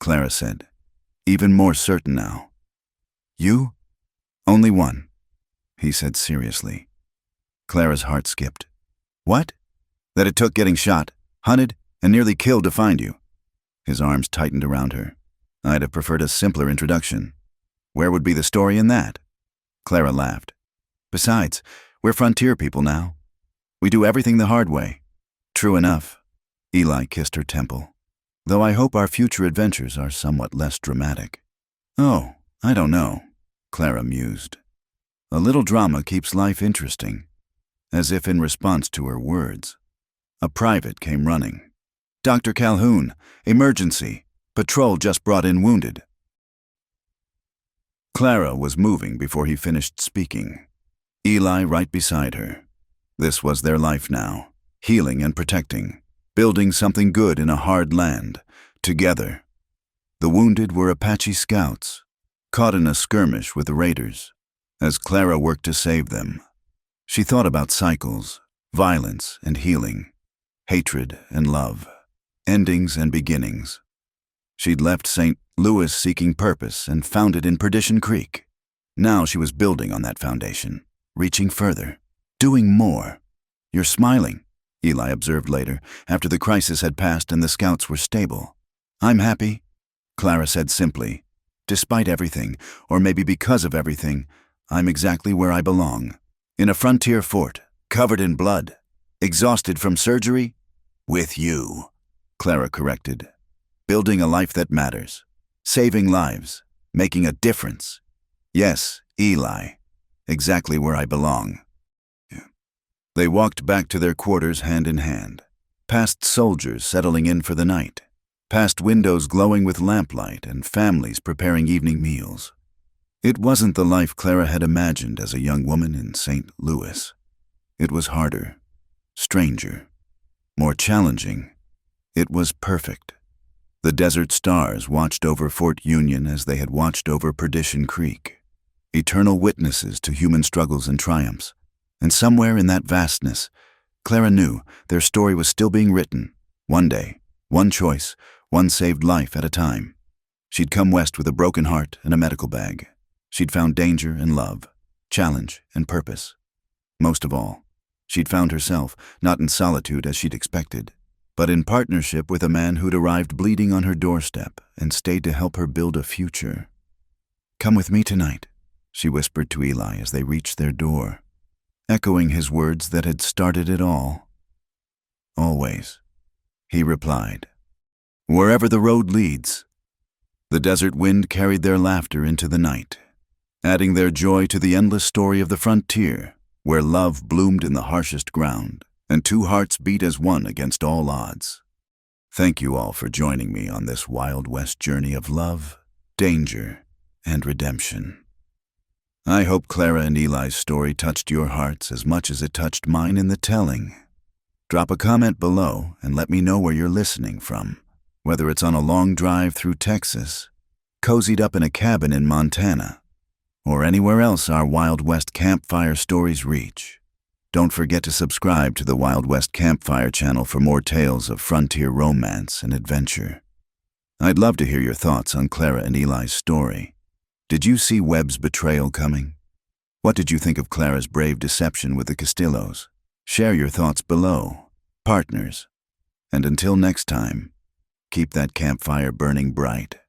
Clara said, even more certain now. You? Only one, he said seriously. Clara's heart skipped. What? That it took getting shot, hunted, and nearly killed to find you. His arms tightened around her. I'd have preferred a simpler introduction. Where would be the story in that? Clara laughed. Besides, we're frontier people now. We do everything the hard way. True enough. Eli kissed her temple. Though I hope our future adventures are somewhat less dramatic. Oh, I don't know, Clara mused. A little drama keeps life interesting. As if in response to her words. A private came running. Dr. Calhoun, emergency. Patrol just brought in wounded. Clara was moving before he finished speaking. Eli right beside her. This was their life now, healing and protecting, building something good in a hard land, together. The wounded were Apache scouts, caught in a skirmish with the raiders, as Clara worked to save them. She thought about cycles, violence and healing, hatred and love, endings and beginnings. She'd left St. Louis seeking purpose and found it in Perdition Creek. Now she was building on that foundation, reaching further, doing more. You're smiling, Eli observed later, after the crisis had passed and the scouts were stable. I'm happy, Clara said simply. Despite everything, or maybe because of everything, I'm exactly where I belong. In a frontier fort, covered in blood, exhausted from surgery? With you, Clara corrected. Building a life that matters. Saving lives. Making a difference. Yes, Eli. Exactly where I belong. They walked back to their quarters hand in hand, past soldiers settling in for the night, past windows glowing with lamplight and families preparing evening meals. It wasn't the life Clara had imagined as a young woman in St. Louis. It was harder, stranger, more challenging. It was perfect. The desert stars watched over Fort Union as they had watched over Perdition Creek, eternal witnesses to human struggles and triumphs. And somewhere in that vastness, Clara knew their story was still being written, one day, one choice, one saved life at a time. She'd come west with a broken heart and a medical bag. She'd found danger and love, challenge and purpose. Most of all, she'd found herself, not in solitude as she'd expected, but in partnership with a man who'd arrived bleeding on her doorstep and stayed to help her build a future. Come with me tonight, she whispered to Eli as they reached their door, echoing his words that had started it all. Always, he replied. Wherever the road leads. The desert wind carried their laughter into the night, adding their joy to the endless story of the frontier, where love bloomed in the harshest ground, and two hearts beat as one against all odds. Thank you all for joining me on this Wild West journey of love, danger, and redemption. I hope Clara and Eli's story touched your hearts as much as it touched mine in the telling. Drop a comment below and let me know where you're listening from, whether it's on a long drive through Texas, cozied up in a cabin in Montana, or anywhere else our Wild West Campfire stories reach. Don't forget to subscribe to the Wild West Campfire channel for more tales of frontier romance and adventure. I'd love to hear your thoughts on Clara and Eli's story. Did you see Webb's betrayal coming? What did you think of Clara's brave deception with the Castillos? Share your thoughts below, partners. And until next time, keep that campfire burning bright.